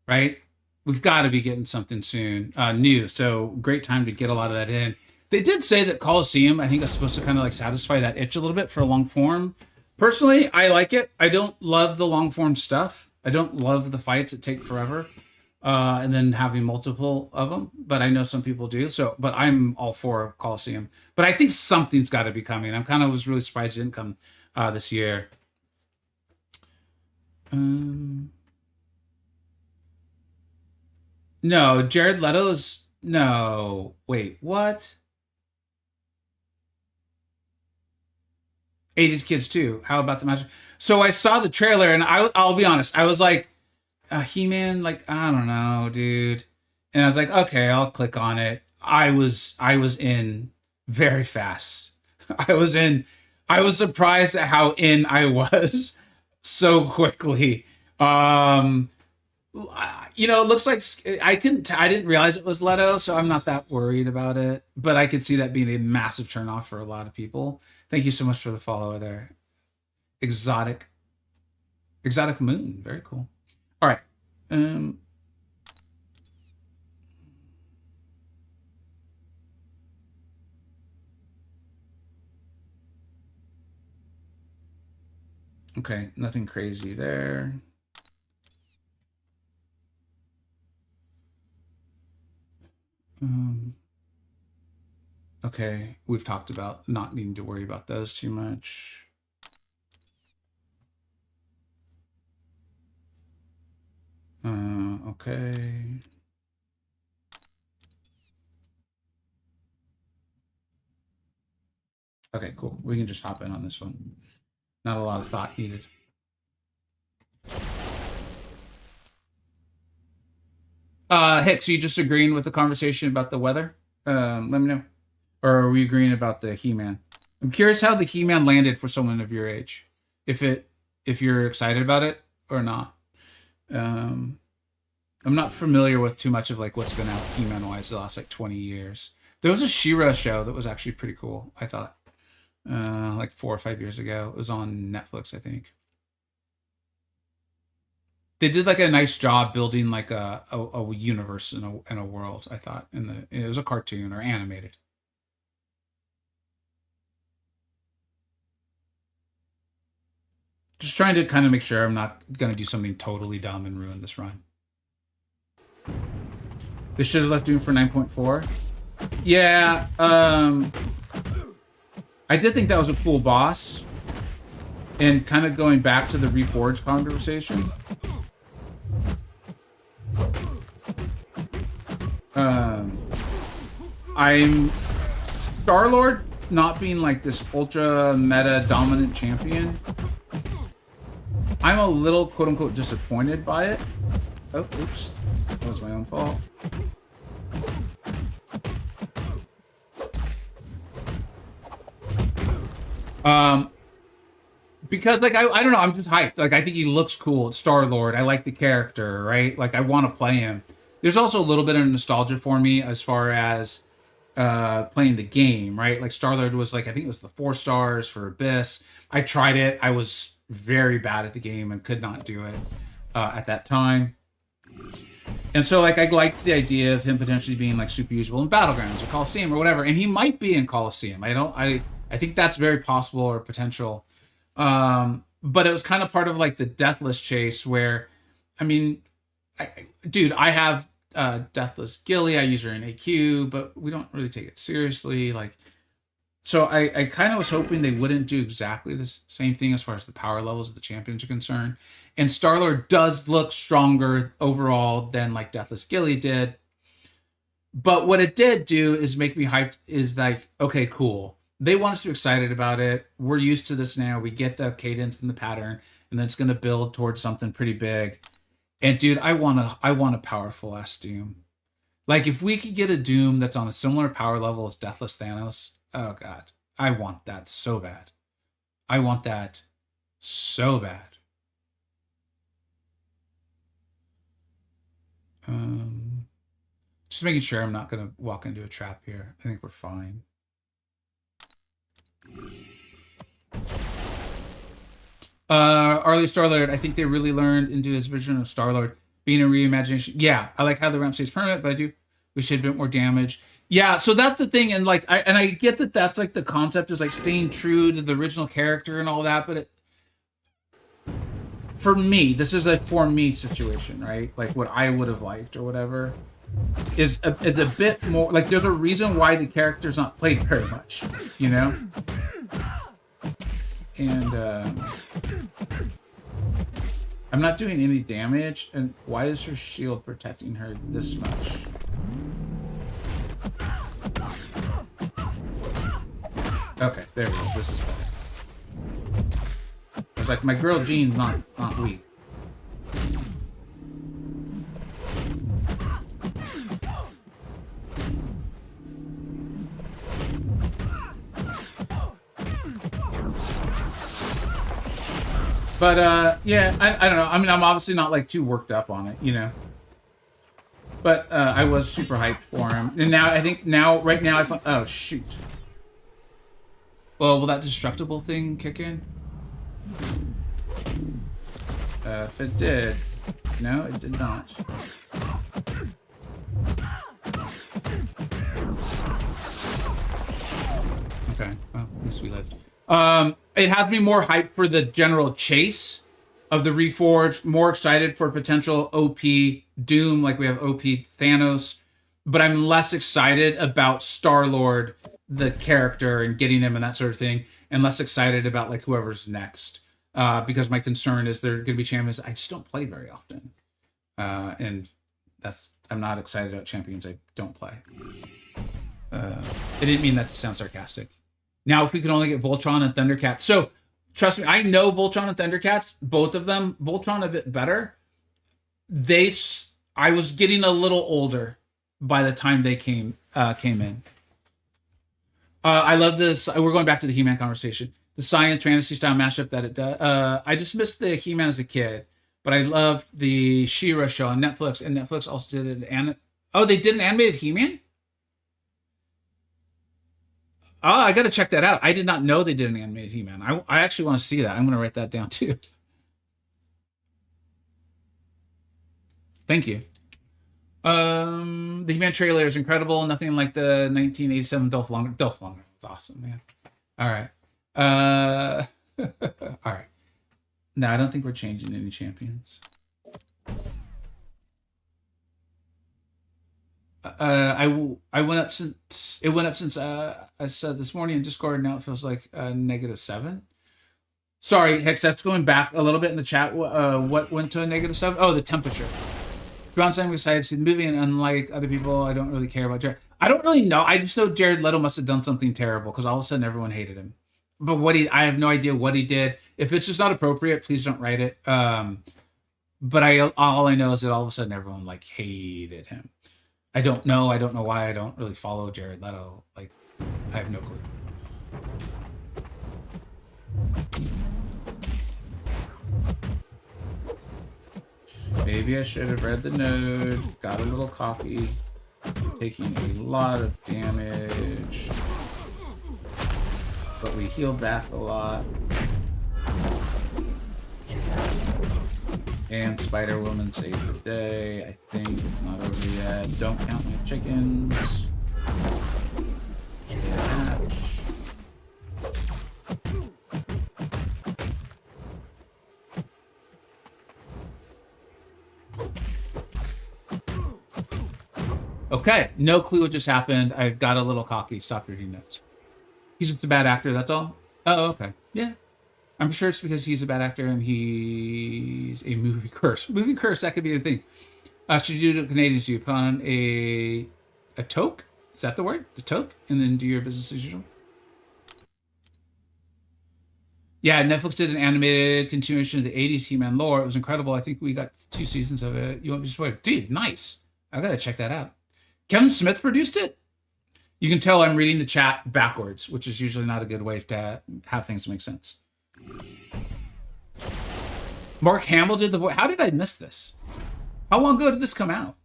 right? We've got to be getting something soon, new. So great time to get a lot of that in. They did say that Coliseum, I think, is supposed to kind of like satisfy that itch a little bit for a long form. Personally, I like it. I don't love the long form stuff. I don't love the fights that take forever. And then having multiple of them, but I know some people do. So, but I'm all for Coliseum. But I think something's got to be coming. I'm kind of was really surprised it didn't come this year. No, Jared Leto's no. Wait, what? 80s Kids too. How about the match? So I saw the trailer, and I'll be honest. I was like, He-Man, like, I don't know, dude. And I was like, okay, I'll click on it. I was in very fast. I was surprised at how in I was so quickly. It looks like I didn't realize it was Leto, so I'm not that worried about it. But I could see that being a massive turnoff for a lot of people. Thank you so much for the follow there. Exotic Moon, very cool. All right. Okay, nothing crazy there. Okay, we've talked about not needing to worry about those too much. Okay. Okay, cool. We can just hop in on this one. Not a lot of thought needed. Hicks, are you just agreeing with the conversation about the weather? Let me know. Or are we agreeing about the He-Man? I'm curious how the He-Man landed for someone of your age. If you're excited about it or not. I'm not familiar with too much of like what's been out He-Man wise the last like 20 years. There was a She-Ra show that was actually pretty cool, I thought. Like 4 or 5 years ago. It was on Netflix, I think. They did like a nice job building like a universe in a world, I thought. It was a cartoon or animated. Just trying to kind of make sure I'm not going to do something totally dumb and ruin this run. They should have left Doom for 9.4. Yeah, I did think that was a cool boss. And kind of going back to the Reforged conversation. I'm Star-Lord not being like this ultra meta dominant champion I'm a little quote unquote disappointed by it. Oh, oops. That was my own fault. Because like I don't know, I'm just hyped. Like I think he looks cool. Star-Lord. I like the character, right? Like I want to play him. There's also a little bit of nostalgia for me as far as playing the game, right? Like Star-Lord was like, I think it was the 4 stars for Abyss. I tried it. I was very bad at the game and could not do it at that time. And so like I liked the idea of him potentially being like super usable in Battlegrounds or Coliseum or whatever. And he might be in Coliseum. I think that's very possible or potential. But it was kind of part of like the Deathless chase where, I mean, dude, I have Deathless Gilly. I use her in AQ, but we don't really take it seriously. Like, so I kind of was hoping they wouldn't do exactly the same thing as far as the power levels of the champions are concerned. And Star-Lord does look stronger overall than like Deathless Gilly did. But what it did do is make me hyped is like, okay, cool. They want us to be excited about it. We're used to this now. We get the cadence and the pattern, and then it's going to build towards something pretty big. And dude, I want a powerful ass Doom. Like if we could get a Doom that's on a similar power level as Deathless Thanos, oh god, I want that so bad. I want that so bad. Just making sure I'm not going to walk into a trap here. I think we're fine. Arlie Star-Lord, I think they really learned into his vision of Star-Lord being a reimagination. Yeah, I like how the ramp stays permanent, but I do wish it had a bit more damage. Yeah, so that's the thing, and like I get that that's like the concept is like staying true to the original character and all that, but for me, this is a for me situation, right? Like what I would have liked or whatever is a bit more like there's a reason why the character's not played very much, you know? And I'm not doing any damage, and why is her shield protecting her this much? Okay, there we go. This is better. It's like my girl Jean's not weak. But yeah, I don't know. I mean, I'm obviously not like too worked up on it, you know. But I was super hyped for him, and now I think right now I thought, oh shoot. Well, will that destructible thing kick in? If it did, no, it did not. Okay, well, at least we lived. It has me more hyped for the general chase of the Reforged, more excited for potential OP Doom, like we have OP Thanos, but I'm less excited about Star-Lord, the character, and getting him and that sort of thing, and less excited about like whoever's next, because my concern is they're going to be champions I just don't play very often, and I'm not excited about champions I don't play. I didn't mean that to sound sarcastic. Now, if we could only get Voltron and Thundercats. So, trust me, I know Voltron and Thundercats, both of them. Voltron a bit better. I was getting a little older by the time they came in. I love this. We're going back to the He-Man conversation. The science fantasy style mashup that it does. I just missed the He-Man as a kid, but I loved the She-Ra show on Netflix, and Netflix also did they did an animated He-Man? Oh, I got to check that out. I did not know they did an animated He-Man. I actually want to see that. I'm going to write that down too. Thank you. The He-Man trailer is incredible. Nothing like the 1987 Dolph Lundgren. Dolph Lundgren was awesome, man. All right. All right. No, I don't think we're changing any champions. I went up since I said this morning in Discord. Now it feels like -7. Sorry, Hex. That's going back a little bit in the chat. What went to a -7? Oh, the temperature. John saying I'm excited to see the movie, and unlike other people, I don't really care about Jared. I don't really know. I just know Jared Leto must have done something terrible because all of a sudden everyone hated him. but I have no idea what he did. If it's just not appropriate, please don't write it. But all I know is that all of a sudden everyone like hated him. I don't know. I don't know why. I don't really follow Jared Leto. Like, I have no clue. Maybe I should have read the node, got a little cocky, taking a lot of damage, but we healed back a lot. And Spider-Woman saved the day. I think it's not over yet. Don't count my chickens. Hatch. Okay, no clue what just happened. I got a little cocky. Stop reading notes. He's just a bad actor, that's all? Oh, okay. Yeah. I'm sure it's because he's a bad actor and he's a movie curse. Movie curse, that could be a thing. Should you do what Canadians do? Put on a toque? Is that the word? A toque? And then do your business as usual? Yeah, Netflix did an animated continuation of the 80s He-Man lore. It was incredible. I think we got 2 seasons of it. You want me to spoil it? Dude, nice. I gotta check that out. Kevin Smith produced it? You can tell I'm reading the chat backwards, which is usually not a good way to have things make sense. Mark Hamill did the voice. How did I miss this? How long ago did this come out?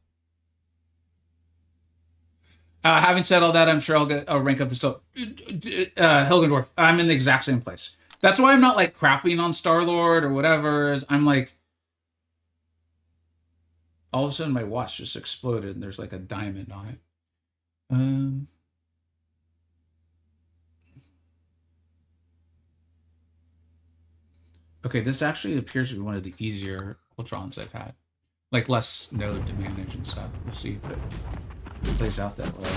Having said all that, I'm sure I'll get a rank up the still. Hilgendorf, I'm in the exact same place. That's why I'm not like crapping on Star-Lord or whatever. I'm like, all of a sudden my watch just exploded and there's like a diamond on it. Okay, this actually appears to be one of the easier Ultrons I've had. Like less node to manage and stuff. We'll see if it plays out that way.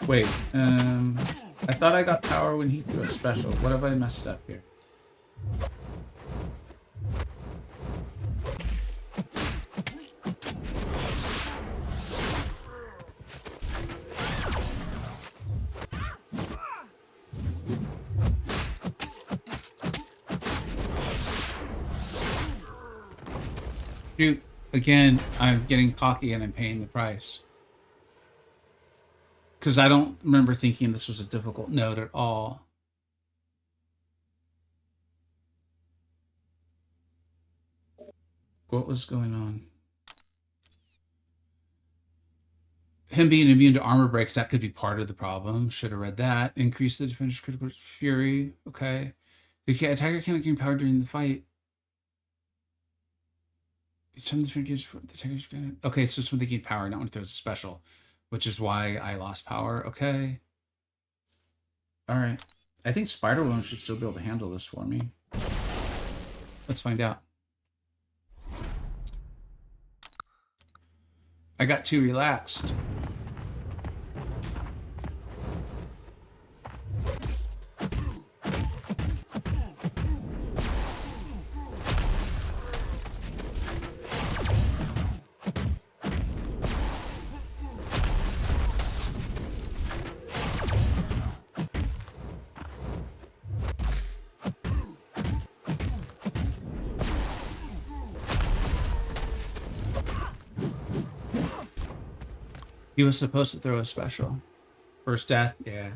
Wait, I thought I got power when he threw a special. What have I messed up here? Shoot, again, I'm getting cocky and I'm paying the price. Because I don't remember thinking this was a difficult node at all. What was going on? Him being immune to armor breaks, that could be part of the problem. Should have read that. Increase the defender's critical fury. Okay. The attacker cannot gain power during the fight. Okay, so it's when they gain power, not when it throws a special, which is why I lost power. Okay. All right. I think Spider-Woman should still be able to handle this for me. Let's find out. I got too relaxed. He was supposed to throw a special. First death, yeah.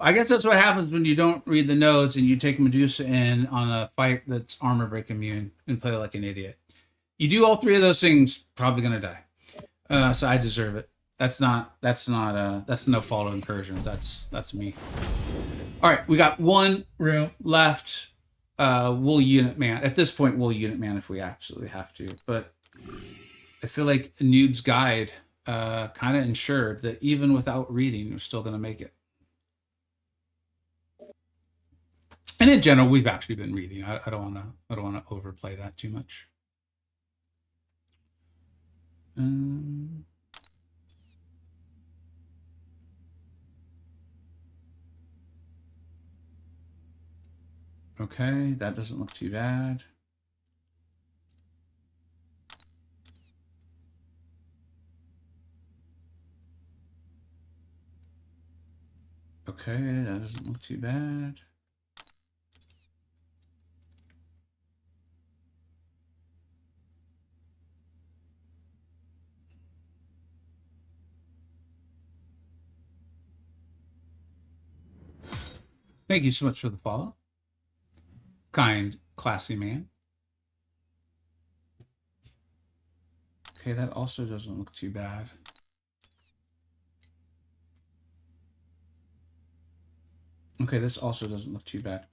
I guess that's what happens when you don't read the notes and you take Medusa in on a fight that's armor break immune and play like an idiot. You do all 3 of those things, probably gonna die. So I deserve it. That's no fault of Incursions. That's me. All right, we got 1 room left. We'll unit man. At this point, we'll unit man if we absolutely have to. But I feel like a Noob's Guide kind of ensured that even without reading, we're still going to make it. And in general, we've actually been reading. I don't want to overplay that too much. Okay, that doesn't look too bad. Okay, that doesn't look too bad. Thank you so much for the follow. Kind, classy man. Okay, that also doesn't look too bad. Okay, this also doesn't look too bad.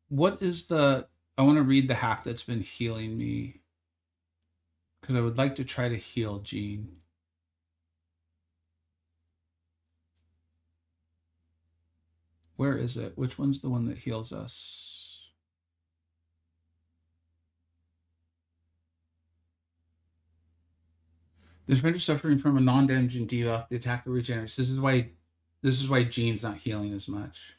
What is the... I want to read the hack that's been healing me. Because I would like to try to heal Jean. Where is it? Which one's the one that heals us? The defender suffering from a non-damaging debuff. The attacker regenerates. This is why Jean's not healing as much.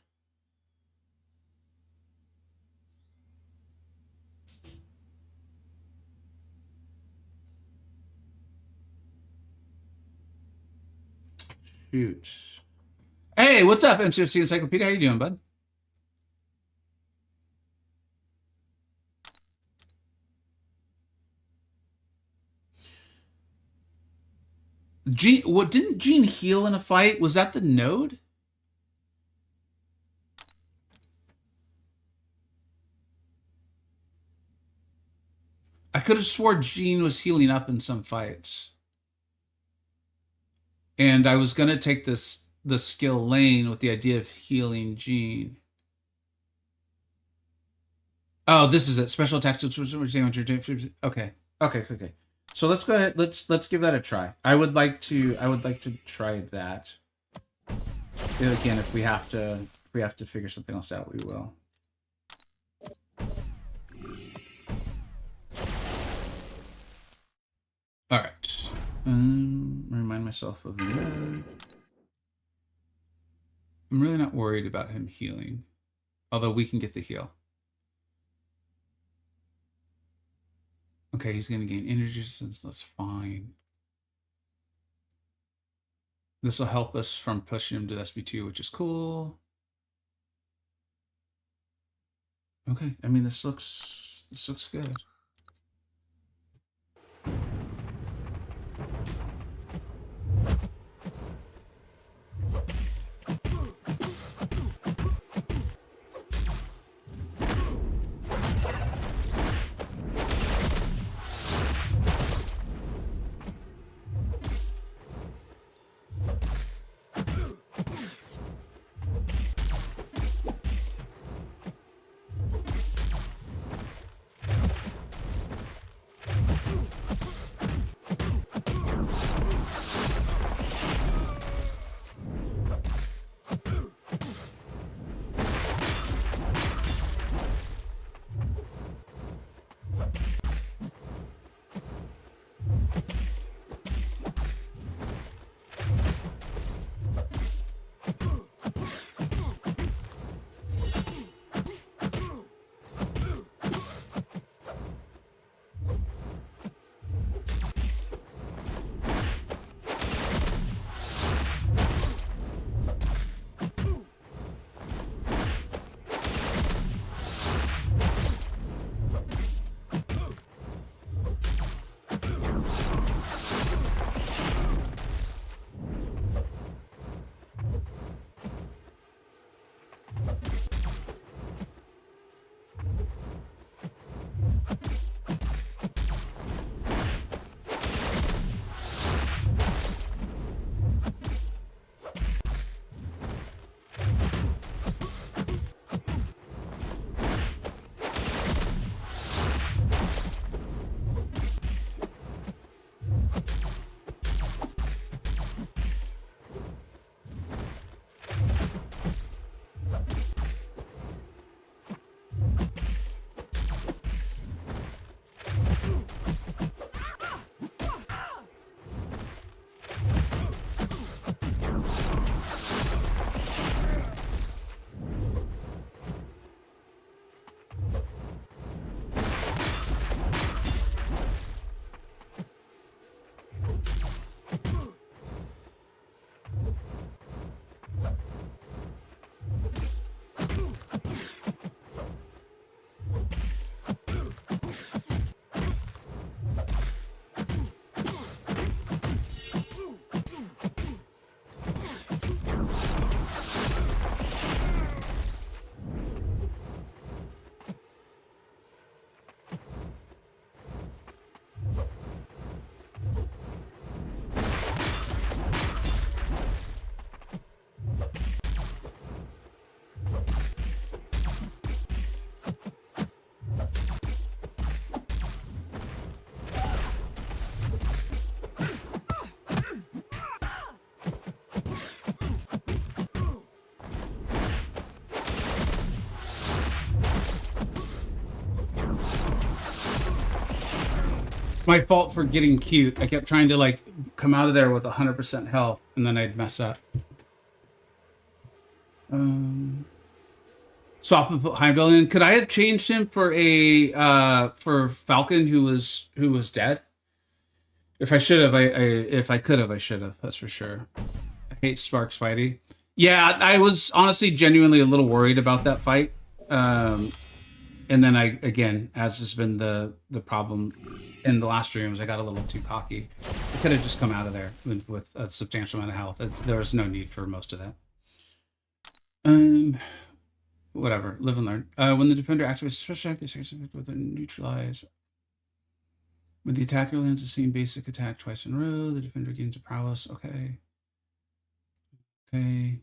Shoot. Hey, what's up, MCoC Encyclopedia? How you doing, bud? Jean, what didn't Jean heal in a fight? Was that the node? I could have swore Jean was healing up in some fights. And I was gonna take the skill lane with the idea of healing Jean. Oh, this is it. Special attacks. Okay. Okay. So let's go ahead. Let's give that a try. I would like to try that. Again, if we have to figure something else out, we will. All right. Remind myself of the node. I'm really not worried about him healing, although we can get the heal. Okay, he's going to gain energy resistance. That's fine. This will help us from pushing him to SB2, which is cool. Okay, I mean, this looks good. my fault for getting cute. I kept trying to like come out of there with 100% health, and then I'd mess up. Swap and put Heimdall in. Could I have changed him for a for Falcon who was dead? If I should have, if I could have, I should have. That's for sure. I hate Sparks Spidey. Yeah, I was honestly genuinely a little worried about that fight. And then again, as has been the problem in the last streams, I got a little too cocky. I could have just come out of there with a substantial amount of health. There was no need for most of that. Whatever. Live and learn. When the defender activates a special attack, they start with a neutralize. When the attacker lands the same basic attack twice in a row, the defender gains a prowess. Okay. Okay.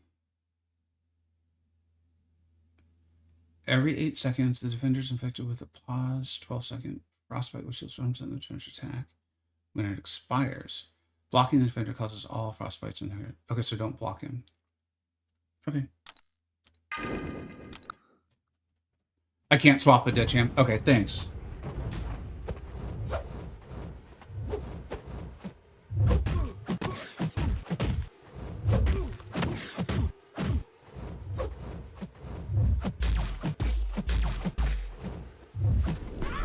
Every 8 seconds, the defender is infected with a pause 12-second frostbite, which is 1% of the defender's attack. When it expires, blocking the defender causes all frostbites in there. Okay, so don't block him. Okay. I can't swap a dead champ. Okay, thanks.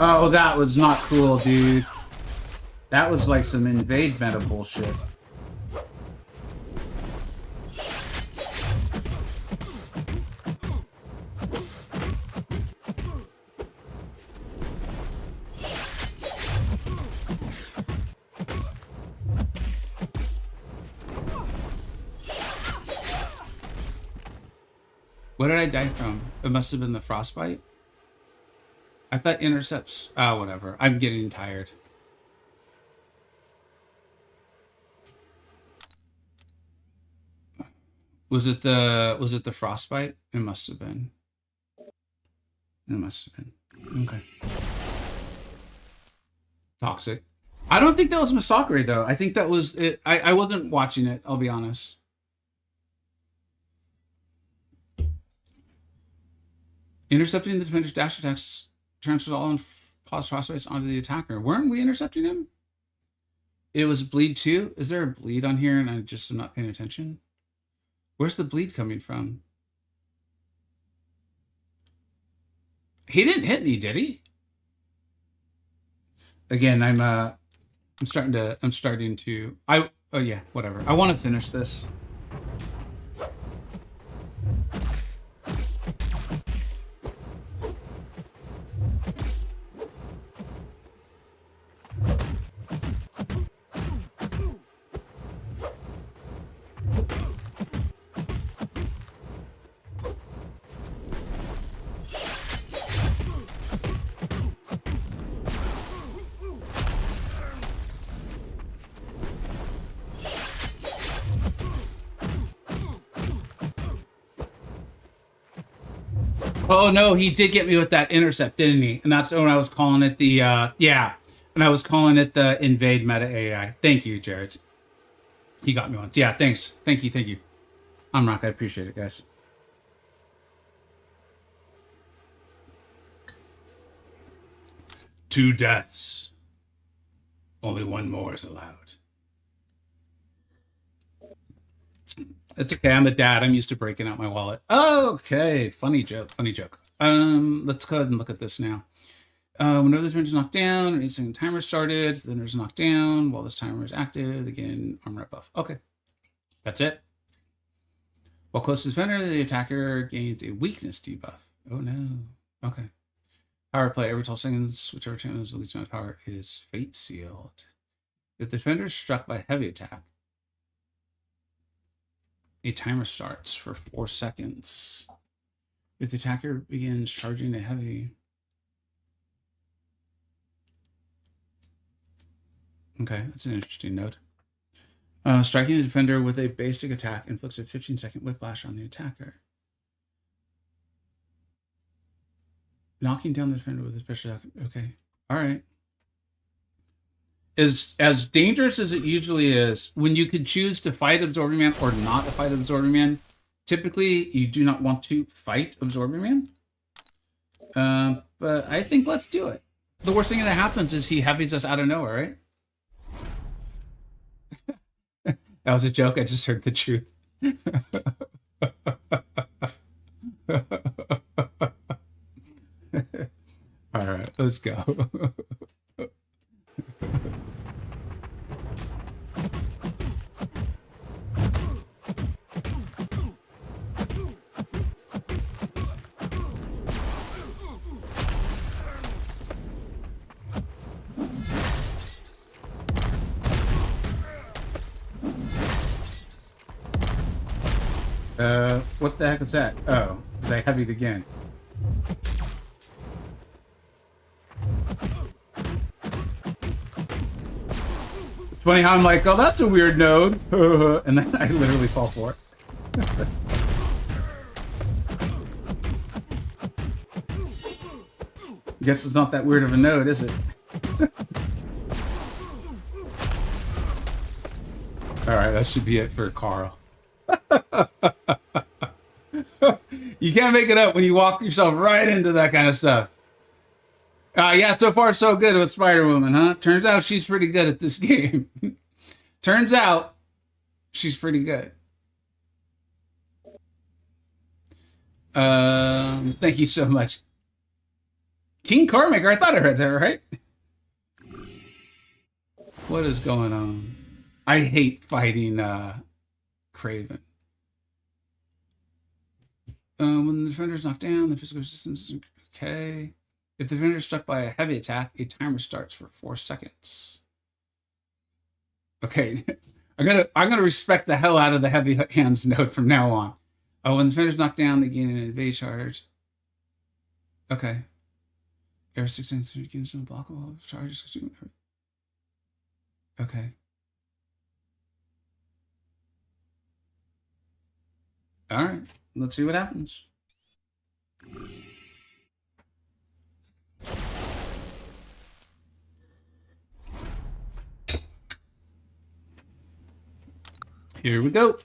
Oh, that was not cool, dude. That was like some invade meta bullshit. What did I die from? It must have been the frostbite. I thought intercepts. Ah, whatever. I'm getting tired. Was it the frostbite? It must have been. It must have been. Okay. Toxic. I don't think that was MCoC though. I think that was it. I wasn't watching it, I'll be honest. Intercepting the defender's dash attacks transfers all and pause frostbites onto the attacker. Weren't we intercepting him? It was bleed too? Is there a bleed on here and I just am not paying attention? Where's the bleed coming from? He didn't hit me, did he? Again, I'm starting to oh yeah, whatever. I want to finish this. Oh no, he did get me with that intercept, didn't he? And that's when I was calling it the yeah. And I was calling it the invade meta AI. Thank you, Jared. He got me once. Yeah, thanks. Thank you. I'm Rock, I appreciate it, guys. Two deaths. Only one more is allowed. It's okay, I'm a dad. I'm used to breaking out my wallet. Okay, funny joke. Let's go ahead and look at this now. Whenever the turn is knocked down, an 8-second timer started. If the turn is knocked down while this timer is active, they gain armor buff. Okay, that's it. While close to the defender, the attacker gains a weakness debuff. Oh no. Okay. Power play. Every 12 seconds, whichever channel is the least amount of power is fate sealed. If the defender is struck by heavy attack, a timer starts for 4 seconds. If the attacker begins charging a heavy... Okay, that's an interesting note. Striking the defender with a basic attack inflicts a 15-second whiplash on the attacker. Knocking down the defender with a special attack. Okay, all right. Is as dangerous as it usually is, when you could choose to fight Absorbing Man or not to fight Absorbing Man, typically you do not want to fight Absorbing Man. But I think let's do it. The worst thing that happens is he heavies us out of nowhere, right? That was a joke. I just heard the truth. All right, let's go. What the heck is that? Oh, because I heavied again. It's funny how I'm like, oh, that's a weird node. And then I literally fall for it. I guess it's not that weird of a node, is it? Alright, that should be it for Carl. You can't make it up when you walk yourself right into that kind of stuff. Yeah, so far so good with Spider-Woman, huh? Turns out she's pretty good at this game. Turns out she's pretty good. Thank you so much. King Carmaker, I thought I heard that, right? What is going on? I hate fighting Craven. When the defender is knocked down, the physical resistance is okay. If the defender is struck by a heavy attack, a timer starts for 4 seconds. Okay, I'm gonna respect the hell out of the heavy hands node from now on. Oh, when the defender is knocked down, they gain an evade charge. Okay. Every 6 seconds, you gain some blockable charges. Okay. All right, let's see what happens. Here we go.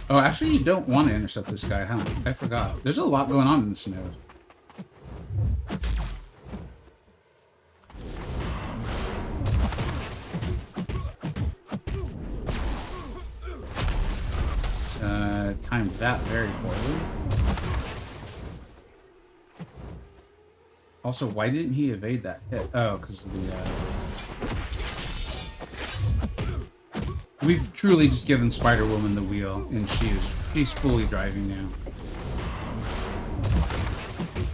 Oh, actually, you don't want to intercept this guy, huh? I forgot. There's a lot going on in this node. Timed that very poorly. Also, why didn't he evade that hit? Oh, because of the... We've truly just given Spider-Woman the wheel, and she's fully driving now.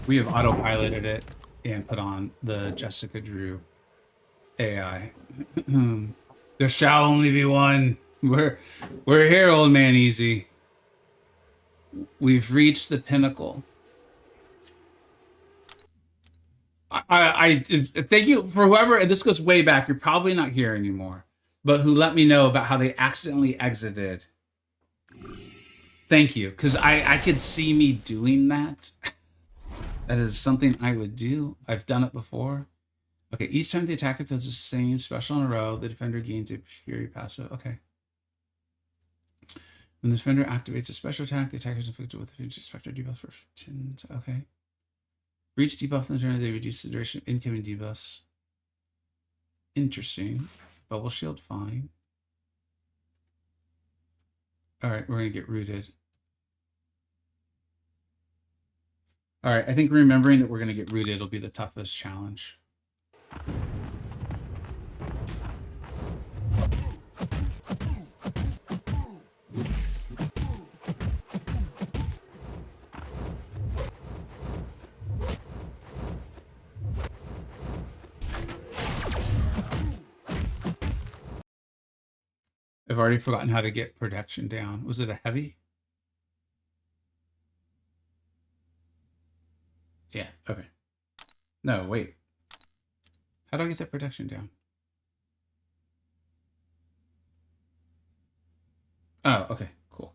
We have autopiloted it and put on the Jessica Drew AI. There shall only be one. We're here, old man Easy. We've reached the pinnacle. I thank you for whoever, and this goes way back, you're probably not here anymore, but who let me know about how they accidentally exited. Thank you, because I could see me doing that. That is something I would do. I've done it before. Okay, each time the attacker does the same special in a row, the defender gains a Fury passive. Okay. When the defender activates a special attack, the attacker is inflicted with a Spectre debuff for 10. Okay. For each debuff in the turn, they reduce the duration of incoming debuffs. Interesting. Bubble shield, fine. Alright, we're going to get rooted. Alright, I think remembering that we're going to get rooted will be the toughest challenge. I've already forgotten how to get protection down. Was it a heavy? Yeah, okay. No, wait. How do I get that protection down? Oh, okay, cool.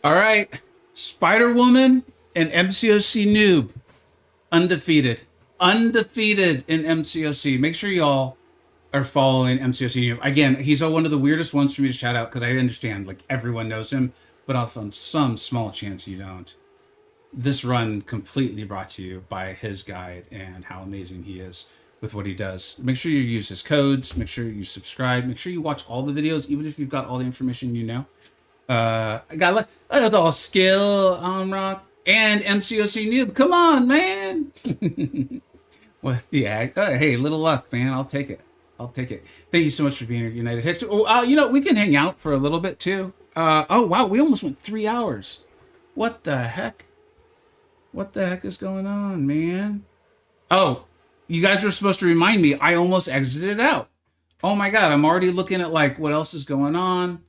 All right. Spider Woman and MCoC Noob. Undefeated. Undefeated in MCoC. Make sure y'all are following MCoC Noob. Again, he's one of the weirdest ones for me to shout out because I understand like everyone knows him, but off on some small chance you don't. This run completely brought to you by his guide and how amazing he is with what he does. Make sure you use his codes. Make sure you subscribe. Make sure you watch all the videos, even if you've got all the information you know. I got all skill on rock and MCoC Noob. Come on, man. Well, yeah. Hey, little luck, man. I'll take it. I'll take it. Thank you so much for being here, United Hicks. Oh, you know, we can hang out for a little bit too. Oh wow, we almost went 3 hours. What the heck? What the heck is going on, man? Oh, you guys were supposed to remind me. I almost exited out. Oh my god, I'm already looking at like what else is going on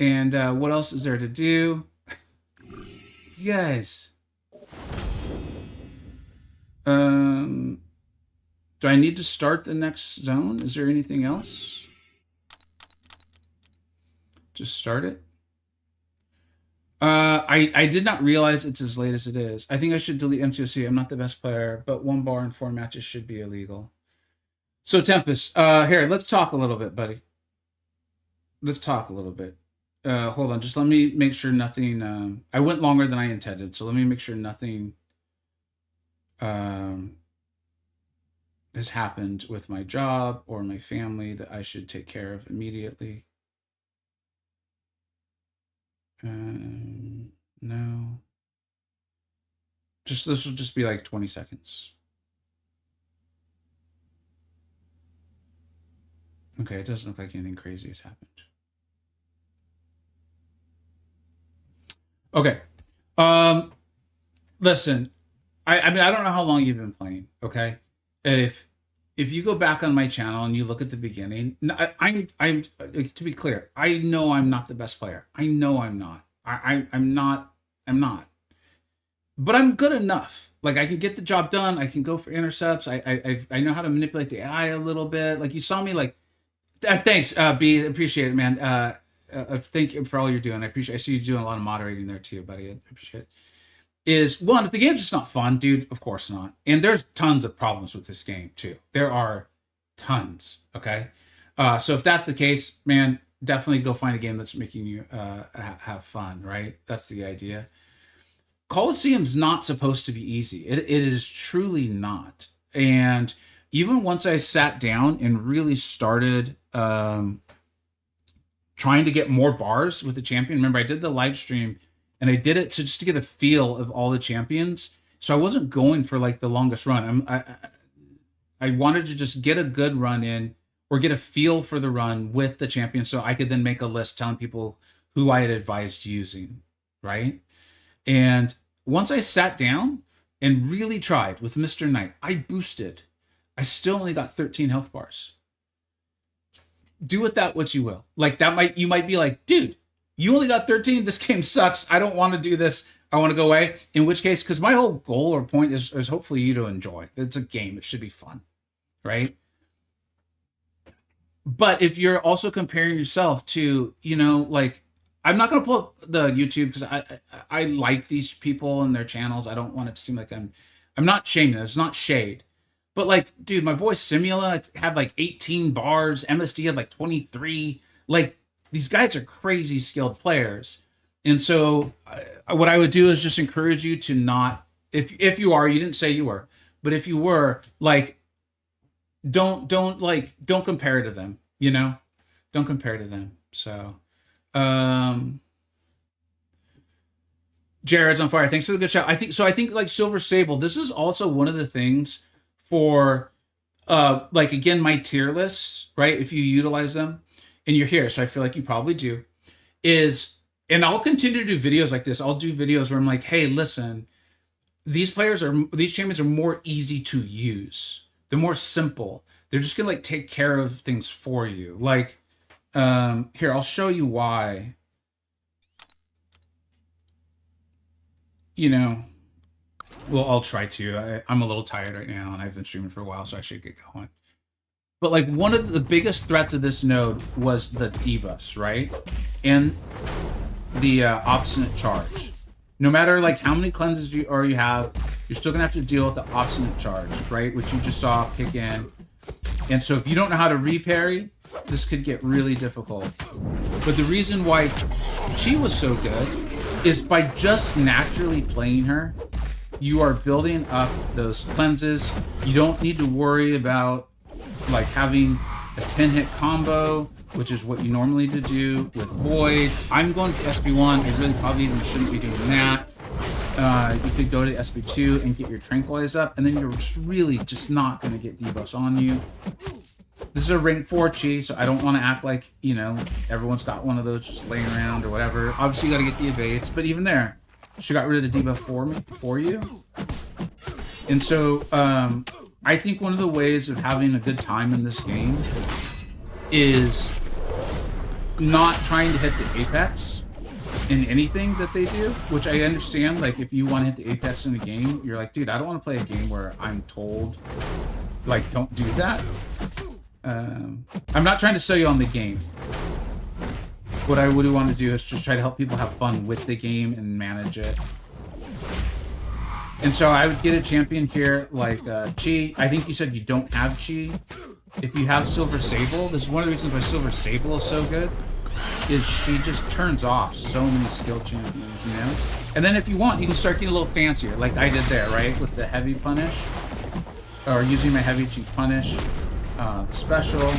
and what else is there to do. You guys. Do I need to start the next zone? Is there anything else? Just start it. I did not realize it's as late as it is. I think I should delete MCoC. I'm not the best player, but 1 bar in 4 matches should be illegal. So Tempest, here, let's talk a little bit, buddy. Let's talk a little bit. Hold on, just let me make sure nothing. I went longer than I intended, so let me make sure nothing has happened with my job or my family that I should take care of immediately. No. This will just be like 20 seconds. Okay, it doesn't look like anything crazy has happened. Okay. Listen, I mean, I don't know how long you've been playing, okay? If you go back on my channel and you look at the beginning, I'm to be clear, I know I'm not the best player. I know I'm not. I'm not. But I'm good enough. Like I can get the job done. I can go for intercepts. I know how to manipulate the AI a little bit. Like you saw me like. Thanks, B. Appreciate it, man. Thank you for all you're doing. I see you doing a lot of moderating there too, buddy. I appreciate it. Is one, if the game's just not fun, dude, of course not. And there's tons of problems with this game too. There are tons. Okay. So if that's the case, man, definitely go find a game that's making you have fun, right? That's the idea. Coliseum's not supposed to be easy. It is truly not. And even once I sat down and really started trying to get more bars with the champion, remember I did the live stream and I did it just to get a feel of all the champions. So I wasn't going for like the longest run. I wanted to just get a good run in or get a feel for the run with the champions so I could then make a list telling people who I had advised using, right? And once I sat down and really tried with Mr. Knight, I boosted. I still only got 13 health bars. Do with that what you will. Like you might be like, dude, you only got 13. This game sucks. I don't want to do this. I want to go away. In which case, because my whole goal or point is hopefully you to enjoy. It's a game. It should be fun, right? But if you're also comparing yourself to, like, I'm not going to pull up the YouTube because I like these people and their channels. I don't want it to seem like I'm not shaming them. It's not shade. But like, dude, my boy Simula had like 18 bars. MSD had like 23. Like, these guys are crazy skilled players. And so what I would do is just encourage you to not, if you are, you didn't say you were, but if you were, like, don't compare to them, don't compare to them. So, Jared's on fire. Thanks for the good shout. I think like Silver Sable, this is also one of the things for, like, again, my tier lists, right? If you utilize them and you're here, so I feel like you probably do, and I'll continue to do videos like this. I'll do videos where I'm like, hey, listen, these champions are more easy to use. They're more simple. They're just gonna like take care of things for you. Like, here, I'll show you why. Well, I'll try to. I'm a little tired right now, and I've been streaming for a while, so I should get going. But like one of the biggest threats of this node was the D-Bus, right? And the obstinate charge. No matter like how many cleanses you have, you're still gonna have to deal with the obstinate charge, right? Which you just saw kick in. And so if you don't know how to reparry, this could get really difficult. But the reason why Chi was so good is by just naturally playing her, you are building up those cleanses. You don't need to worry about like having a 10-hit combo, which is what you normally do with Void. I'm going to SB1. I really probably even shouldn't be doing that. You could go to SB2 and get your Tranquilize up, and then you're just really just not going to get debuffs on you. This is a rank 4 Chi, so I don't want to act like, you know, everyone's got one of those just laying around or whatever. Obviously, you got to get the evades, but even there, she got rid of the debuff for you. And so, I think one of the ways of having a good time in this game is not trying to hit the apex in anything that they do, which I understand. Like, if you want to hit the apex in a game, you're like, dude, I don't want to play a game where I'm told, like, don't do that. I'm not trying to sell you on the game. What I would want to do is just try to help people have fun with the game and manage it. And so I would get a champion here like Chi. I think you said you don't have Chi. If you have Silver Sable, this is one of the reasons why Silver Sable is so good, is she just turns off so many skill champions, you know? And then if you want, you can start getting a little fancier, like I did there, right? With the heavy punish, or using my heavy Chi punish, the special.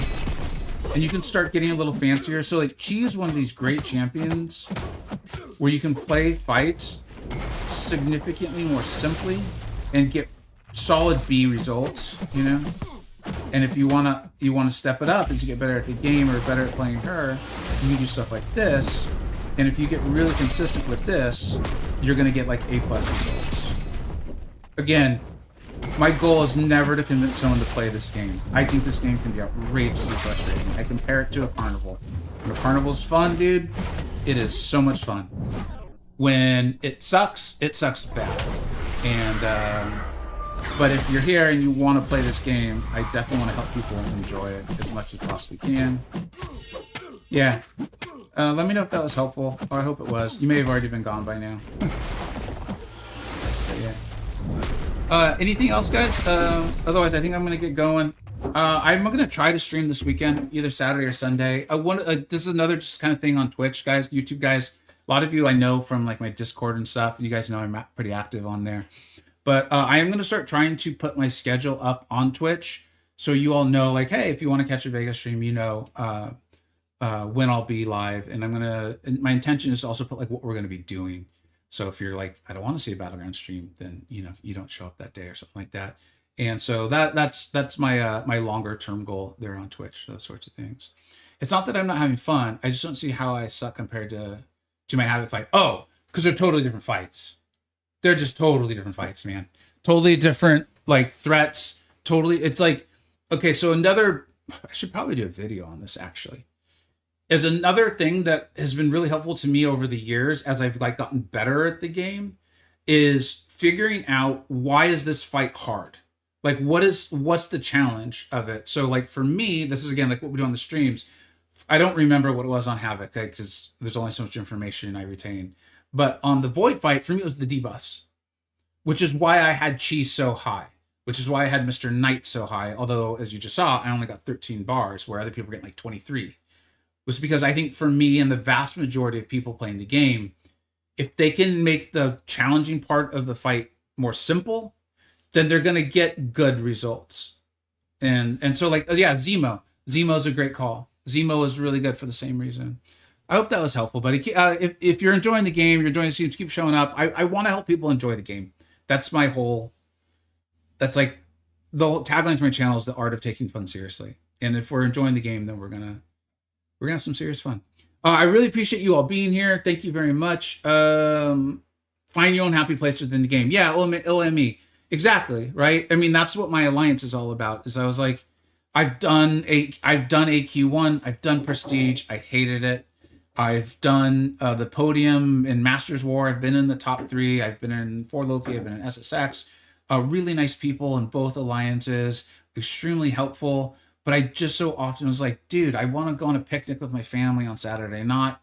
And you can start getting a little fancier. So like Chi is one of these great champions where you can play fights significantly more simply and get solid B results, you know? And if you wanna step it up as you get better at the game or better at playing her, you can do stuff like this. And if you get really consistent with this, you're gonna get like A+ results. Again, my goal is never to convince someone to play this game. I think this game can be outrageously frustrating. I compare it to a carnival. When a carnival's fun, dude, it is so much fun. When it sucks bad. And but if you're here and you want to play this game, I definitely want to help people enjoy it as much as possibly can. Yeah. Let me know if that was helpful. Oh, I hope it was. You may have already been gone by now. But yeah. Anything else, guys? Otherwise, I think I'm going to get going. I'm going to try to stream this weekend, either Saturday or Sunday. This is another just kind of thing on Twitch, guys, YouTube guys. A lot of you I know from like my Discord and stuff. You guys know I'm pretty active on there. But I am going to start trying to put my schedule up on Twitch so you all know, like, hey, if you want to catch a Vegas stream, you know when I'll be live. And my intention is to also put like what we're going to be doing. So if you're like, I don't want to see a Battleground stream, then, you know, you don't show up that day or something like that. And so that's my my longer term goal there on Twitch, those sorts of things. It's not that I'm not having fun. I just don't see how I suck compared to my Havoc fight. Oh, because they're totally different fights. They're just totally different fights, man. Totally different, like, threats. Totally, it's like, okay, so I should probably do a video on this, actually. Is another thing that has been really helpful to me over the years as I've, like, gotten better at the game is figuring out, why is this fight hard? Like, what's the challenge of it? So, like, for me, this is, again, like what we do on the streams. I don't remember what it was on Havoc, because there's only so much information I retain. But on the Void fight, for me, it was the debuffs, which is why I had Chi so high, which is why I had Mr. Knight so high. Although, as you just saw, I only got 13 bars, where other people were getting like 23. Was because I think for me and the vast majority of people playing the game, if they can make the challenging part of the fight more simple, then they're going to get good results. And so, like, yeah, Zemo. Zemo's a great call. Zemo is really good for the same reason. I hope that was helpful, buddy. If you're enjoying the game, you're enjoying the streams, keep showing up. I want to help people enjoy the game. That's my whole... That's like... The whole tagline for my channel is the art of taking fun seriously. And if we're enjoying the game, then we're gonna have some serious fun. I really appreciate you all being here. Thank you very much. Find your own happy place within the game. Yeah, OME. Exactly, right? I mean, that's what my alliance is all about. Is I was like, I've done AQ1, I've done Prestige, I hated it. I've done the podium in Masters War. I've been in the top 3. I've been in 4 Loki. I've been in SSX. Really nice people in both alliances. Extremely helpful. But I just so often was like, dude, I want to go on a picnic with my family on Saturday, not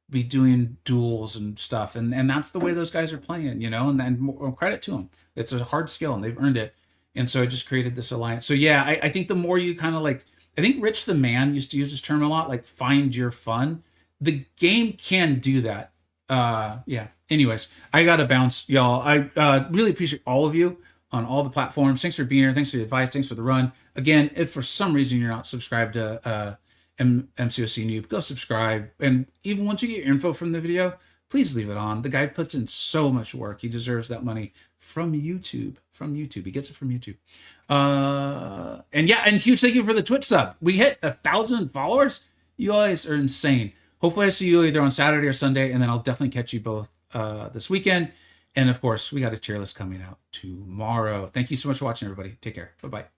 be doing duels and stuff, and that's the way those guys are playing, you know. And then more credit to them. It's a hard skill, and they've earned it. And so I just created this alliance. So yeah, I think the more you kind of like, I think Rich the Man used to use this term a lot, like find your fun. The game can do that. Yeah. Anyways, I gotta bounce, y'all. I really appreciate all of you on all the platforms. Thanks for being here. Thanks for the advice. Thanks for the run. Again, if for some reason you're not subscribed to MCoC Noob, go subscribe. And even once you get your info from the video, please leave it on. The guy puts in so much work. He deserves that money from YouTube. From YouTube. He gets it from YouTube. And yeah, and huge thank you for the Twitch sub. We hit 1,000 followers. You guys are insane. Hopefully I see you either on Saturday or Sunday, and then I'll definitely catch you both this weekend. And of course, we got a tier list coming out tomorrow. Thank you so much for watching, everybody. Take care. Bye-bye.